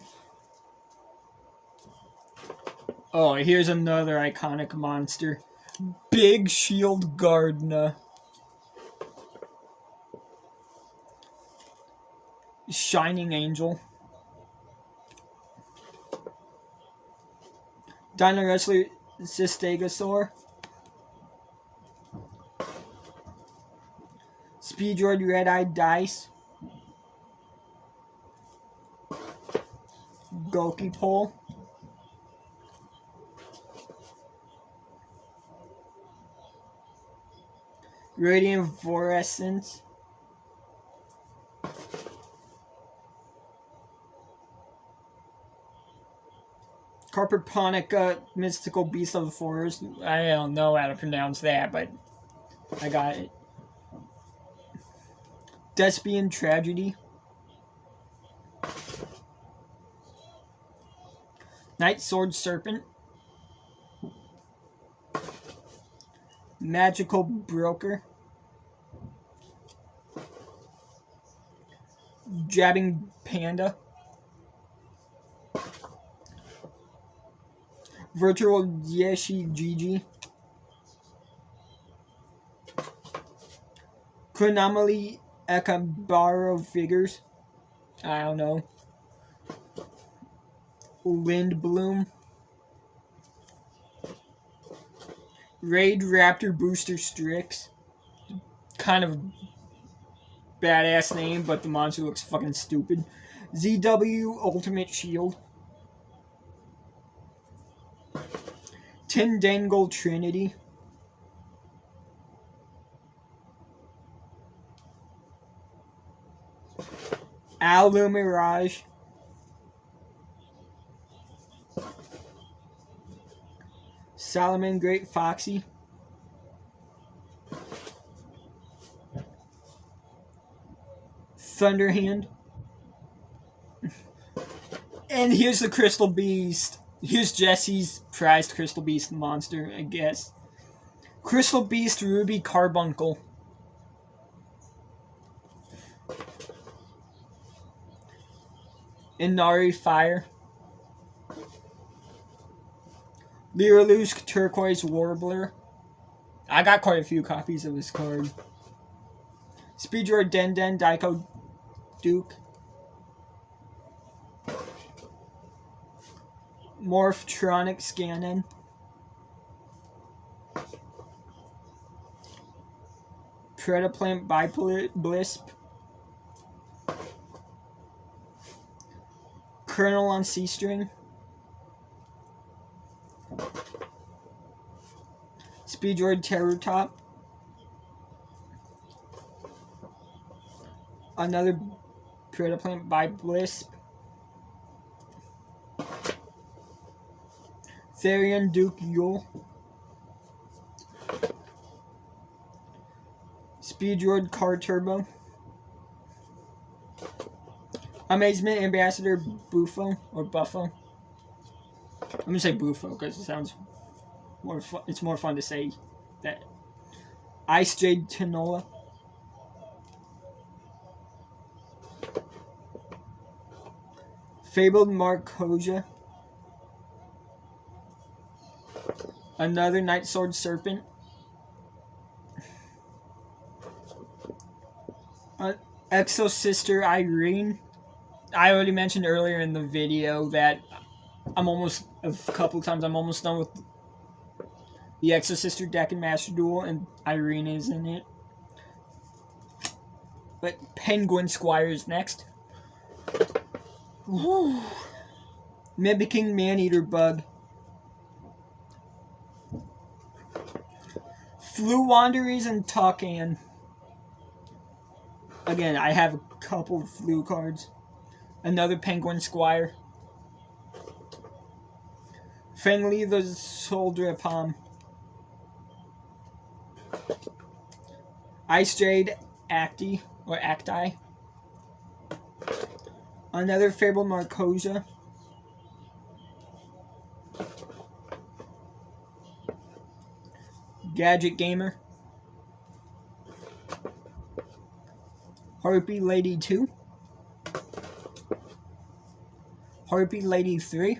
Oh, here's another iconic monster. Big Shield Gardna. Shining Angel. Dino-Wrestler Stegosaur. Speedroid Red-Eyed Dice. Gokipole. Radiant Fluorescence. Carpoponica Mystical Beast of the Forest. I don't know how to pronounce that, but I got it. Despian Tragedy. Night Sword Serpent. Magical Broker. Jabbing Panda. Virtual Yeshi Gigi. Chronomaly Ekabaro Figures. I don't know. Lindbloom. Raid Raptor Booster Strix. Kind of badass name, but the monster looks fucking stupid. ZW Ultimate Shield. Tindangle Trinity. Alumirage. Solomon Great Foxy. Thunderhand. And here's the Crystal Beast. Here's Jesse's prized Crystal Beast monster, I guess. Crystal Beast Ruby Carbuncle. Inari Fire. Lyrilusk Turquoise Warbler. I got quite a few copies of this card. Speedroid Den Daiko Duke. Morphtronic Scannon. Predaplant Blisp. Colonel on C-String. Speedroid Terrortop. Another Predaplant Blisp. Therian Duke Yule. Speedroid Car Turbo. Amazement Ambassador Buffo or Buffo. I'm gonna say Buffo because it sounds more fun. It's more fun to say that. Ice Jade Tinola. Fabled Marcosia. Another Night Sword Serpent. Exo Sister Irene. I already mentioned earlier in the video that I'm almost done with the Exo Sister deck in Master Duel, and Irene is in it. But Penguin Squire is next. Woo. Mimicking Maneater Bug. Flu Wanderers and Talkan. Again, I have a couple of Flu cards. Another Penguin Squire. Fenly the Soldier Palm. Ice Jade Acti or Acti. Another Fabled Marcosia. Gadget Gamer. Harpy Lady 2. Harpy Lady 3.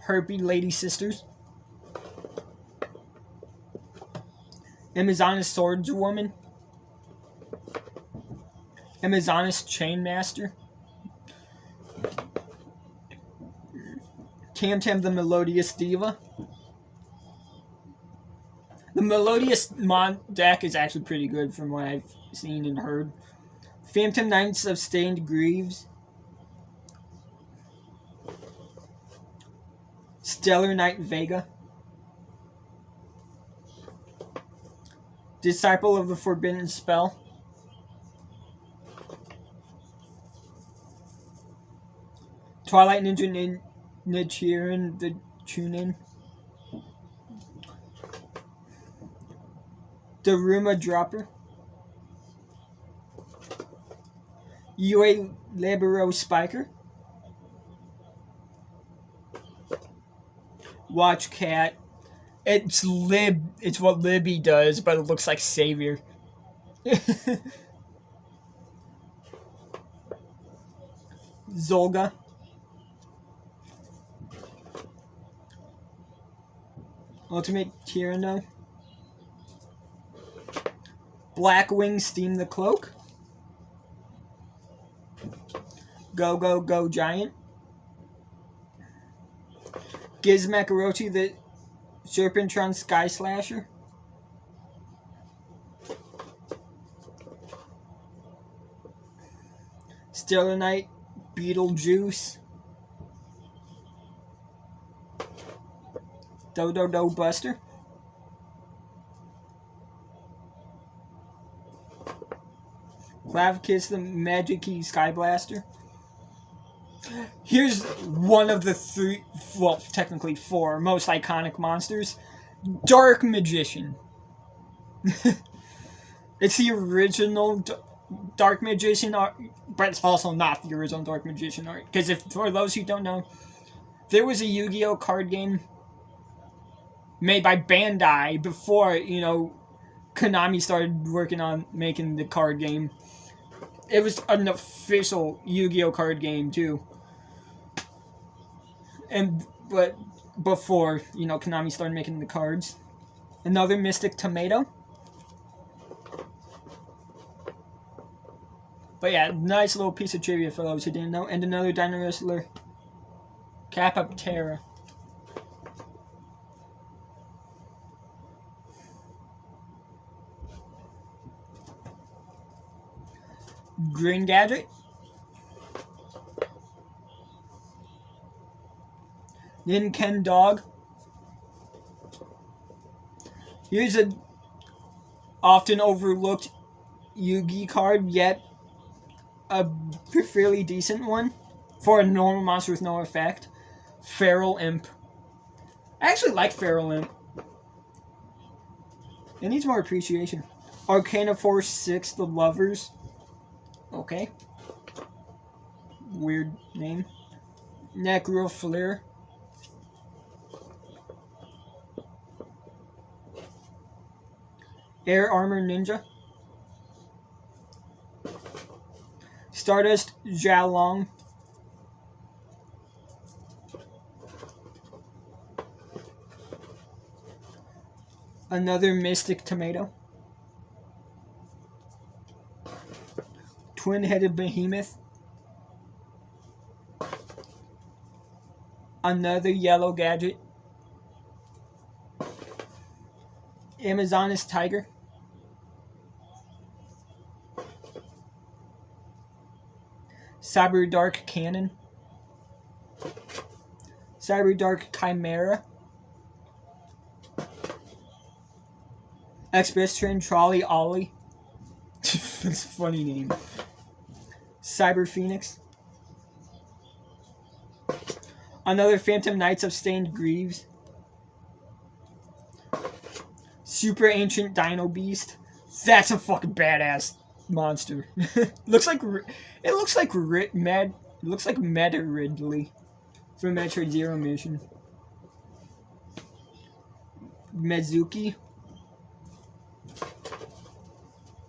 Harpy Lady Sisters. Amazonas Swordswoman. Amazonas Chainmaster. Tamtam the Melodious Diva. The Melodious deck is actually pretty good from what I've seen and heard. Phantom Knights of Stained Greaves. Stellar Knight Vega. Disciple of the Forbidden Spell. Twilight Ninja Nichiren the Chunin. Daruma Dropper. UA Libero Spiker. Watch Cat. It's what Libby does, but it looks like Savior. Zolga. Ultimate Tyranno. Blackwing Steam the Cloak. Go Go Go Giant. Gizmak Orochi the Serpentron Sky Slasher. Stellar Knight Beetlejuice. Dodo Buster. Clavkiss the Magic Key Sky Blaster. Here's one of the three, well, technically four, most iconic monsters. Dark Magician. It's the original Dark Magician art, but it's also not the original Dark Magician art. Because for those who don't know, there was a Yu-Gi-Oh card game made by Bandai before, Konami started working on making the card game. It was an official Yu-Gi-Oh card game too. But before, Konami started making the cards. Another Mystic Tomato. But yeah, nice little piece of trivia for those who didn't know. And another Dino Wrestler, Capaptera. Green Gadget. Ninken Dog. Here's a often overlooked Yugi card, yet a fairly decent one for a normal monster with no effect. Feral Imp. I actually like Feral Imp. It needs more appreciation. Arcana Force 6, The Lovers. Okay. Weird name. Necro Flare. Air Armor Ninja. Stardust Xiaolong. Another Mystic Tomato. Twin-headed Behemoth. Another Yellow Gadget. Amazoness Tiger. Cyber Dark Cannon. Cyber Dark Chimera. Express Train Trolley Ollie. That's a funny name. Cyber Phoenix. Another Phantom Knights of Stained Greaves. Super Ancient Dino Beast. That's a fucking badass monster. It looks like Meta Ridley from Metroid Zero Mission. Mezuki.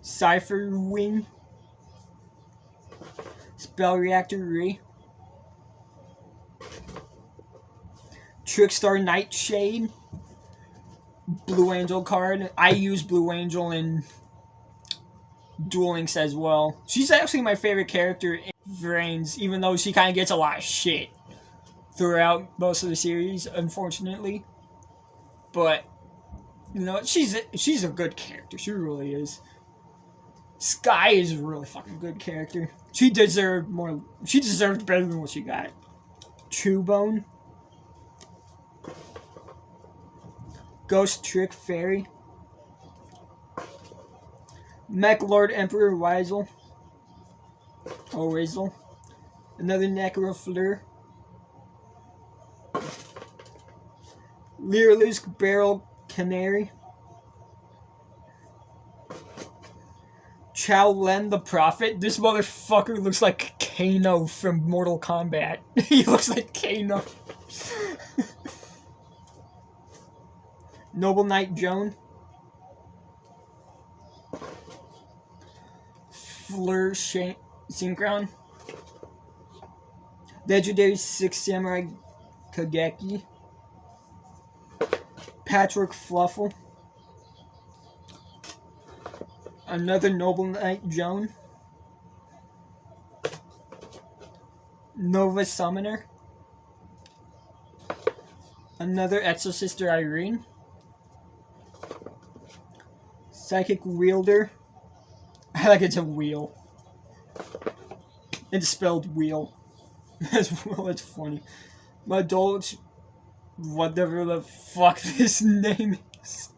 Cypher Wing. Spell Reactor Ray. Trickstar Nightshade. Blue Angel card. I use Blue Angel in Duel Links as well. She's actually my favorite character in Vrains, even though she kind of gets a lot of shit throughout most of the series, unfortunately. But, she's a good character. She really is. Sky is a really fucking good character. She deserved better than what she got. Chewbone. Ghost Trick Fairy. Mech Lord Emperor Weisel. Oh, Weisel. Another Necro Fleur. Lyrilusk Barrel Canary. Chow Len the Prophet. This motherfucker looks like Kano from Mortal Kombat. He looks like Kano. Noble Knight Joan. Fleur Synchron. Legendary Six Samurai Kageki. Patchwork Fluffle. Another Noble Knight Joan. Nova Summoner. Another Exorcister Irene. Psychic Wielder. I like it's a wheel. It's spelled wheel. That's funny. Madolch, whatever the fuck this name is.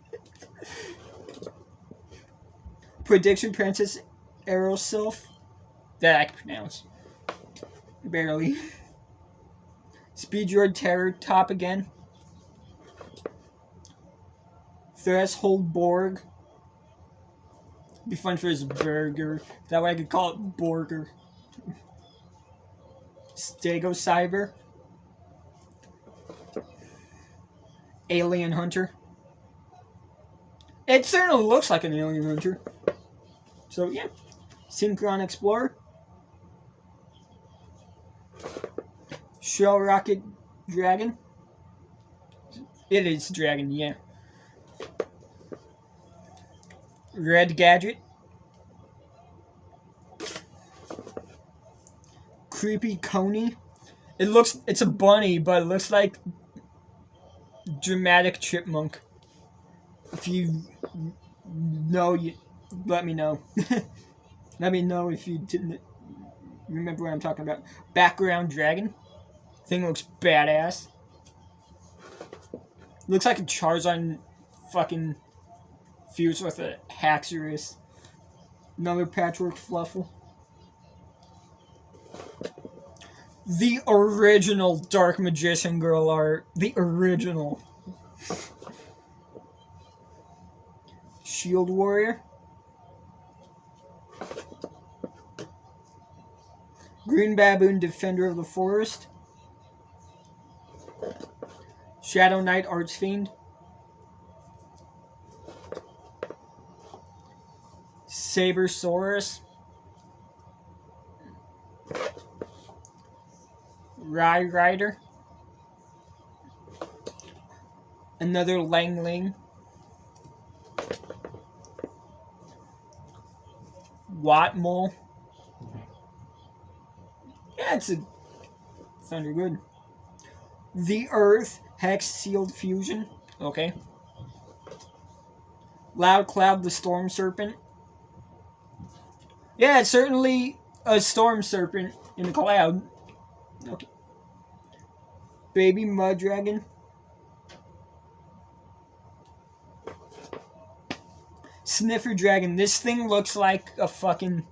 Prediction Princess Aerosylph. That I can pronounce. Barely. Speedroid Terror Top again. Threshold Borg. Be fun for his burger. That way I could call it Borger. Stego Cyber. Alien Hunter. It certainly looks like an alien hunter. So yeah. Synchron Explorer. Shell Rocket Dragon. It is Dragon, yeah. Red Gadget. Creepy Coney. It's a bunny, but it looks like Dramatic Chipmunk. If you know, let me know. Let me know if you didn't remember what I'm talking about. Background Dragon. Thing looks badass. Looks like a Charizard fucking fused with a Haxorus. Another Patchwork Fluffle. The original Dark Magician Girl art. The original. Shield Warrior. Green Baboon Defender of the Forest. Shadow Knight Archfiend. Sabersaurus. Rye Rider. Another Langling. Watmole. Yeah, it's a thunder good. The Earth Hex Sealed Fusion. Okay. Loud Cloud the Storm Serpent. Yeah, it's certainly a storm serpent in the cloud. Okay. Baby Mud Dragon. Sniffer Dragon. This thing looks like a fucking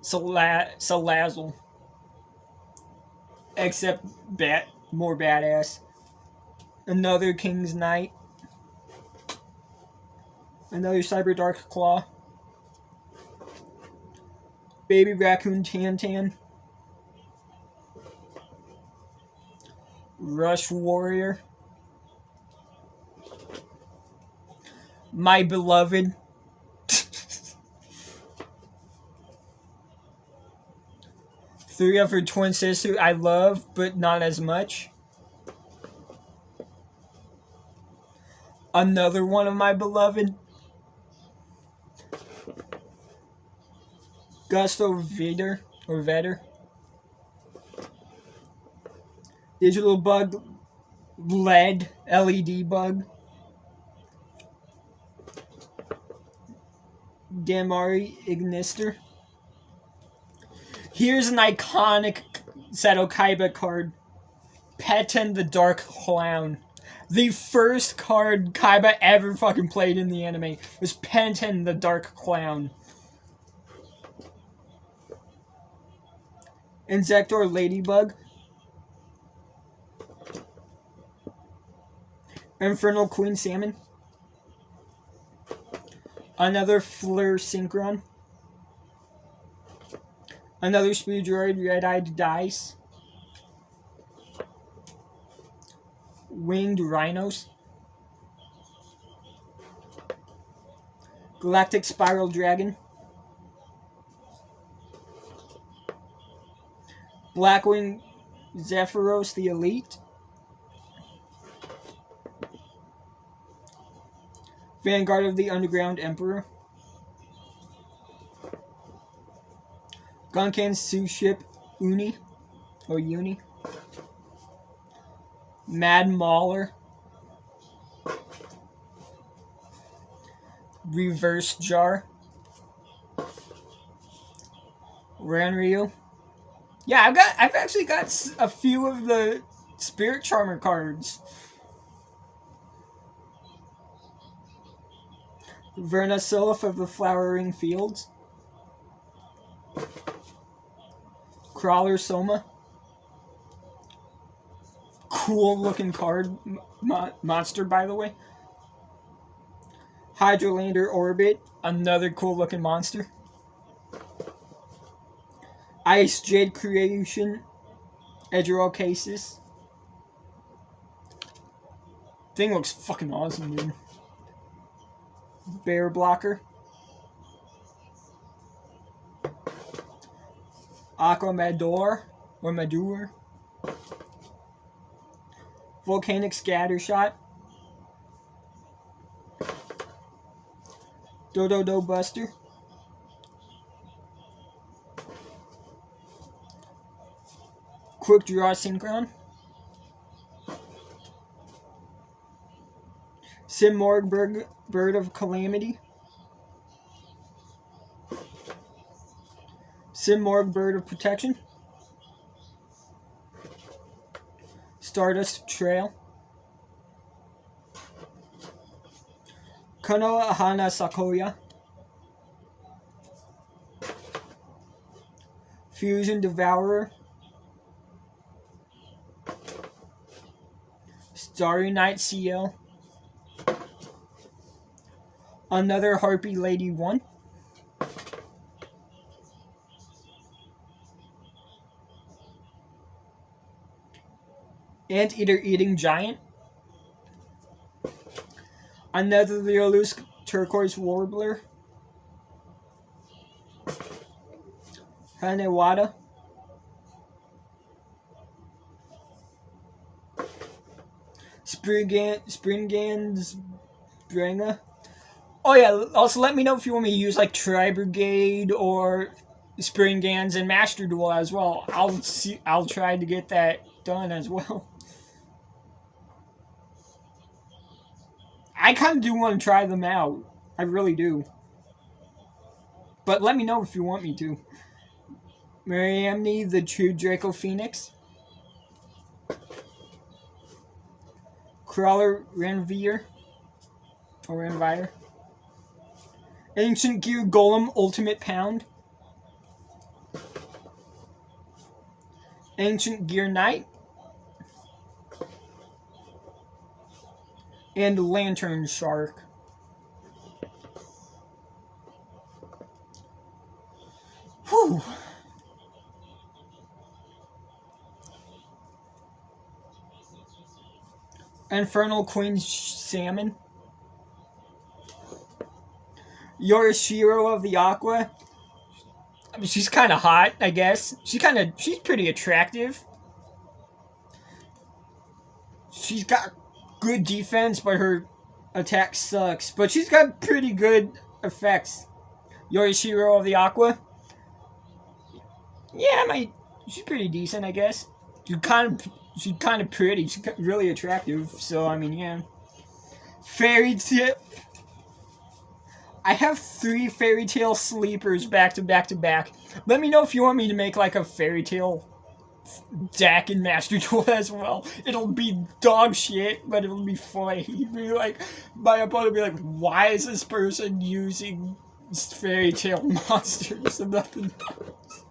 Salazzle. Except more badass. Another King's Knight. Another Cyber Dark Claw. Baby Raccoon Tantan. Rush Warrior. My Beloved. Three of her twin sisters I love, but not as much. Another one of My Beloved. Gusto Vader or Vader. Digital Bug. LED Bug. Damari Ignister. Here's an iconic Seto Kaiba card. Peten the Dark Clown. The first card Kaiba ever fucking played in the anime was Peten the Dark Clown. Insector Ladybug. Infernal Queen Salmon. Another Fleur Synchron. Another Speed Droid Red-Eyed Dice. Winged Rhinos. Galactic Spiral Dragon. Blackwing Zephyros the Elite. Vanguard of the Underground Emperor. Gunkan Sue Ship Uni. Or Uni. Mad Mauler. Reverse Jar. Ranryu. Yeah, I've actually got a few of the Spirit Charmer cards. Vernasilif of the Flowering Fields. Crawler Soma. Cool looking card monster, by the way. Hydrolander Orbit. Another cool looking monster. Ice Jade Creation. Edgerol Cases. Thing looks fucking awesome, dude. Bear blocker. Aqua Mador or Madur. Volcanic Scatter Shot. Dodo Buster. Quick Draw Synchron. Simorg Bird of Calamity. Simorg Bird of Protection. Stardust Trail. Konoha Hana Sakoya. Fusion Devourer. Starry Night CL. Another Harpy Lady 1. Anteater Eating Giant. Another Leolusk Turquoise Warbler. Hanewada. Springans Brenga. Oh yeah, also let me know if you want me to use like Tri Brigade or Springans and Master Duel as well. I'll try to get that done as well. I kind of do want to try them out. I really do. But let me know if you want me to. Mariamne, the True Draco Phoenix. Crawler Renvir. Or Renvire. Ancient Gear Golem Ultimate Pound. Ancient Gear Knight. And Lantern Shark. Whew. Infernal Queen Salmon. Yorishiro of the Aqua. I mean, she's kind of hot, I guess. She's pretty attractive. She's got good defense, but her attack sucks. But she's got pretty good effects. Yorishiro of the Aqua. Yeah, she's pretty decent, I guess. She's kind of pretty. She's really attractive. So I mean, yeah. Fairy Tail. I have 3 Fairy Tail sleepers back to back to back. Let me know if you want me to make like a Fairy Tail deck in Master Duel as well. It'll be dog shit, but it'll be funny. Be like, my opponent will be like, why is this person using Fairy Tail monsters and nothing else?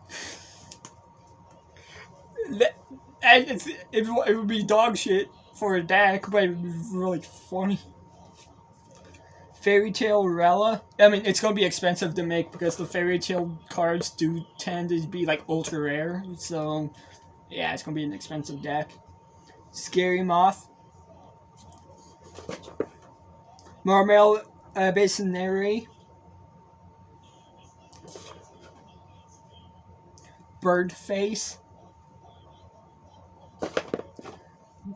And it would be dog shit for a deck, but it would be really funny. Fairy Tail Rella. I mean, it's going to be expensive to make because the Fairy Tail cards do tend to be like ultra rare. So, yeah, it's going to be an expensive deck. Scary Moth. Marmel Basineri. Birdface.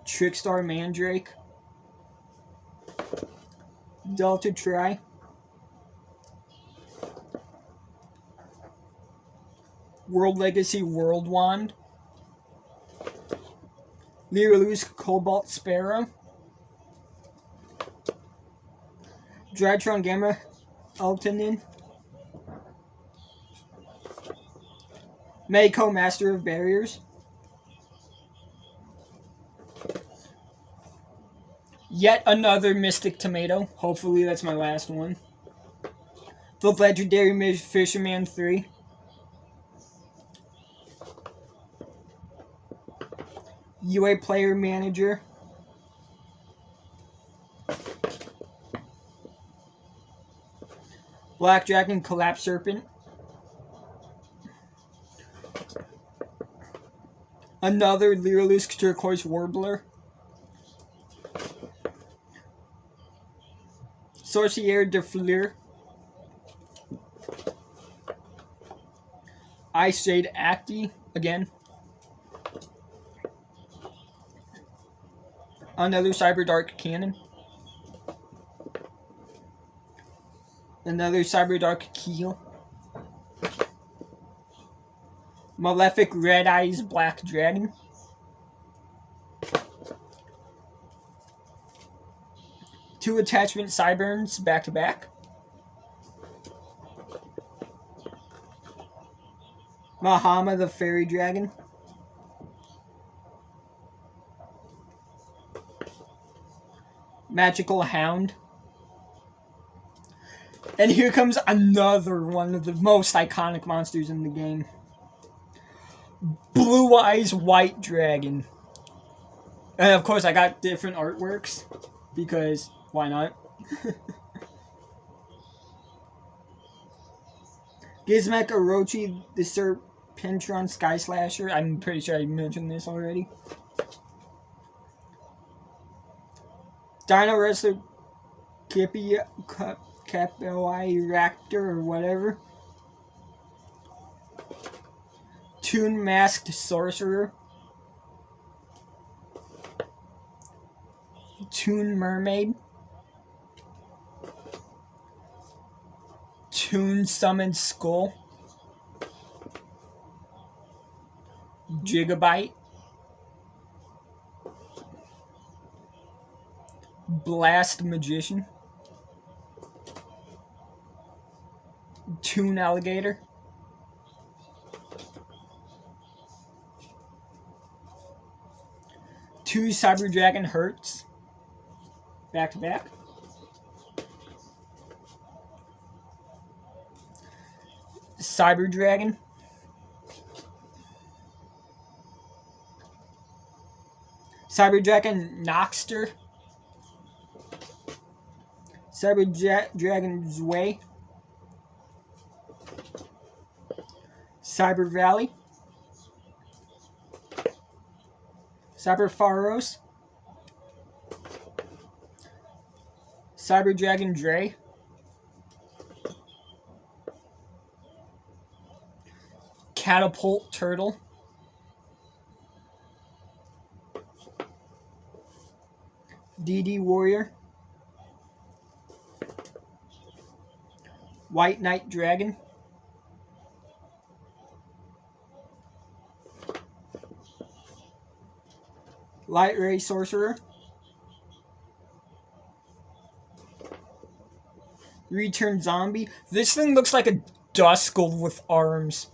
Trickstar Mandrake. Delta Tri. World Legacy World Wand. Leolusk Cobalt Sparrow. Drytron Gamma Altanin. Meiko Master of Barriers. Yet another Mystic Tomato. Hopefully that's my last one. The Legendary Fisherman 3. UA Player Manager. Black Dragon Collapse Serpent. Another Leolusk Turquoise Warbler. Sorcier de Fleur. Ice Shade Acti again. Another Cyber Dark Cannon. Another Cyber Dark Keel. Malefic Red Eyes Black Dragon. Two attachment Cyberns back to back. Mahama the Fairy Dragon. Magical Hound. And here comes another one of the most iconic monsters in the game. Blue Eyes White Dragon. And of course I got different artworks, because why not? Gizmek Orochi the Serpentron Sky Slasher. I'm pretty sure I mentioned this already. Dino Wrestler Capoeiractor or whatever. Toon Masked Sorcerer. Toon Mermaid. Toon Summoned Skull. Gigabyte. Blast Magician. Toon Alligator. Two Cyber Dragon Hertz. Back to back. Cyber Dragon. Cyber Dragon Noxter. Cyber Dragon Zwei. Cyber Valley. Cyber Pharos. Cyber Dragon Dre. Catapult Turtle. DD Warrior. White Knight Dragon. Light Ray Sorcerer. Return Zombie. This thing looks like a Duskull with arms.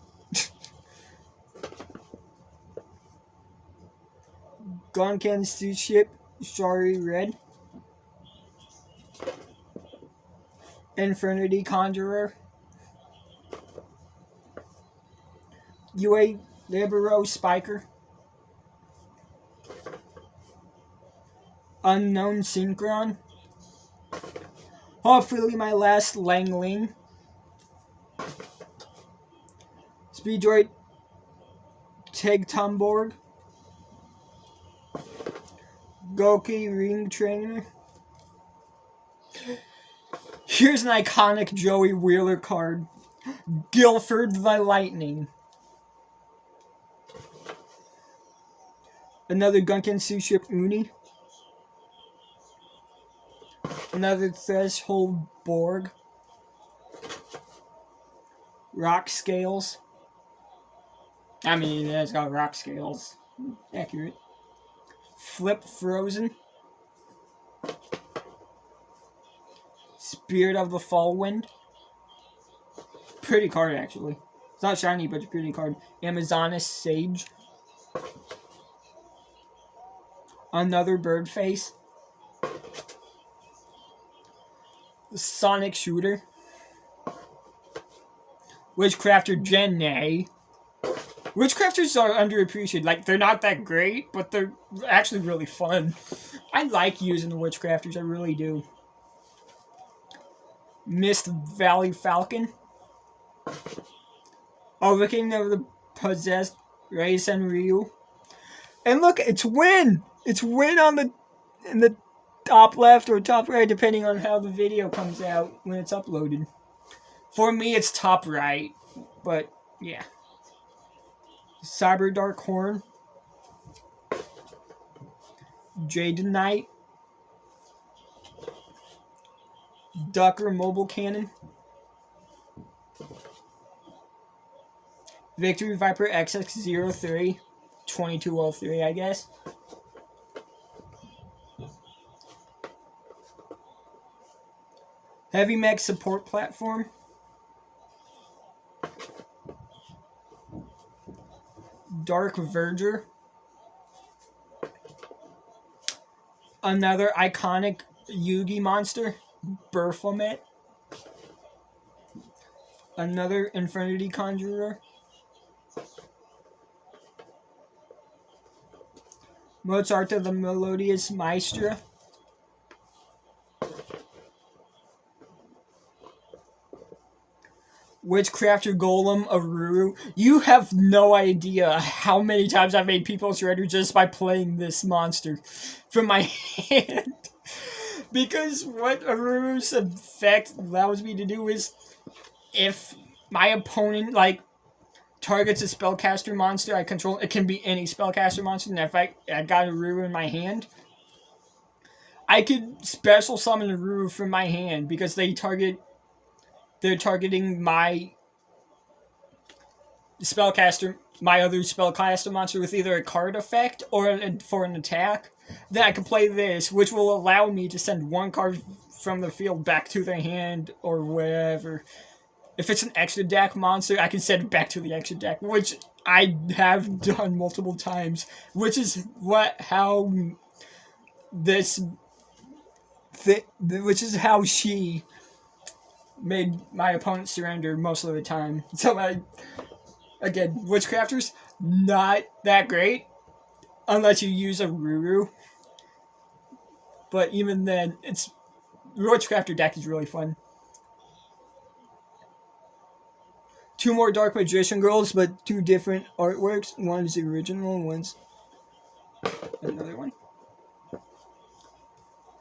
Gonkan Suship. Shari Red. Infernity Conjurer. UA Libero Spiker. Unknown Synchron. Hopefully my last Lang Ling. Speedroid Tegtumborg. Goki Ring Trainer. Here's an iconic Joey Wheeler card. Guilford the Lightning. Another Gunkan Suship Uni. Another Threshold Borg. Rock Scales. I mean, it's got rock scales. Accurate. Flip Frozen. Spirit of the Fallwind. Pretty card, actually. It's not shiny, but it's a pretty card. Amazonas Sage. Another Bird Face. Sonic Shooter. Witchcrafter Jenne. Witchcrafters are underappreciated. Like, they're not that great, but they're actually really fun. I like using the Witchcrafters, I really do. Mist Valley Falcon. Awakening of the Possessed Reisen Ryu. And look, it's Win! It's Win on the top left or top right, depending on how the video comes out when it's uploaded. For me, it's top right, but yeah. Cyber Dark Horn, Jade Knight, Ducker Mobile Cannon, Victory Viper XX03, 2203, I guess. Heavy Mech Support Platform, Dark Verger, another iconic Yugi monster, Baphomet, another Infernity Conjurer, Mozart the Melodious Maestro, Witchcrafter Golem Aruru. You have no idea how many times I've made people surrender just by playing this monster from my hand. Because what Aruru's effect allows me to do is, if my opponent, like, targets a spellcaster monster I control, it can be any spellcaster monster, and if I got Aruru in my hand, I could special summon Aruru from my hand because they're targeting my spellcaster, my other spellcaster monster with either a card effect or for an attack. Then I can play this, which will allow me to send one card from the field back to their hand or wherever. If it's an extra deck monster, I can send it back to the extra deck, which I have done multiple times. Which is how she made my opponent surrender most of the time. So again, Witchcrafters, not that great unless you use a Ruru. But even then, Witchcrafter deck is really fun. 2 more Dark Magician Girls, but 2 different artworks. One's the original, one's another one.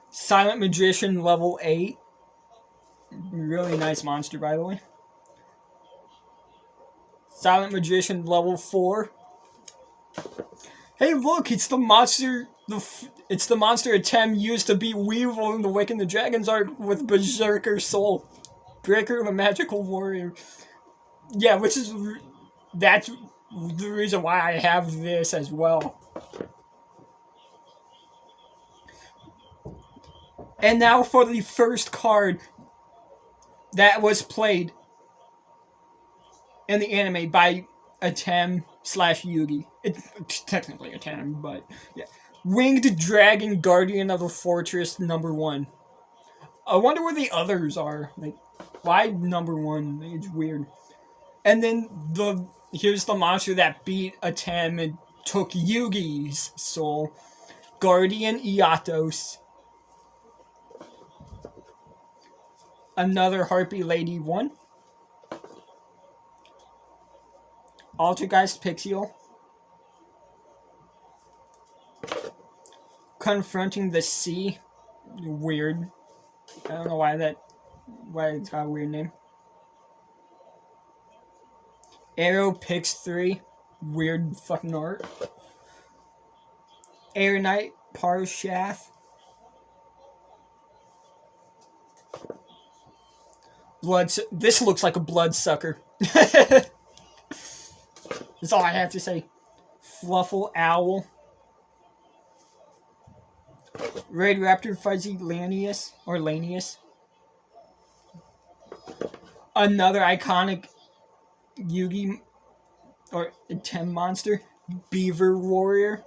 Silent Magician level 8. Really nice monster, by the way. Silent Magician level 4. Hey, look! It's the monster. It's the monster Atem used to beat Weevil in the Wake and the Dragons arc with Berserker Soul Breaker, the magical warrior. Yeah, that's the reason why I have this as well. And now for the first card that was played in the anime by Atem/Yugi. It's technically Atem, but yeah. Winged Dragon Guardian of the Fortress #1. I wonder where the others are. Like, why #1? It's weird. And then here's the monster that beat Atem and took Yugi's soul. Guardian Iatos. Another Harpy Lady 1. Altergeist Pixiel. Confronting the Sea. Weird. I don't know why it's got a weird name. Arrow Pix 3. Weird fucking art. Air Knight Parshath. This looks like a bloodsucker. That's all I have to say. Fluffle Owl. Red Raptor Fuzzy Lanius. Or Lanius. Another iconic Yugi or Atem monster. Beaver Warrior.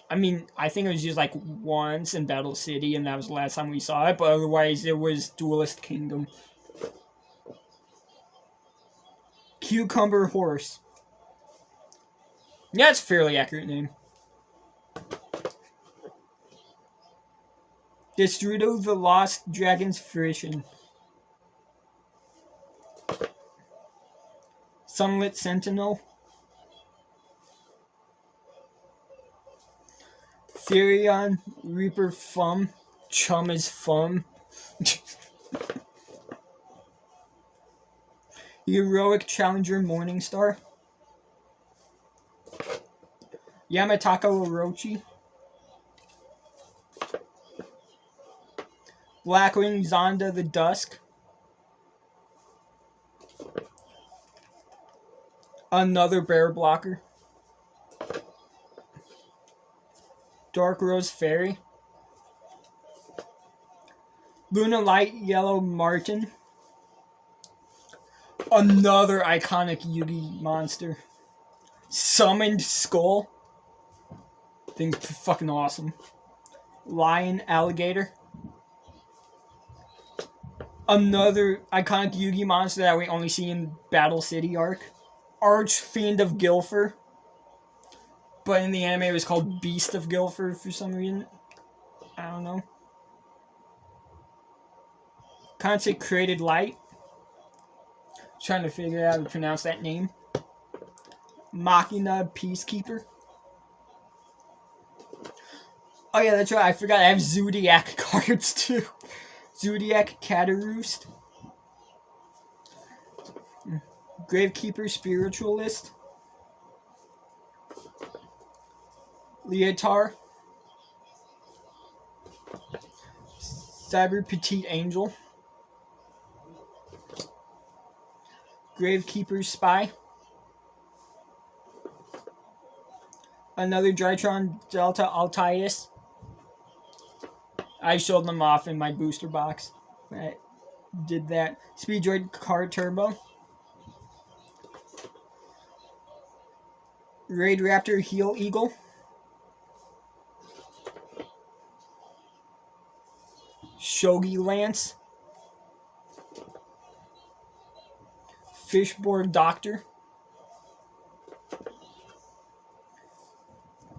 I think it was used like once in Battle City, and that was the last time we saw it, but otherwise it was Duelist Kingdom. Cucumber Horse. Yeah, it's a fairly accurate name. Destrudo the Lost Dragon's Fruition. Sunlit Sentinel. Therion, Reaper Fum, Chum is Fum. Heroic Challenger Morningstar. Yamatako Orochi. Blackwing Zonda the Dusk. Another Bear Blocker. Dark Rose Fairy. Luna Light Yellow Martin. Another iconic Yugi monster. Summoned Skull. Thing's fucking awesome. Lion Alligator. Another iconic Yugi monster that we only see in Battle City arc. Archfiend of Gilfer. But in the anime it was called Beast of Gilfer for some reason. I don't know. Consecrated Light. Trying to figure out how to pronounce that name. Machina Peacekeeper. Oh yeah, that's right. I forgot I have Zodiac cards too. Zodiac Cataroost. Gravekeeper Spiritualist. Leotar. Cyber Petite Angel. Gravekeeper Spy. Another Drytron Delta Altius. I showed them off in my booster box. I did that. Speedroid Card Turbo. Raid Raptor Heel Eagle. Shogi Lance. Fishboard Doctor.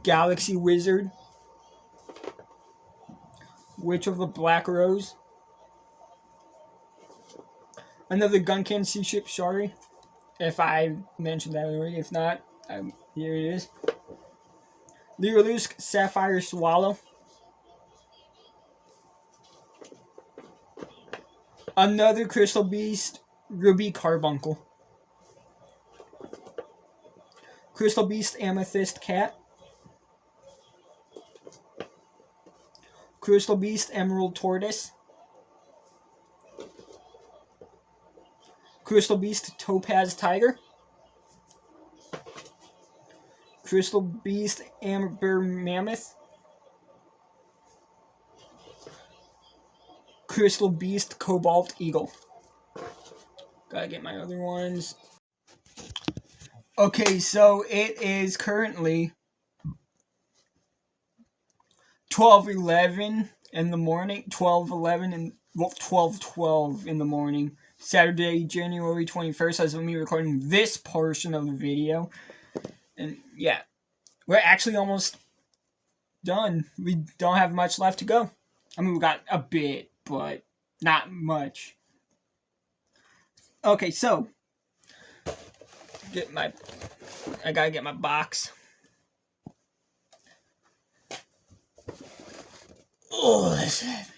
Galaxy Wizard. Witch of the Black Rose. Another Guncan Sea Ship Shari. If I mentioned that already. If not, here it is. Lyrilusk Sapphire Swallow. Another Crystal Beast Ruby Carbuncle. Crystal Beast Amethyst Cat. Crystal Beast Emerald Tortoise. Crystal Beast Topaz Tiger. Crystal Beast Amber Mammoth. Crystal Beast Cobalt Eagle. Gotta get my other ones. Okay, so it is currently 12:11 in the morning. 12:11 and 12:12 in the morning. Saturday, January 21st, as of me recording this portion of the video. And yeah, we're actually almost done. We don't have much left to go. I mean, we got a bit, but not much. Okay, so I gotta get my box. Oh, that's heavy.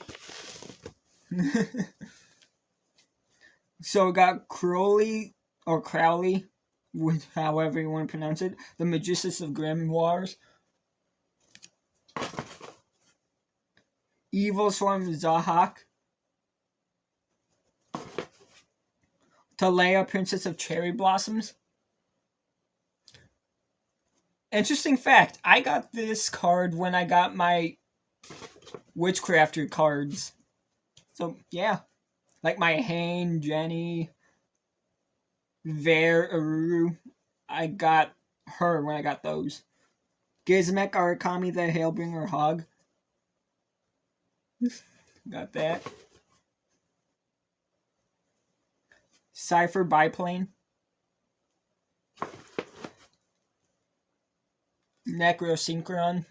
So we got Crowley, or Crowley, however you want to pronounce it. The Magistus of Grimoires. Evil Swarm Zahak. Talea, Princess of Cherry Blossoms. Interesting fact, I got this card when I got my Witchcrafter cards. So, yeah. Like my Hane, Jenny, Ver, Aruru. I got her when I got those. Gizmek Arakami, the Hailbringer Hog. Got that. Cypher Biplane. Necrosynchron.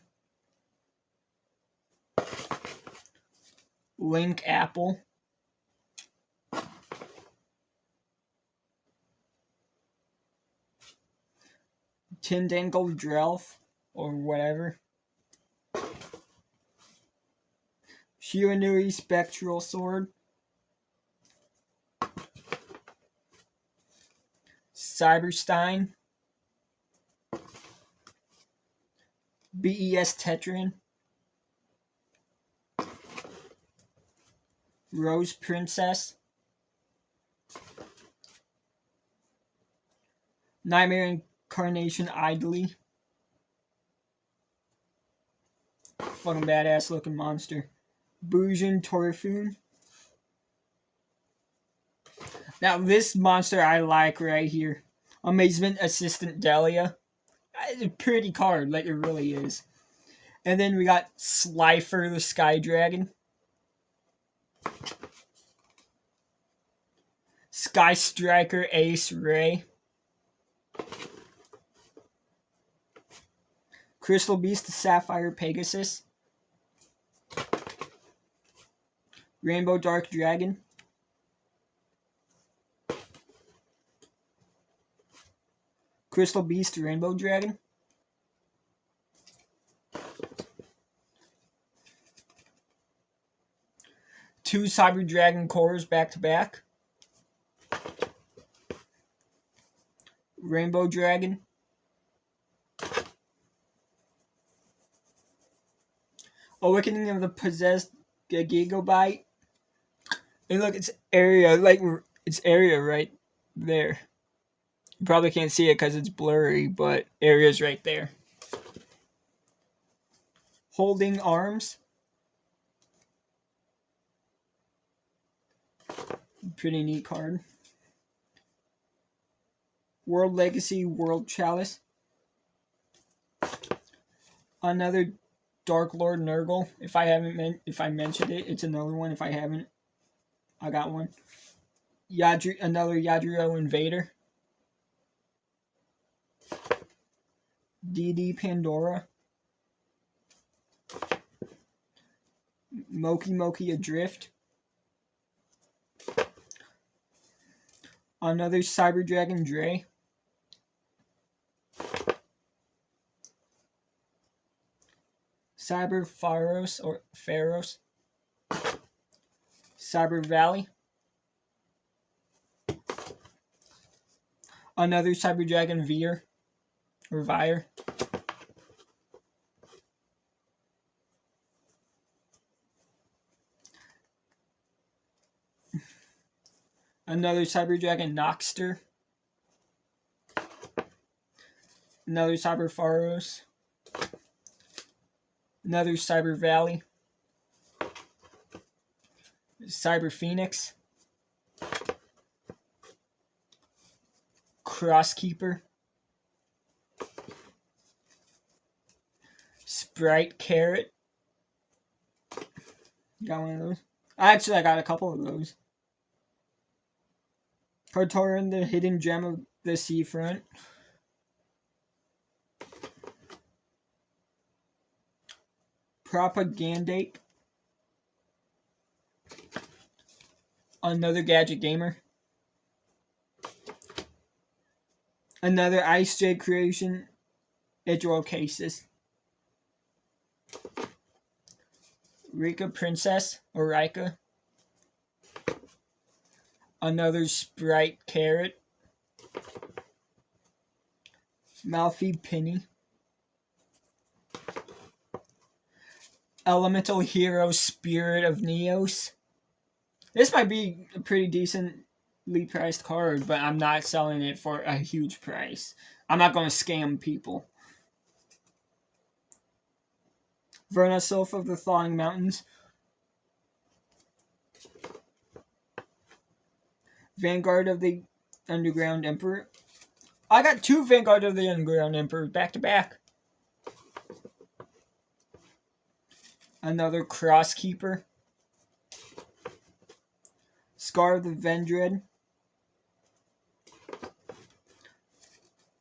Link Apple. Tindangle Drelf, or whatever. Fury Spectral Sword. Cyberstein. BES Tetran. Rose Princess. Nightmare Incarnation Idly. Fucking badass looking monster. Bujin Torfun. Now this monster I like right here. Amazement Assistant Delia. It's a pretty card, like it really is. And then we got Slifer the Sky Dragon. Sky Striker Ace Ray. Crystal Beast Sapphire Pegasus. Rainbow Dark Dragon. Crystal Beast Rainbow Dragon. Two Cyber Dragon cores back to back. Rainbow Dragon. Awakening of the Possessed Gigabyte. And look, it's area, like, it's area right there. You probably can't see it because it's blurry, but area's right there. Holding Arms. Pretty neat card. World Legacy World Chalice. Another Dark Lord Nurgle. If I mentioned it, it's another one. If I haven't, I got one. Another Yadrio Invader. DD Pandora. Moki Adrift. Another Cyber Dragon Dre. Cyber Pharos or Pharos. Cyber Valley. Another Cyber Dragon Veer or Vire. Another Cyber Dragon Noxter. Another Cyber Pharos. Another Cyber Valley. Cyber Phoenix. Crosskeeper. Sprite Carrot. Got one of those. Actually, I got a couple of those. Kartoran, the Hidden Gem of the Seafront. Propagandate. Another Gadget Gamer. Another Ice J Creation. Idrocasis. Rika Princess or Rika. Another Sprite Carrot. Malfi Penny. Elemental Hero Spirit of Neos. This might be a pretty decently priced card, but I'm not selling it for a huge price. I'm not going to scam people. Verna Sylph of the Thawing Mountains. Vanguard of the Underground Emperor. I got two Vanguard of the Underground Emperor back to back. Another Crosskeeper. Scar of the Vendread.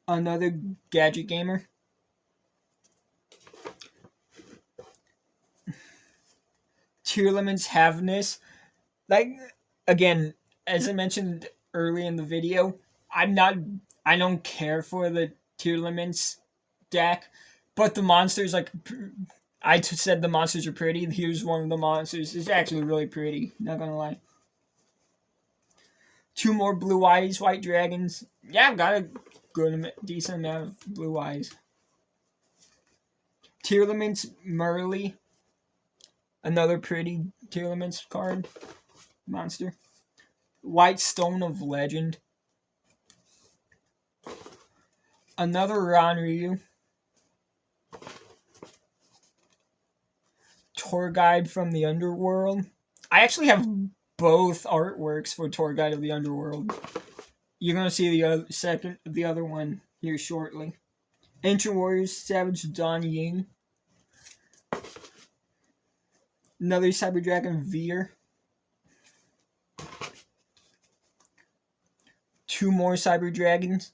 Another Gadget Gamer. Tearlaments Havness. Like, again, as I mentioned early in the video, I don't care for the Tearlaments deck, but the monsters, like, said the monsters are pretty. Here's one of the monsters. It's actually really pretty. Not gonna lie. 2 more blue eyes, white dragons. Yeah, I've got a decent amount of blue eyes. Tearlaments Merly. Another pretty Tearlaments card. Monster. White Stone of Legend. Another Ranryu. Tour Guide from the Underworld. I actually have both artworks for Tour Guide of the Underworld. You're gonna see the other one here shortly. Ancient Warriors Savage Don Ying. Another Cyber Dragon Veer. 2 more Cyber Dragons.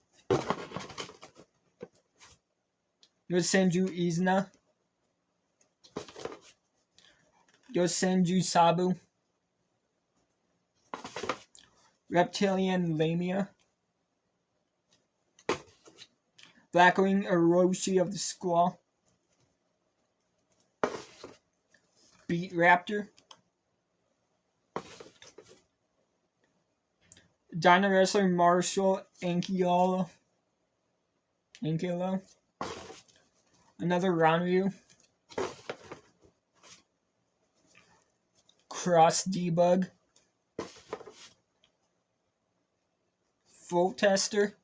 Yosenju Izna. Yosenju Sabu. Reptilian Lamia. Blackwing Orochi of the Squall. Beat Raptor. Dino Wrestler Marshall Ankylo. Another Ranryu. Cross Debug. Volt Tester.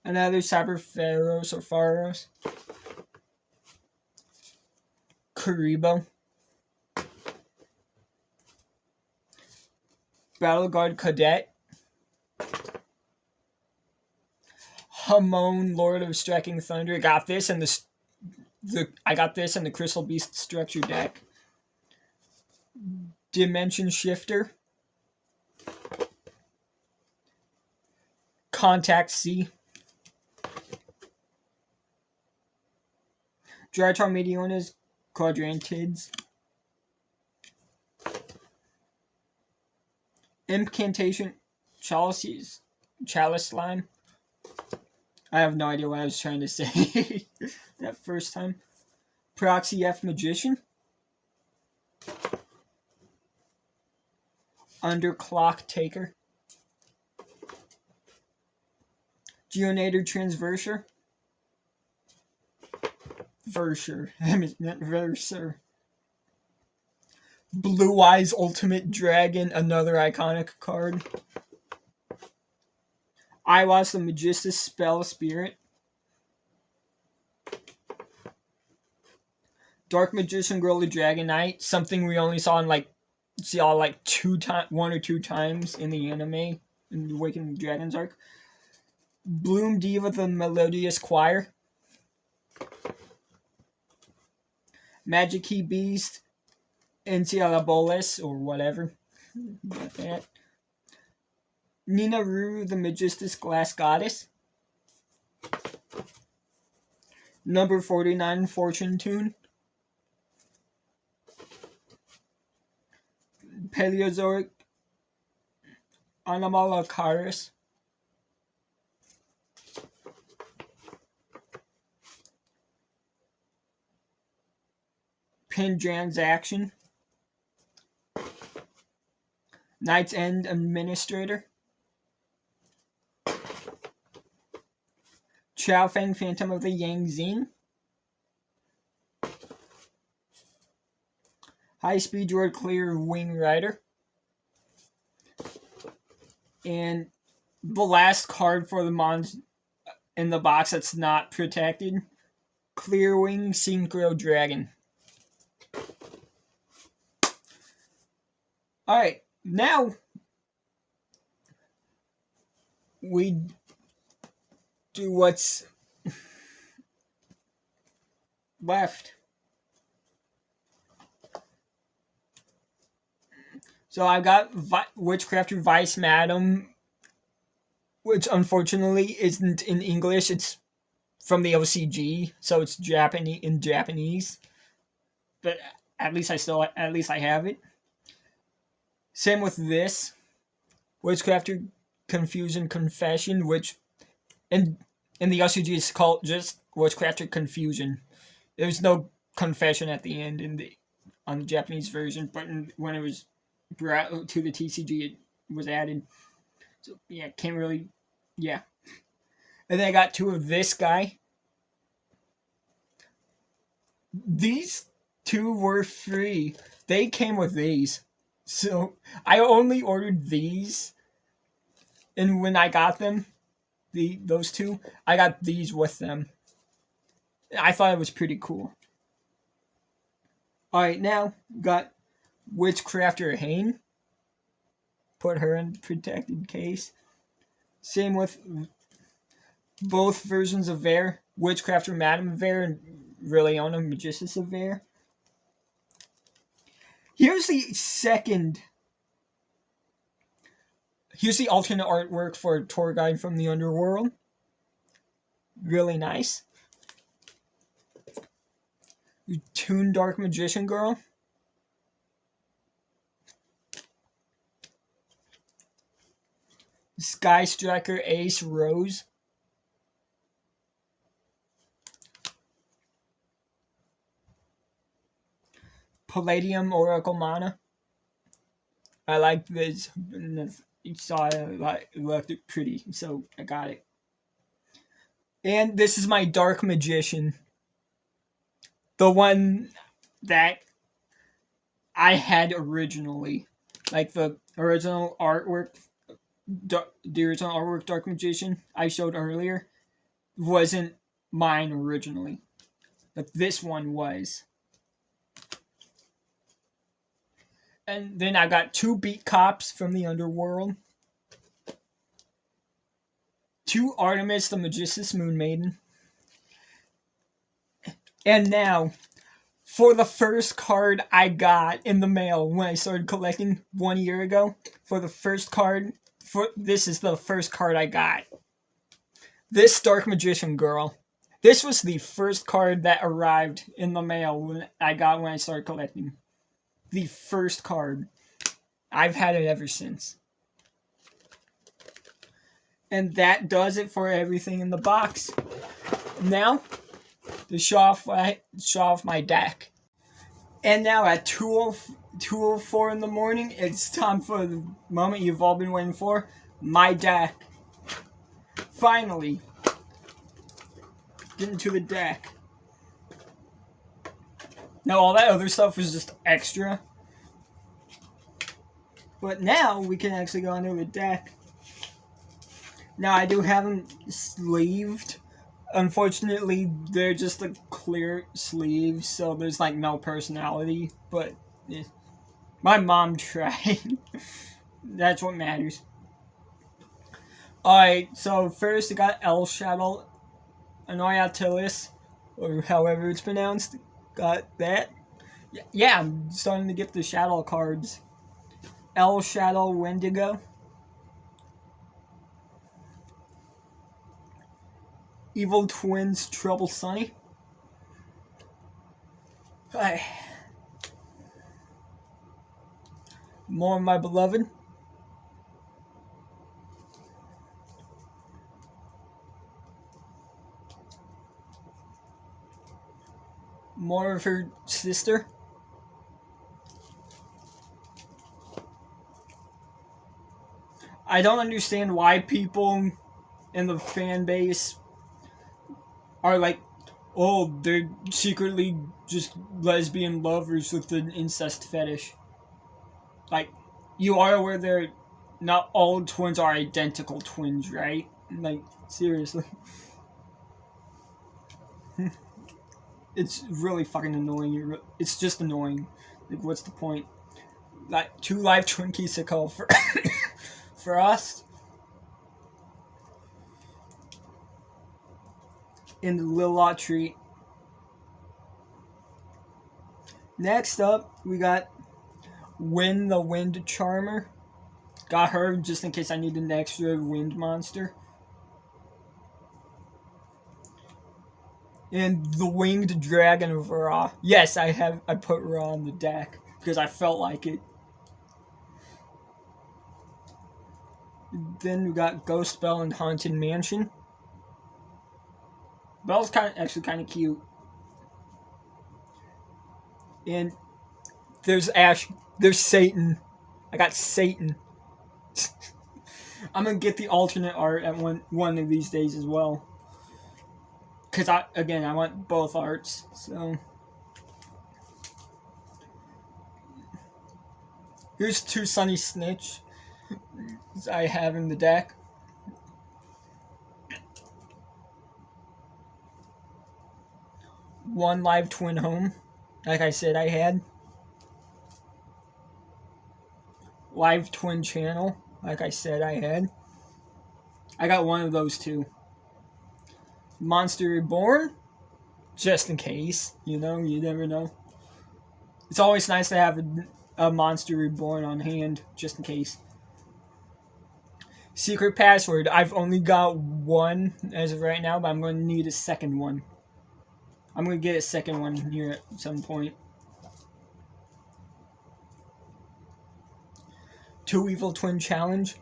Another Cyber Pharaohs or Pharaohs. Karibo. Battle Guard Cadet. Hamon, Lord of Striking Thunder. I got this in the Crystal Beast structure deck. Dimension Shifter. Contact C. Drytar Meteonas Quadrantids. Incantation Chalice Slime. I have no idea what I was trying to say that first time. Proxy F Magician. Underclock Taker. Geonator Transverser. Verser. Blue Eyes Ultimate Dragon, another iconic card. Iwas the Magistus Spell Spirit. Dark Magician Girl the Dragon Knight, something we only saw in 1 or 2 times in the anime, in the Awakening of Dragons arc. Bloom Diva the Melodious Choir. Magic Key Beast, Encialaboles, or whatever. Got that. Nina Ruru, the Magistus Glass Goddess. Number 49, Fortune Tune. Paleozoic Anomalocaris. Pin Transaction. Knight's End Administrator. Chao Feng Phantom of the Yang Xing. High Speed Droid Clear Wing Rider. And the last card for the mons in the box that's not protected. Clear Wing Synchro Dragon. Alright, now we do what's left. So I've got Witchcrafter Vice Madam, which unfortunately isn't in English. It's from the OCG, so it's Japanese. But at least I have it. Same with this. Witchcrafter Confusion Confession, which in the OCG is called just Witchcrafter Confusion. There's no confession at the end on the Japanese version, but when it was brought to the TCG, it was added. So yeah, can't really, yeah. And then I got 2 of this guy. These 2 were free. They came with these. So I only ordered these. And when I got them, those 2, I got these with them. I thought it was pretty cool. Alright, now got Witchcrafter Hane. Put her in protected case. Same with both versions of Vare. Witchcrafter Madame Vare and Reliona Magicus of Vare. Here's the alternate artwork for Torghast from the Underworld. Really nice. Toon Dark Magician Girl. Sky Striker Ace Rose. Palladium Oracle Mana. I like this. You saw it looked pretty, so I got it. And this is my Dark Magician. The one that I had originally. Like the original artwork. The original artwork Dark Magician I showed earlier wasn't mine originally. But this one was. And then I got 2 Beat Cops from the Underworld. 2 Artemis the Magicus Moon Maiden. And now, for the first card I got in the mail when I started collecting 1 year ago, for the first card, this is the first card I got. This Dark Magician Girl. This was the first card that arrived in the mail when I started collecting. The first card. I've had it ever since. And that does it for everything in the box. Now, to show off my deck. And now at 2:04 in the morning, it's time for the moment you've all been waiting for. My deck. Finally. Getting to the deck. Now, all that other stuff was just extra. But now, we can actually go into the deck. Now, I do have them sleeved. Unfortunately, they're just a clear sleeve, so there's, like, no personality. But, my mom tried. That's what matters. Alright, so first I got El Shadow Anoyatilis, or however it's pronounced. Got that. Yeah, I'm starting to get the shadow cards. El Shadow Wendigo. Evil Twins Trouble Sunny. Hi. More of My Beloved. More of her sister. I don't understand why people in the fan base are like, oh, they're secretly just lesbian lovers with an incest fetish. Like, you are aware not all twins are identical twins, right? Like, seriously. It's really fucking annoying. It's just annoying. Like, what's the point? Like, 2 live Twinkies to call for for us. In the Lilot treat. Next up, we got Win the Wind Charmer. Got her just in case I need an extra wind monster. And the Winged Dragon of Ra. Yes, I put Ra on the deck because I felt like it. Then we got Ghost Belle and Haunted Mansion. Belle's actually kind of cute. And there's Ash. There's Satan. I got Satan. I'm gonna get the alternate art at one of these days as well. Cause I want both arts. So here's 2 Sunny Snitch I have in the deck. One Live Twin Home, like I said I had. Live Twin Channel, like I said I had. I got one of those too. Monster Reborn, just in case, you never know. It's always nice to have a Monster Reborn on hand, just in case. Secret Password, I've only got one as of right now, but I'm going to need a second one. I'm going to get a second one here at some point. 2 Evil Twin Challenge,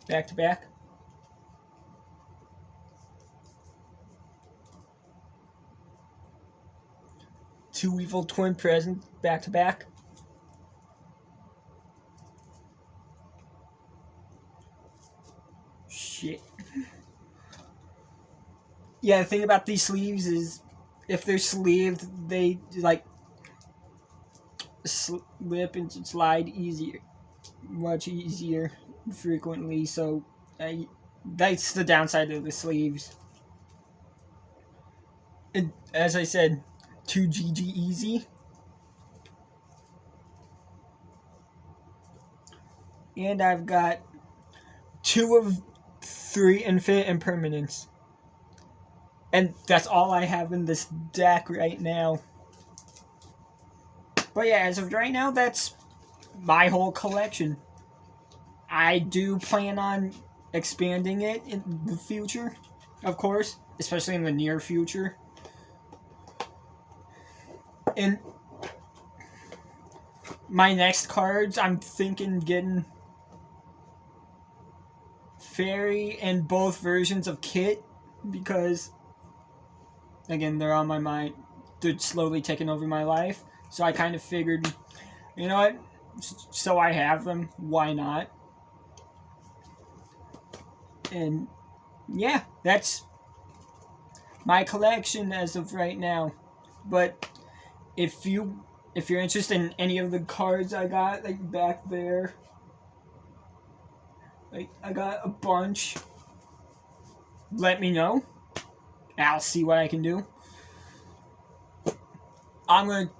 back to back. Two Evil Twin Present, back to back. Shit. Yeah, the thing about these sleeves is, if they're sleeved, they like slip and slide easier, much easier, frequently. So that's the downside of the sleeves. And as I said, 2 GG Easy. And I've got 2 of 3 Infinite Impermanence. And that's all I have in this deck right now. But yeah, as of right now, that's my whole collection. I do plan on expanding it in the future, of course, especially in the near future. And my next cards, I'm thinking getting Fairy and both versions of Kit, because again, they're on my mind. They're slowly taking over my life. So I kind of figured, you know what? So I have them. Why not? And yeah, that's my collection as of right now. But if you're interested in any of the cards I got, like back there, like I got a bunch, let me know. I'll see what I can do. I'm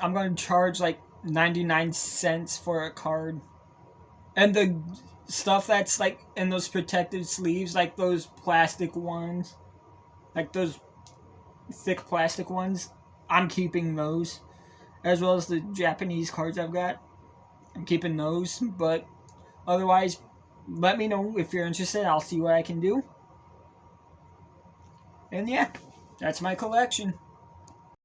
gonna charge like 99 cents for a card. And the stuff that's like in those protective sleeves, like those plastic ones, like those thick plastic ones, I'm keeping those. As well as the Japanese cards I've got, I'm keeping those. But otherwise, let me know if you're interested. I'll see what I can do. And yeah, that's my collection.